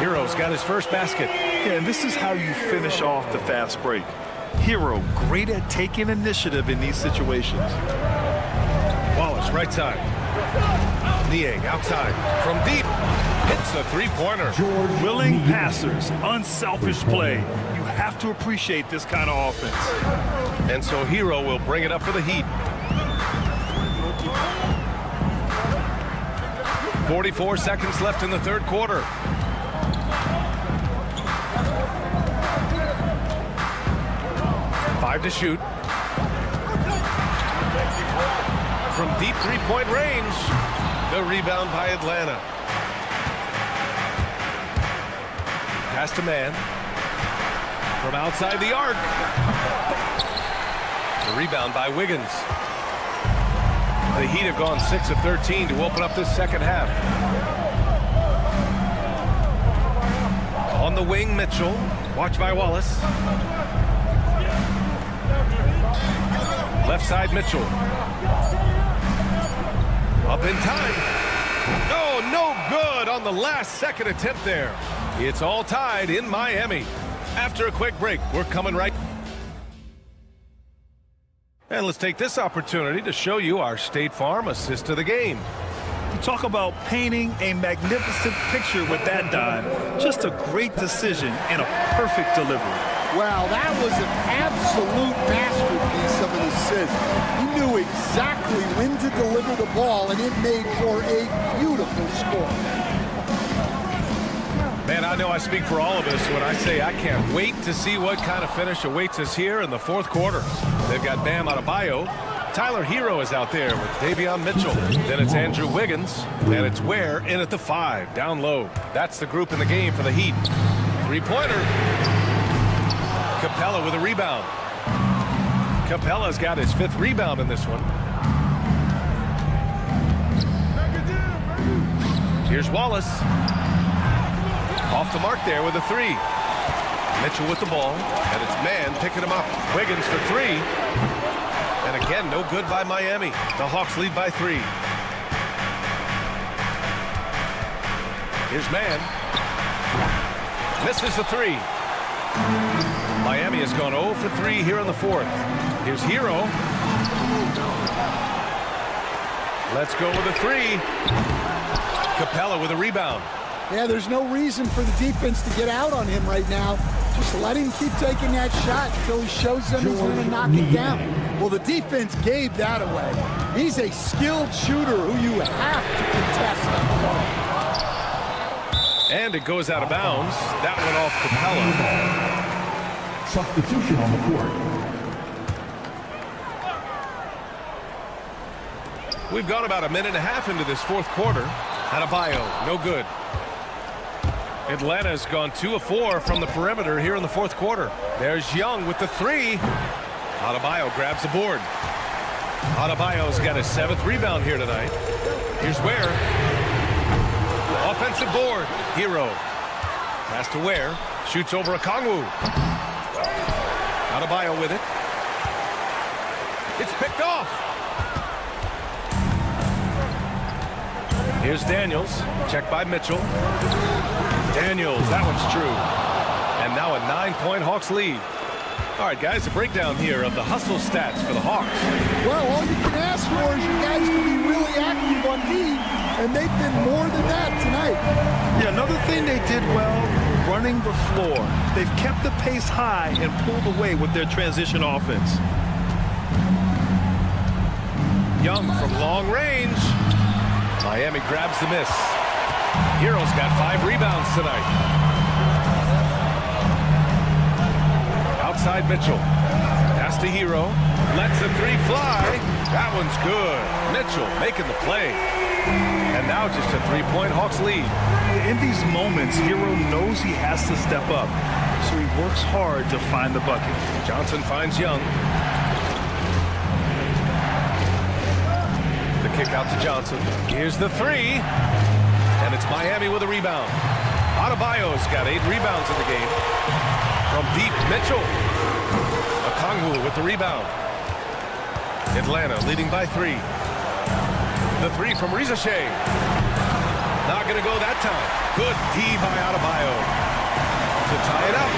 Hero's got his first basket. Yeah, and this is how you finish off the fast break. Hero, great at taking initiative in these situations. Wallace, right side. Niang, outside. From deep. Hits the three-pointer. Willing passers, unselfish play. You have to appreciate this kind of offense. And so Hero will bring it up for the Heat. 44 seconds left in the third quarter. Five to shoot. From deep three-point range, the rebound by Atlanta. Pass to man. From outside the arc. The rebound by Wiggins. The Heat have gone 6 of 13 to open up this second half. On the wing, Mitchell. Watched by Wallace. Left side, Mitchell. Up in time. Oh, no good on the last second attempt there. It's all tied in Miami. After a quick break, we're coming right. And let's take this opportunity to show you our State Farm assist to the game. You talk about painting a magnificent picture with that dive. Just a great decision and a perfect delivery. Wow, that was an absolute masterpiece of an assist. He knew exactly when to deliver the ball, and it made for a beautiful score. Man, I know I speak for all of us when I say I can't wait to see what kind of finish awaits us here in the fourth quarter. They've got Bam Adebayo. Tyler Hero is out there with Davion Mitchell. Then it's Andrew Wiggins. And it's Ware in at the 5, down low. That's the group in the game for the Heat. Three-pointer. Capella with a rebound. Capella's got his 5th rebound in this one. Here's Wallace. Off the mark there with a 3. Mitchell with the ball, and it's man picking him up. Wiggins for 3. And again, no good by Miami. The Hawks lead by 3. Here's man. Misses the 3. Miami has gone 0 for 3 here in the fourth. Here's Hero. Let's go with a 3. Capella with a rebound. Yeah, there's no reason for the defense to get out on him right now. Just let him keep taking that shot until he shows them he's going to knock it down. Well, the defense gave that away. He's a skilled shooter who you have to contest on the ball. And it goes out of bounds. That went off Capella. Substitution on the court. We've gone about 1.5 minutes into this fourth quarter. Adebayo, no good. Atlanta's gone 2 of 4 from the perimeter here in the fourth quarter. There's Young with the 3. Adebayo grabs the board. Adebayo's got his 7th rebound here tonight. Here's Ware. Offensive board. Hero. Pass to Ware. Shoots over Okongwu. Adebayo with it. It's picked off. Here's Daniels. Checked by Mitchell. Daniels, that one's true. And now a 9-point Hawks lead. All right, guys, a breakdown here of the hustle stats for the Hawks. Well, all you can ask for is you guys to be really active on D, and they've been more than that tonight. Yeah, another thing they did well, running the floor. They've kept the pace high and pulled away with their transition offense. Young from long range. Miami grabs the miss. Hero's got 5 rebounds tonight. Outside Mitchell. Pass to Hero. Lets the 3 fly. That one's good. Mitchell making the play. And now just a 3-point Hawks lead. In these moments, Hero knows he has to step up, so he works hard to find the bucket. Johnson finds Young. The kick out to Johnson. Here's the three. And it's Miami with a rebound. Adebayo's got 8 rebounds in the game. From deep, Mitchell. Okongwu with the rebound. Atlanta leading by 3. The three from Rizachet. Not going to go that time. Good D by Adebayo to tie it up.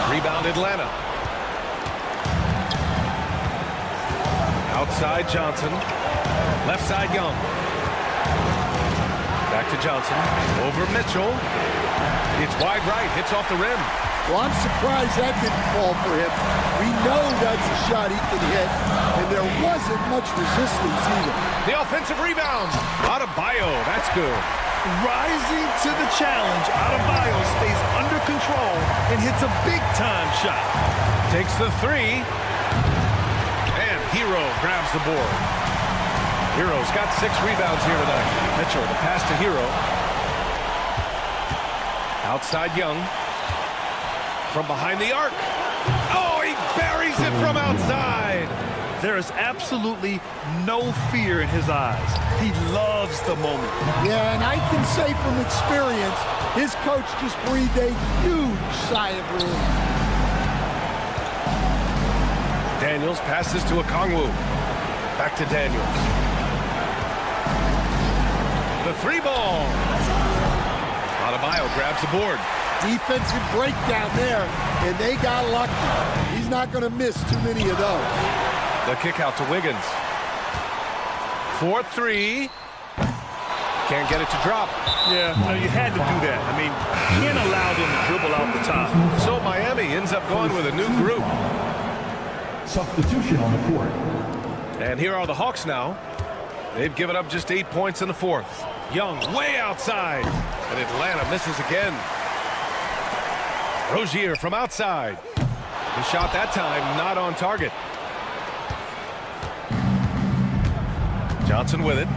Rebound Atlanta. Outside Johnson. Left side Young. Back to Johnson. Over Mitchell. It's wide right. Hits off the rim. Well, I'm surprised that didn't fall for him. We know that's a shot he can hit, and there wasn't much resistance either. The offensive rebound. Adebayo. That's good. Rising to the challenge, Adebayo stays under control and hits a big-time shot. Takes the three. And Hero grabs the board. Hero's got 6 rebounds here tonight. Mitchell, the pass to Hero. Outside Young. From behind the arc. Oh, he buries it from outside. There is absolutely no fear in his eyes. He loves the moment. Yeah, and I can say from experience, his coach just breathed a huge sigh of relief. Daniels passes to Okongwu. Back to Daniels. The 3 ball. Adebayo grabs the board. Defensive breakdown there, and they got lucky. He's not going to miss too many of those. The kick out to Wiggins. 4-3. Can't get it to drop. Yeah, no, you had to do that. I mean, you can't allow them to dribble out the top. So Miami ends up going with a new group. Substitution on the court. And here are the Hawks now. They've given up just 8 points in the 4th. Young way outside. And Atlanta misses again. Rozier from outside. The shot that time not on target. Johnson with it.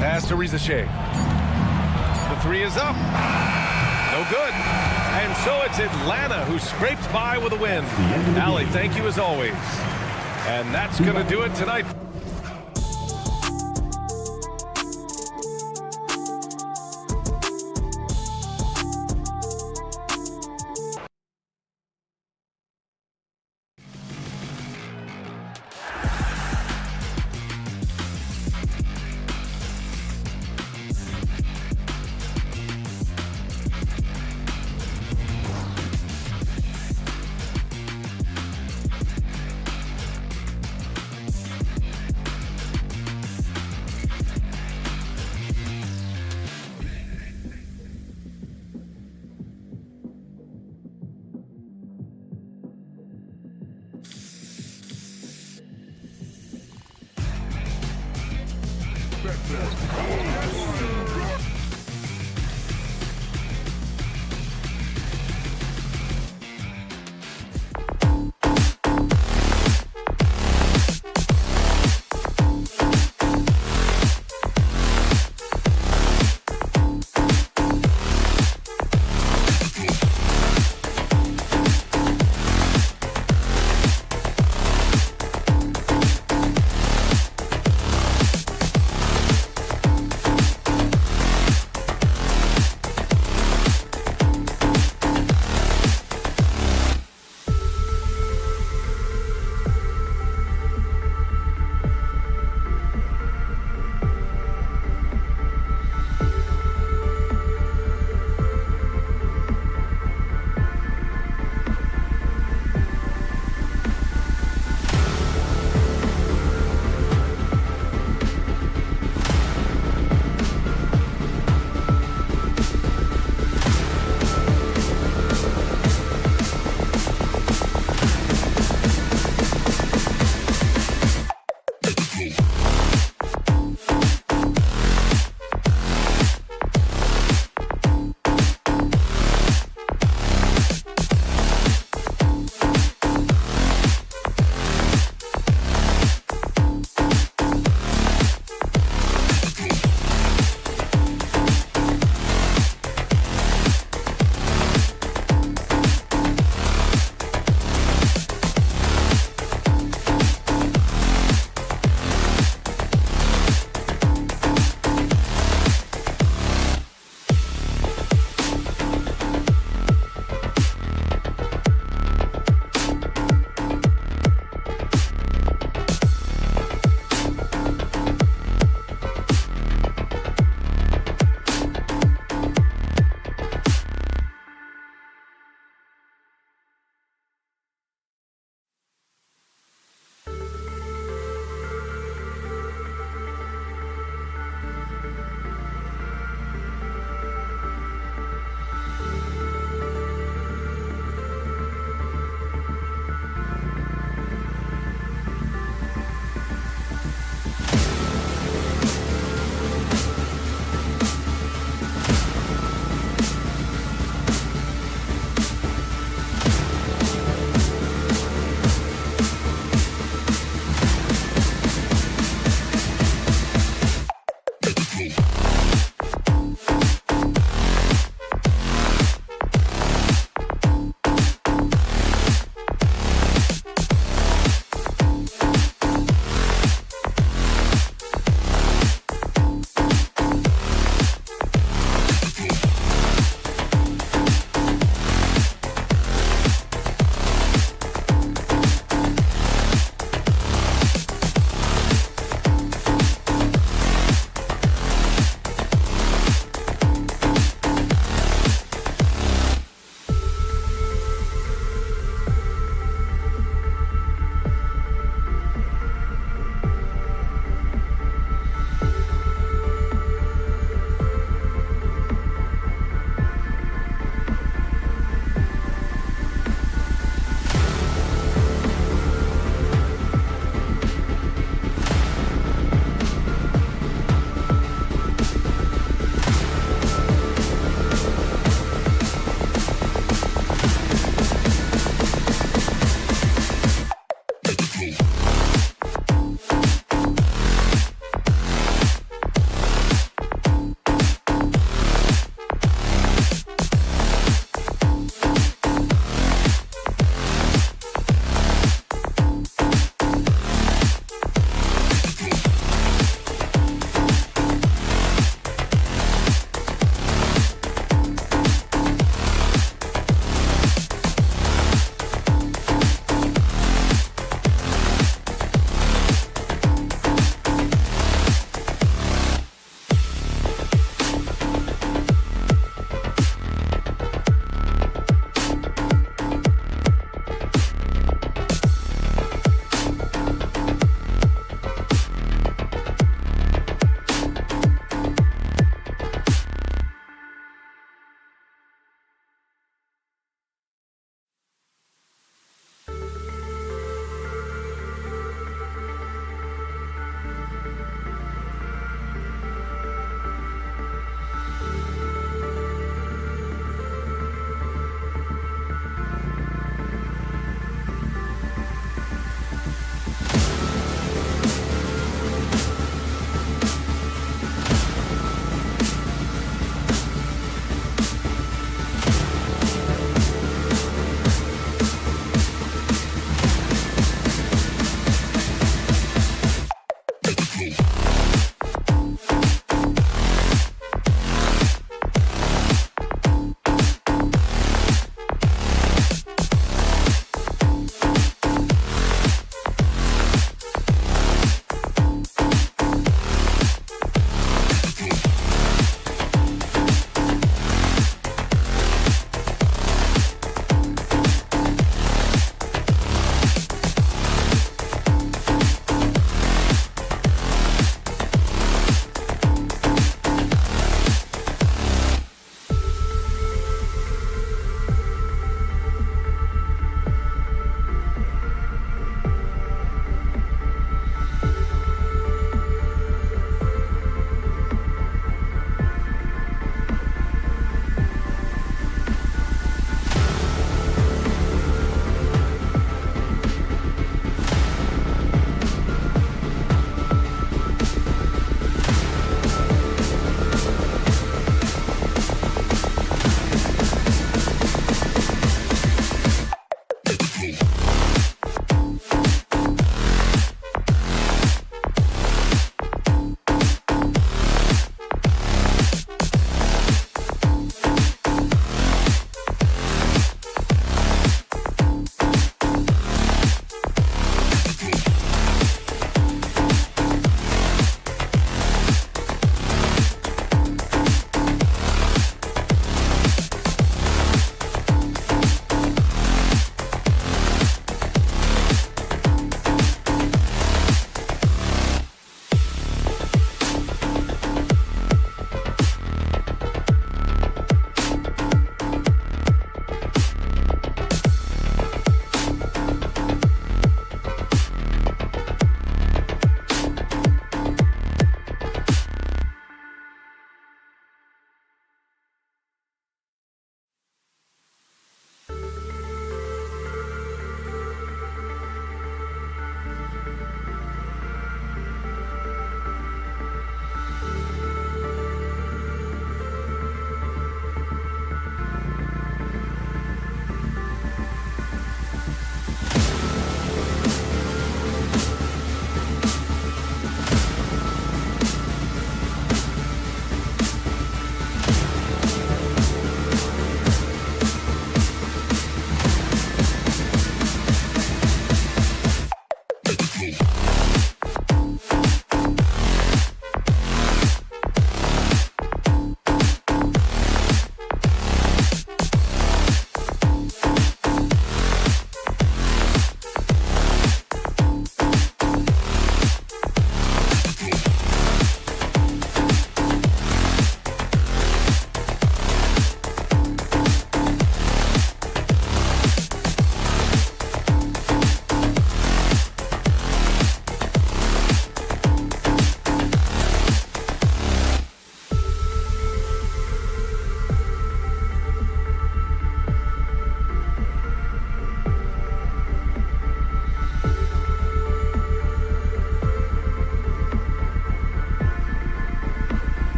Pass to Rizachet. The 3 is up. No good. And so it's Atlanta who scraped by with a win. Allie, thank you as always. And that's going to do it tonight.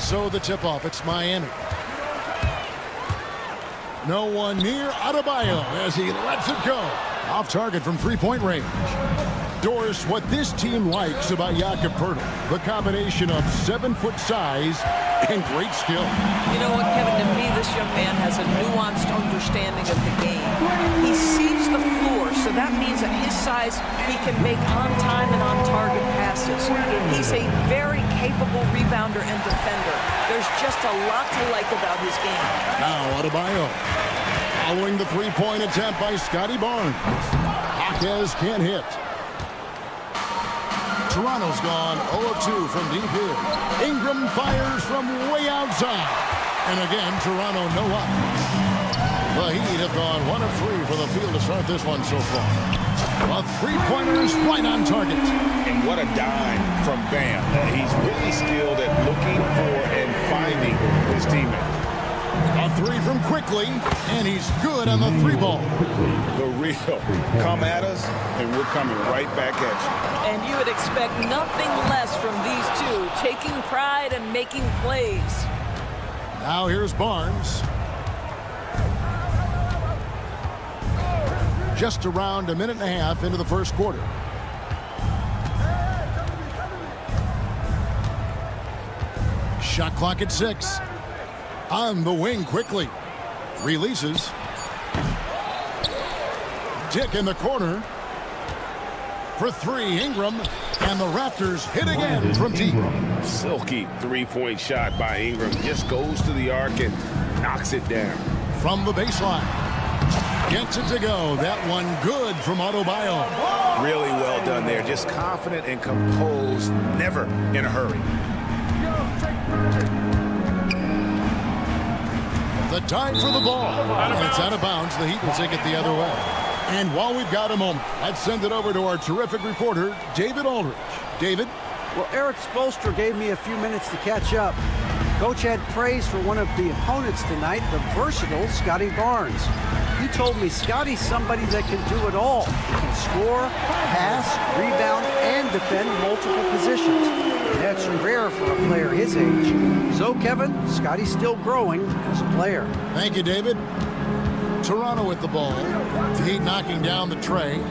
so the tip-off, it's Miami. No one near Adebayo as he lets it go. Off target from three-point range. Doris, what this team likes about Jakob Poeltl, the combination of 7-foot size and great skill. You know what, Kevin, to me, this young man has a nuanced understanding of the game. He sees the floor, so that means at his size, he can make on-time and on-target passes. He's a very capable rebounder and defender. There's just a lot to like about his game. Now Adebayo. Following the three-point attempt by Scotty Barnes. Jaquez can't hit. Toronto's gone 0 of 2 from deep here. Ingram fires from way outside. And again, Toronto no up. The Heat have gone 1 of 3 for the field to start this one so far. The three-pointers right on target. And what a dime from Bam. He's really skilled at looking for and finding his teammate. A three from Quickly, and he's good on the three ball. The real come at us, and we're coming right back at you. And you would expect nothing less from these two, taking pride and making plays. Now here's Barnes. Just around a minute and a half into the first quarter. Shot clock at 6. On the wing quickly. Releases. Dick in the corner. For 3, Ingram. And the Raptors hit again from deep. Silky three-point shot by Ingram. Just goes to the arc and knocks it down. From the baseline. Gets it to go. That one good from Adebayo. Really well done there. Just confident and composed. Never in a hurry. The dive for the ball. And it's out of bounds. The Heat will take it the other way. And while we've got a moment, let's send it over to our terrific reporter, David Aldridge. David? Well, Eric Spoelstra gave me a few minutes to catch up. Coach had praise for one of the opponents tonight, the versatile Scotty Barnes. He told me Scotty's somebody that can do it all. He can score, pass, rebound, and defend multiple positions. That's rare for a player his age. So, Kevin, Scotty's still growing as a player. Thank you, David. Toronto with the ball. The Heat knocking down the tray.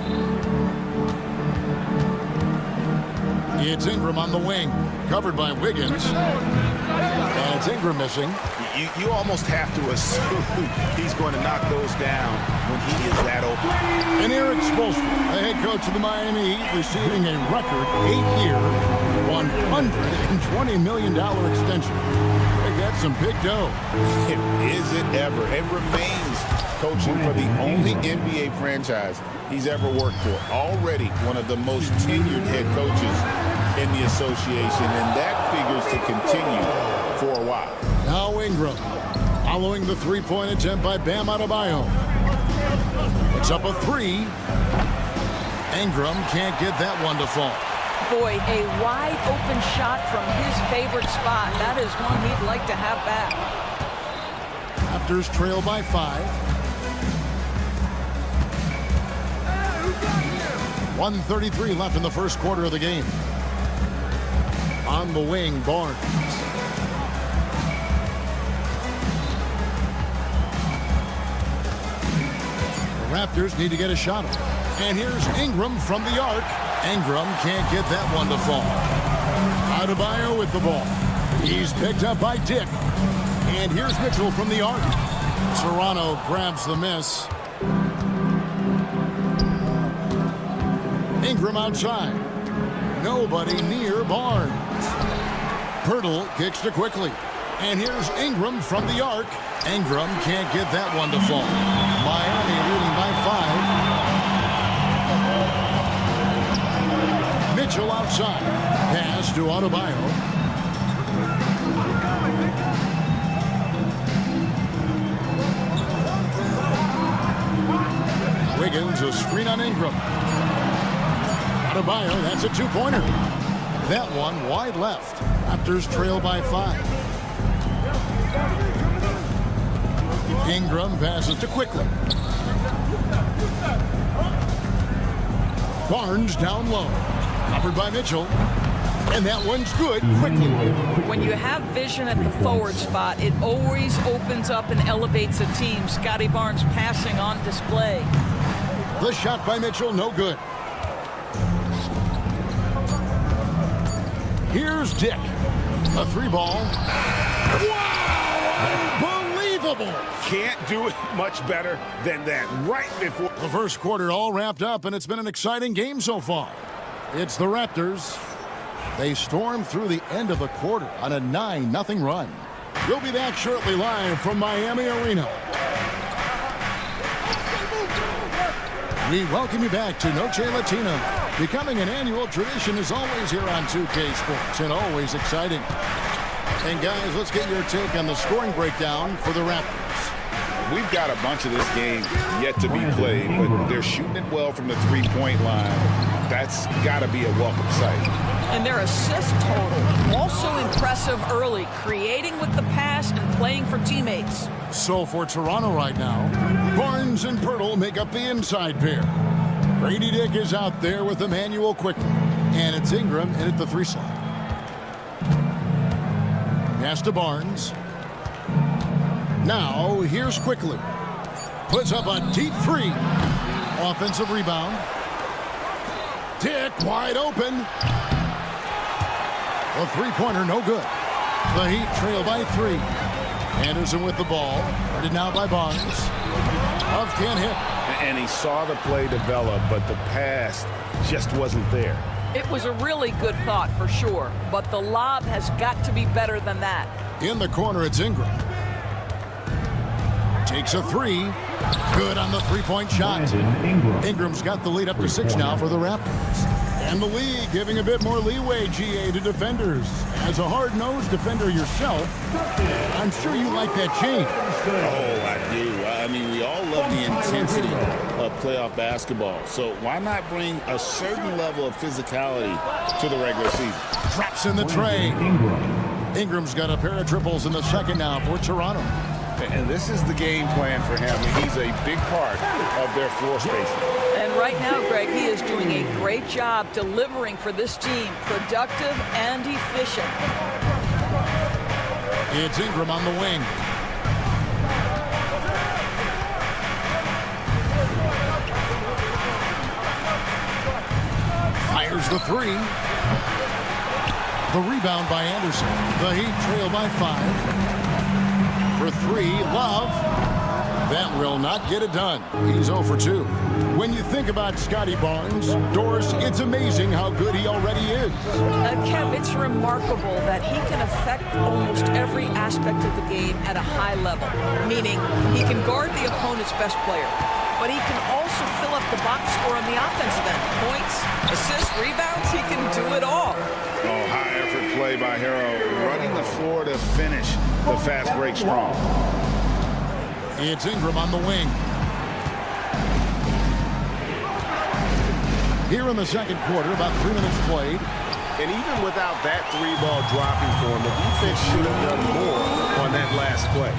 It's Ingram on the wing, covered by Wiggins. And it's Ingram missing. You almost have to assume he's going to knock those down when he is that open. And Eric Spoelstra, the head coach of the Miami Heat, receiving a record 8-year, $120 million extension. I think that's some big dough. Is it ever? It remains coaching for the only NBA franchise he's ever worked for. Already one of the most tenured head coaches in the association, and that figures to continue for a while. Now Ingram, following the three-point attempt by Bam Adebayo. It's up a 3. Ingram can't get that one to fall. Boy, a wide open shot from his favorite spot. That is one he'd like to have back. Raptors trail by 5. 1:33 left in the first quarter of the game. On the wing, Barnes. The Raptors need to get a shot up. And here's Ingram from the arc. Ingram can't get that one to fall. Adebayo with the ball. He's picked up by Dick. And here's Mitchell from the arc. Toronto grabs the miss. Ingram outside. Nobody near Barnes. Poeltl kicks to Quickly. And here's Ingram from the arc. Ingram can't get that one to fall. Miami leading by 5. Mitchell outside. Pass to Adebayo. Wiggins, a screen on Ingram. Adebayo, that's a two-pointer. That one wide left. Raptors trail by 5. Ingram passes to Quickly. Barnes down low. Covered by Mitchell. And that one's good quickly. When you have vision at the forward spot, it always opens up and elevates a team. Scotty Barnes passing on display. The shot by Mitchell, no good. Here's Dick. A 3-ball. Wow! Unbelievable! Can't do it much better than that right before. The first quarter all wrapped up, and it's been an exciting game so far. It's the Raptors. They stormed through the end of the quarter on a 9-0 run. We'll be back shortly live from Miami Arena. We welcome you back to Noche Latina. Becoming an annual tradition is always here on 2K Sports, and always exciting. And guys, let's get your take on the scoring breakdown for the Raptors. We've got a bunch of this game yet to be played, but they're shooting it well from the three-point line. That's got to be a welcome sight. And their assist total, also impressive early, creating with the pass and playing for teammates. So for Toronto right now, Barnes and Pirtle make up the inside pair. Grady Dick is out there with Emmanuel quickly, and it's Ingram in at the 3 slot. Pass to Barnes. Now here's Quickly. Puts up a deep 3. Offensive rebound. Dick wide open. A 3-pointer, no good. The Heat trail by 3. Anderson with the ball. Guarded now by Barnes. Love can't hit. And he saw the play develop, but the pass just wasn't there. It was a really good thought for sure, but the lob has got to be better than that. In the corner, it's Ingram. Takes a 3. Good on the 3-point shot. Ingram's got the lead up to 6 now for the Raptors. And the league giving a bit more leeway, GA, to defenders. As a hard-nosed defender yourself, I'm sure you like that change. Oh, I do. I mean, we all love the intensity of playoff basketball. So why not bring a certain level of physicality to the regular season? Traps in the tray. Ingram's got a pair of triples in the second now for Toronto. And this is the game plan for him. He's a big part of their floor spacing. And right now, Greg, he is doing a great job delivering for this team, productive and efficient. It's Ingram on the wing. Fires the 3. The rebound by Anderson. The Heat trail by 5. For 3, Love. That will not get it done. He's 0 for 2. When you think about Scotty Barnes, Doris, it's amazing how good he already is. Kev, it's remarkable that he can affect almost every aspect of the game at a high level, meaning he can guard the opponent's best player, but he can also fill up the box score on the offensive end. Points, assists, rebounds, he can do it all. Oh, high effort play by Hero, running the floor to finish the fast break strong. It's Ingram on the wing. Here in the second quarter, about 3 minutes played. And even without that 3-ball dropping for him, the defense should have done more on that last play.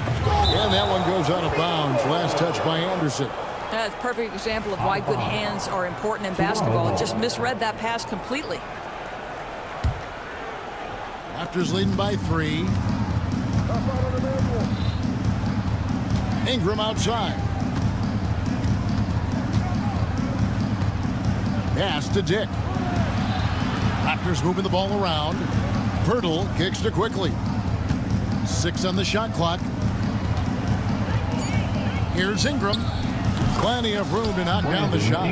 And that one goes out of bounds. Last touch by Anderson. That's a perfect example of why good hands are important in basketball. It just misread that pass completely. Raptors leading by 3. Ingram outside. Pass to Dick. Raptors moving the ball around. Pirtle kicks to Quickly. 6 on the shot clock. Here's Ingram. Plenty of room to knock down the shot.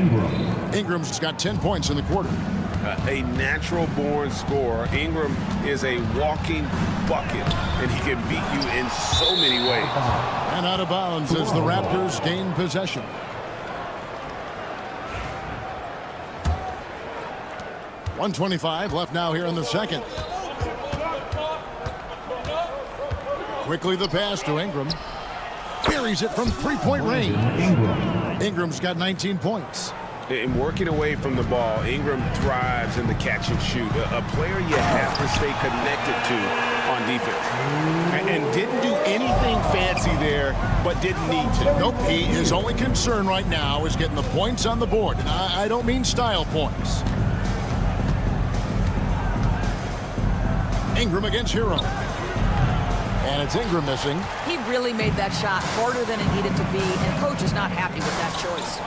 Ingram's got 10 points in the quarter. A natural-born scorer. Ingram is a walking bucket, and he can beat you in so many ways. And out of bounds as the Raptors gain possession. .125 left now here in the second. Quickly the pass to Ingram. Buries it from 3-point range. Ingram's got 19 points. In working away from the ball, Ingram thrives in the catch and shoot. A player you have to stay connected to on defense. And didn't do anything fancy there, but didn't need to. Nope, his only concern right now is getting the points on the board. And I don't mean style points. Ingram against Hero. And it's Ingram missing. He really made that shot harder than it needed to be, and coach is not happy with that choice.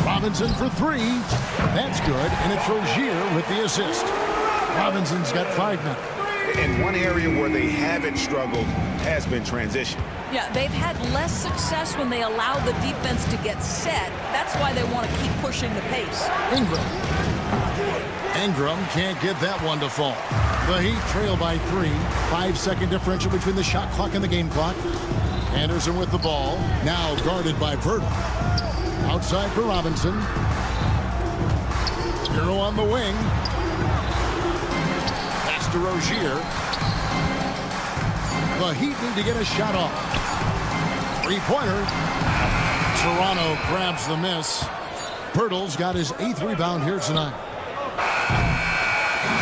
Robinson for three. That's good, and it's Rozier with the assist. Robinson's got 5 minutes. And one area where they haven't struggled has been transition. Yeah, they've had less success when they allow the defense to get set. That's why they want to keep pushing the pace. Ingram. Ingram can't get that one to fall. The Heat trail by 3. 5-second differential between the shot clock and the game clock. Anderson with the ball. Now guarded by Verdal. Outside for Robinson. Hero on the wing. Pass to Rozier. The Heat need to get a shot off. 3-pointer. Toronto grabs the miss. Pirtle's got his 8th rebound here tonight.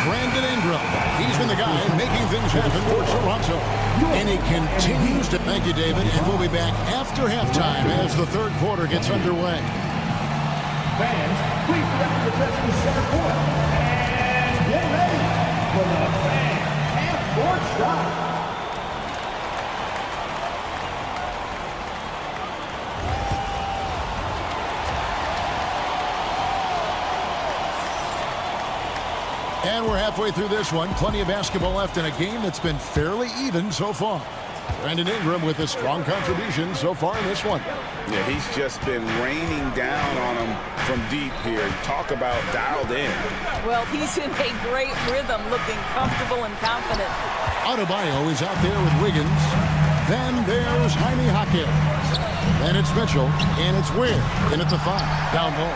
Brandon Ingram. He's been the guy making things happen for Toronto. And he continues to... Thank you, David. And we'll be back after halftime as the third quarter gets underway. Fans, please direct your attention to center court. And get ready for the fan half-court shot. And we're halfway through this one. Plenty of basketball left in a game that's been fairly even so far. Brandon Ingram with a strong contribution so far in this one. Yeah, he's just been raining down on him from deep here. Talk about dialed in. Well, he's in a great rhythm, looking comfortable and confident. Adebayo is out there with Wiggins. Then there's Jaime Jaquez. Then it's Mitchell, and it's Weir in at the 5, down low.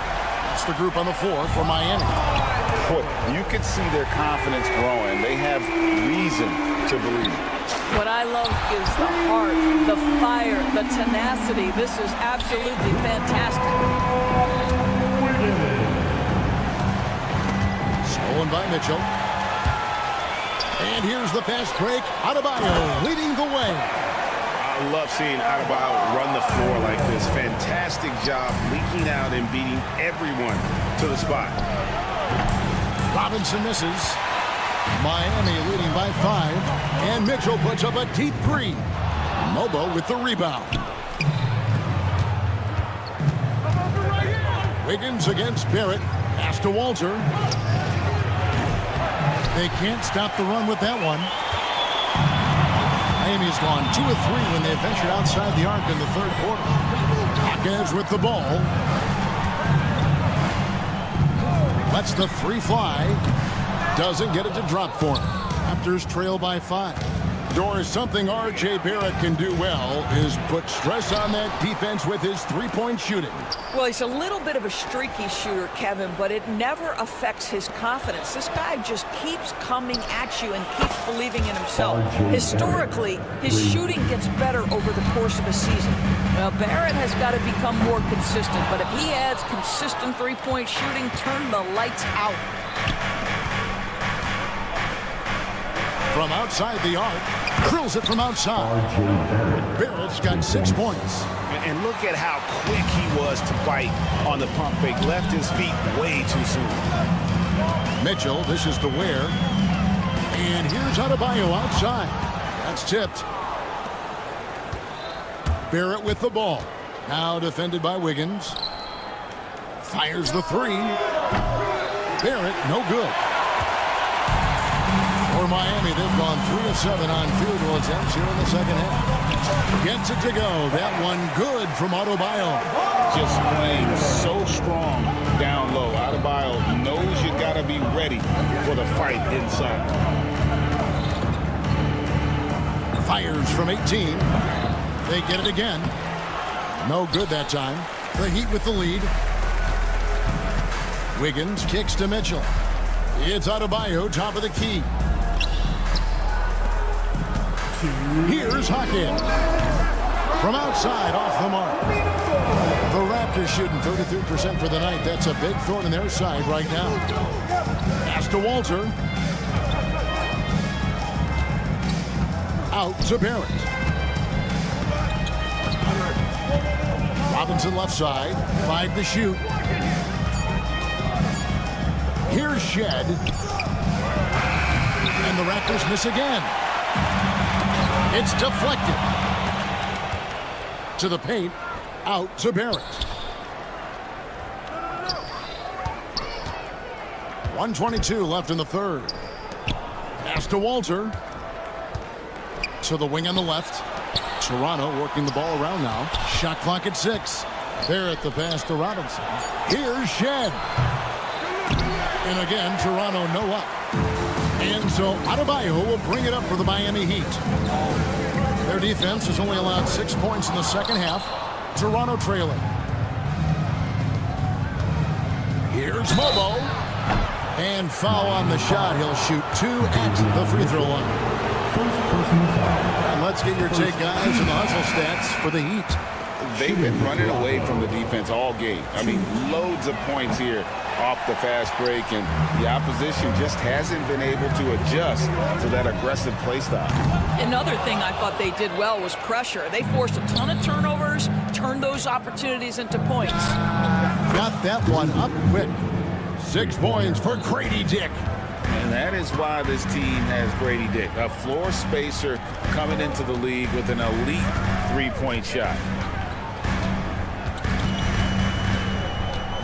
That's the group on the floor for Miami. Boy, you can see their confidence growing. They have reason to believe. What I love is the heart, the fire, the tenacity. This is absolutely fantastic. Stolen by Mitchell. And here's the fast break. Adebayo leading the way. I love seeing Adebayo run the floor like this. Fantastic job leaking out and beating everyone to the spot. Robinson misses. Miami leading by 5. And Mitchell puts up a deep 3. Mobo with the rebound. Wiggins against Barrett. Pass to Walter. They can't stop the run with that one. Miami's gone 2 of 3 when they ventured outside the arc in the third quarter. Jaquez with the ball. Lets the 3 fly. Doesn't get it to drop for him. Raptors trail by 5. Doris, something R.J. Barrett can do well is put stress on that defense with his 3-point shooting. Well, he's a little bit of a streaky shooter, Kevin, but it never affects his confidence. This guy just keeps coming at you and keeps believing in himself. Historically, his shooting gets better over the course of a season. Well, Barrett has got to become more consistent, but if he adds consistent 3-point shooting, turn the lights out. From outside the arc, drills it from outside. Barrett's got 6 points. And look at how quick he was to bite on the pump fake. Left his feet way too soon. Mitchell dishes to Weir. And here's Adebayo outside. That's tipped. Barrett with the ball. Now defended by Wiggins. Fires the 3. Barrett, no good. For Miami, they've gone 3 of 7 on field goal attempts here in the second half. Gets it to go. That one good from Adebayo. Just playing so strong down low. Adebayo knows you got to be ready for the fight inside. Fires from 18. They get it again. No good that time. The Heat with the lead. Wiggins kicks to Mitchell. It's Adebayo, top of the key. Here's Hawkins. From outside, off the mark. The Raptors shooting 33% for the night. That's a big thorn in their side right now. Pass to Walter. Out to Barrett. Robinson left side. 5 to shoot. Here's Shed. And And the Raptors miss again. It's deflected. To the paint. Out to Barrett. 1:22 left in the third. Pass to Walter. To the wing on the left. Toronto working the ball around now. Shot clock at 6. Barrett the pass to Robinson. Here's Shed. And again, Toronto no up. And so Adebayo will bring it up for the Miami Heat. Their defense has only allowed 6 points in the second half. Toronto trailing. Here's Mobo. And foul on the shot. He'll shoot 2 at the free throw line. And let's get your take, guys, on the hustle stats for the Heat. They've been running away from the defense all game. I mean, loads of points here off the fast break, and the opposition just hasn't been able to adjust to that aggressive play style. Another thing I thought they did well was pressure. They forced a ton of turnovers, turned those opportunities into points. Got that one up quick. 6 points for Grady Dick. And that is why this team has Grady Dick, a floor spacer coming into the league with an elite three-point shot.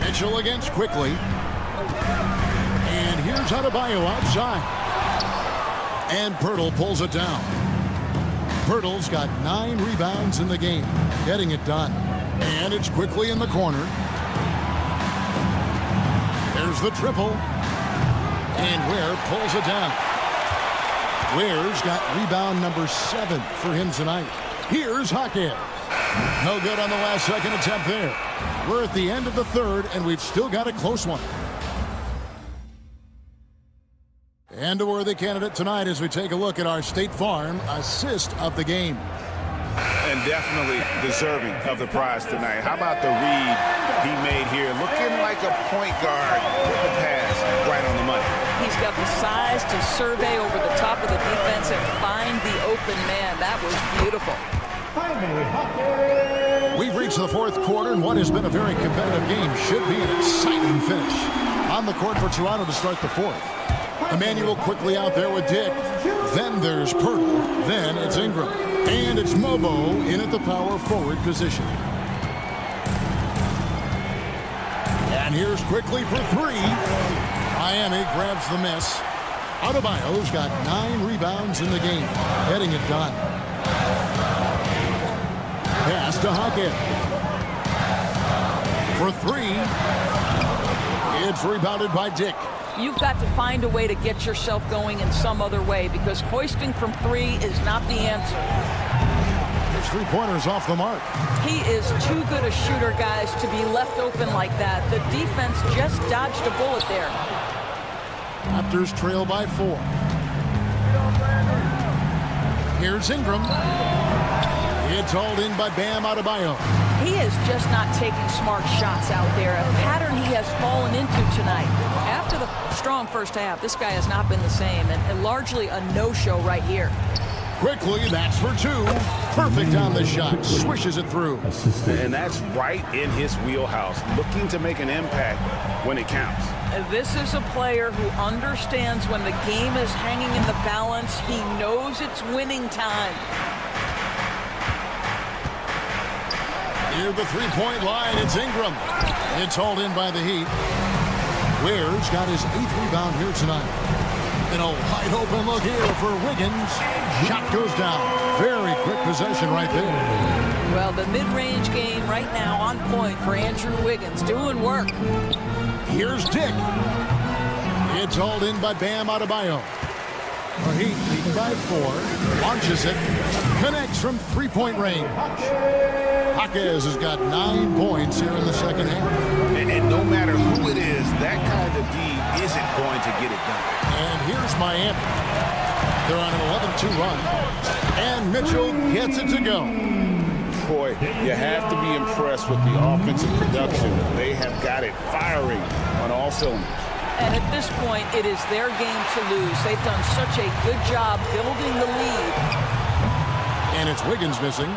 Mitchell against quickly. And here's Adebayo outside. And Pirtle pulls it down. Pirtle's got 9 rebounds in the game, getting it done. And it's quickly in the corner. There's the triple. And Ware pulls it down. Ware's got rebound number 7 for him tonight. Here's Hackett. No good on the last second attempt there. We're at the end of the third, and we've still got a close one. And a worthy candidate tonight as we take a look at our State Farm assist of the game. And definitely deserving of the prize tonight. How about the read he made here? Looking like a point guard with the pass right on the money. He's got the size to survey over the top of the defense and find the open man. That was beautiful. We've reached the fourth quarter, and what has been a very competitive game should be an exciting finish. On the court for Toronto to start the fourth. Emmanuel quickly out there with Dick. Then there's Pirtle. Then it's Ingram. And it's Mobo in at the power forward position. And here's quickly for 3. Miami grabs the miss. Adebayo's got 9 rebounds in the game, getting it done. Pass to Hackett. For 3. It's rebounded by Dick. You've got to find a way to get yourself going in some other way because hoisting from 3 is not the answer. His 3-pointers off the mark. He is too good a shooter, guys, to be left open like that. The defense just dodged a bullet there. Raptors trail by 4. Here's Ingram. It's hauled in by Bam Adebayo. He is just not taking smart shots out there, a pattern he has fallen into tonight. After the strong first half, this guy has not been the same, and largely a no-show right here. Quickly, that's for 2. Perfect on the shot, swishes it through. And that's right in his wheelhouse, looking to make an impact when it counts. This is a player who understands when the game is hanging in the balance. He knows it's winning time. Near the 3-point line, it's Ingram. It's hauled in by the Heat. Ware's got his 8th rebound here tonight. And a wide open look here for Wiggins. Shot goes down. Very quick possession right there. Well, the mid-range game right now on point for Andrew Wiggins. Doing work. Here's Dick. It's hauled in by Bam Adebayo. The Heat leading by 4. Launches it. Connects from 3-point range. Jaquez has got 9 points here in the second half. And no matter who it is, that kind of D isn't going to get it done. And here's Miami. They're on an 11-2 run. And Mitchell gets it to go. Boy, you have to be impressed with the offensive production. They have got it firing on all cylinders. And at this point, it is their game to lose. They've done such a good job building the lead. And it's Wiggins missing.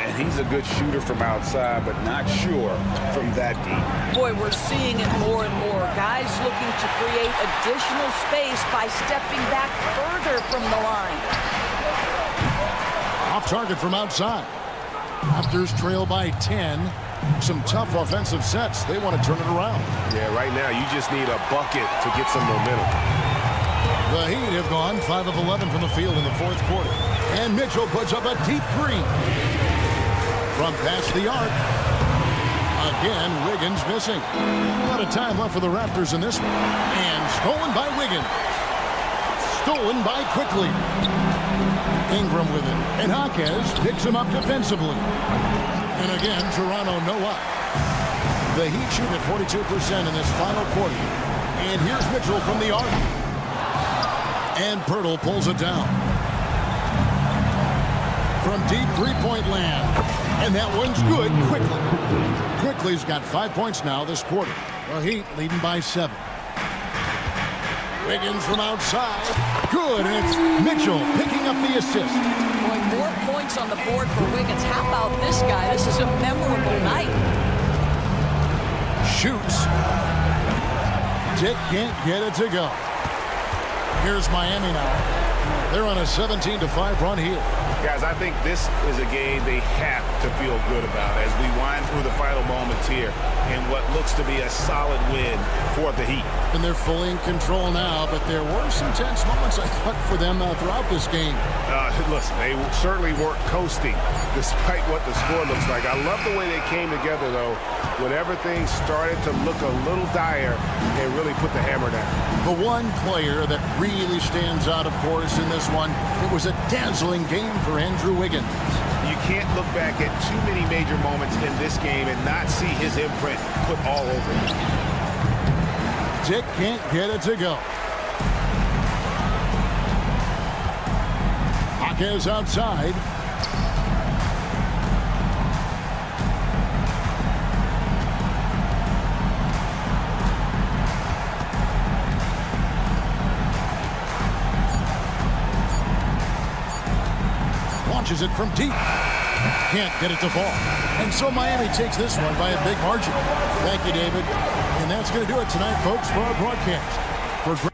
And he's a good shooter from outside, but not sure from that deep. Boy, we're seeing it more and more. Guys looking to create additional space by stepping back further from the line. Off target from outside. Raptors trail by 10. Some tough offensive sets. They want to turn it around. Yeah, right now you just need a bucket to get some momentum. The Heat have gone 5 of 11 from the field in the fourth quarter. And Mitchell puts up a deep three. From past the arc. Again, Wiggins missing. A lot of time left for the Raptors in this one. And stolen by Wiggins. Stolen by Quickly. Ingram with it. And Jaquez picks him up defensively. And again, Toronto no up. The Heat shoot at 42% in this final quarter. And here's Mitchell from the arc. And Pirtle pulls it down. From deep three-point land. And that one's good. Quickly's got 5 points now this quarter. The Heat leading by 7. Wiggins from outside. Good, and it's Mitchell picking up the assist. Boy, more points on the board for Wiggins. How about this guy? This is a memorable night. Shoots. Dick can't get it to go. Here's Miami now. They're on a 17-5 run here. Guys, I think this is a game they have to feel good about as we wind through the final moments here in what looks to be a solid win for the Heat. And they're fully in control now, but there were some tense moments, I thought, for them throughout this game. Listen, they certainly weren't coasting despite what the score looks like. I love the way they came together, though. When everything started to look a little dire, they really put the hammer down. The one player that really stands out, of course, in this one, it was a dazzling game for Andrew Wiggins. You can't look back at too many major moments in this game and not see his imprint put all over it. Dick can't get it to go. Jaquez outside. Launches it from deep. Can't get it to fall. And so Miami takes this one by a big margin. Thank you, David. And that's going to do it tonight, folks, for our broadcast. For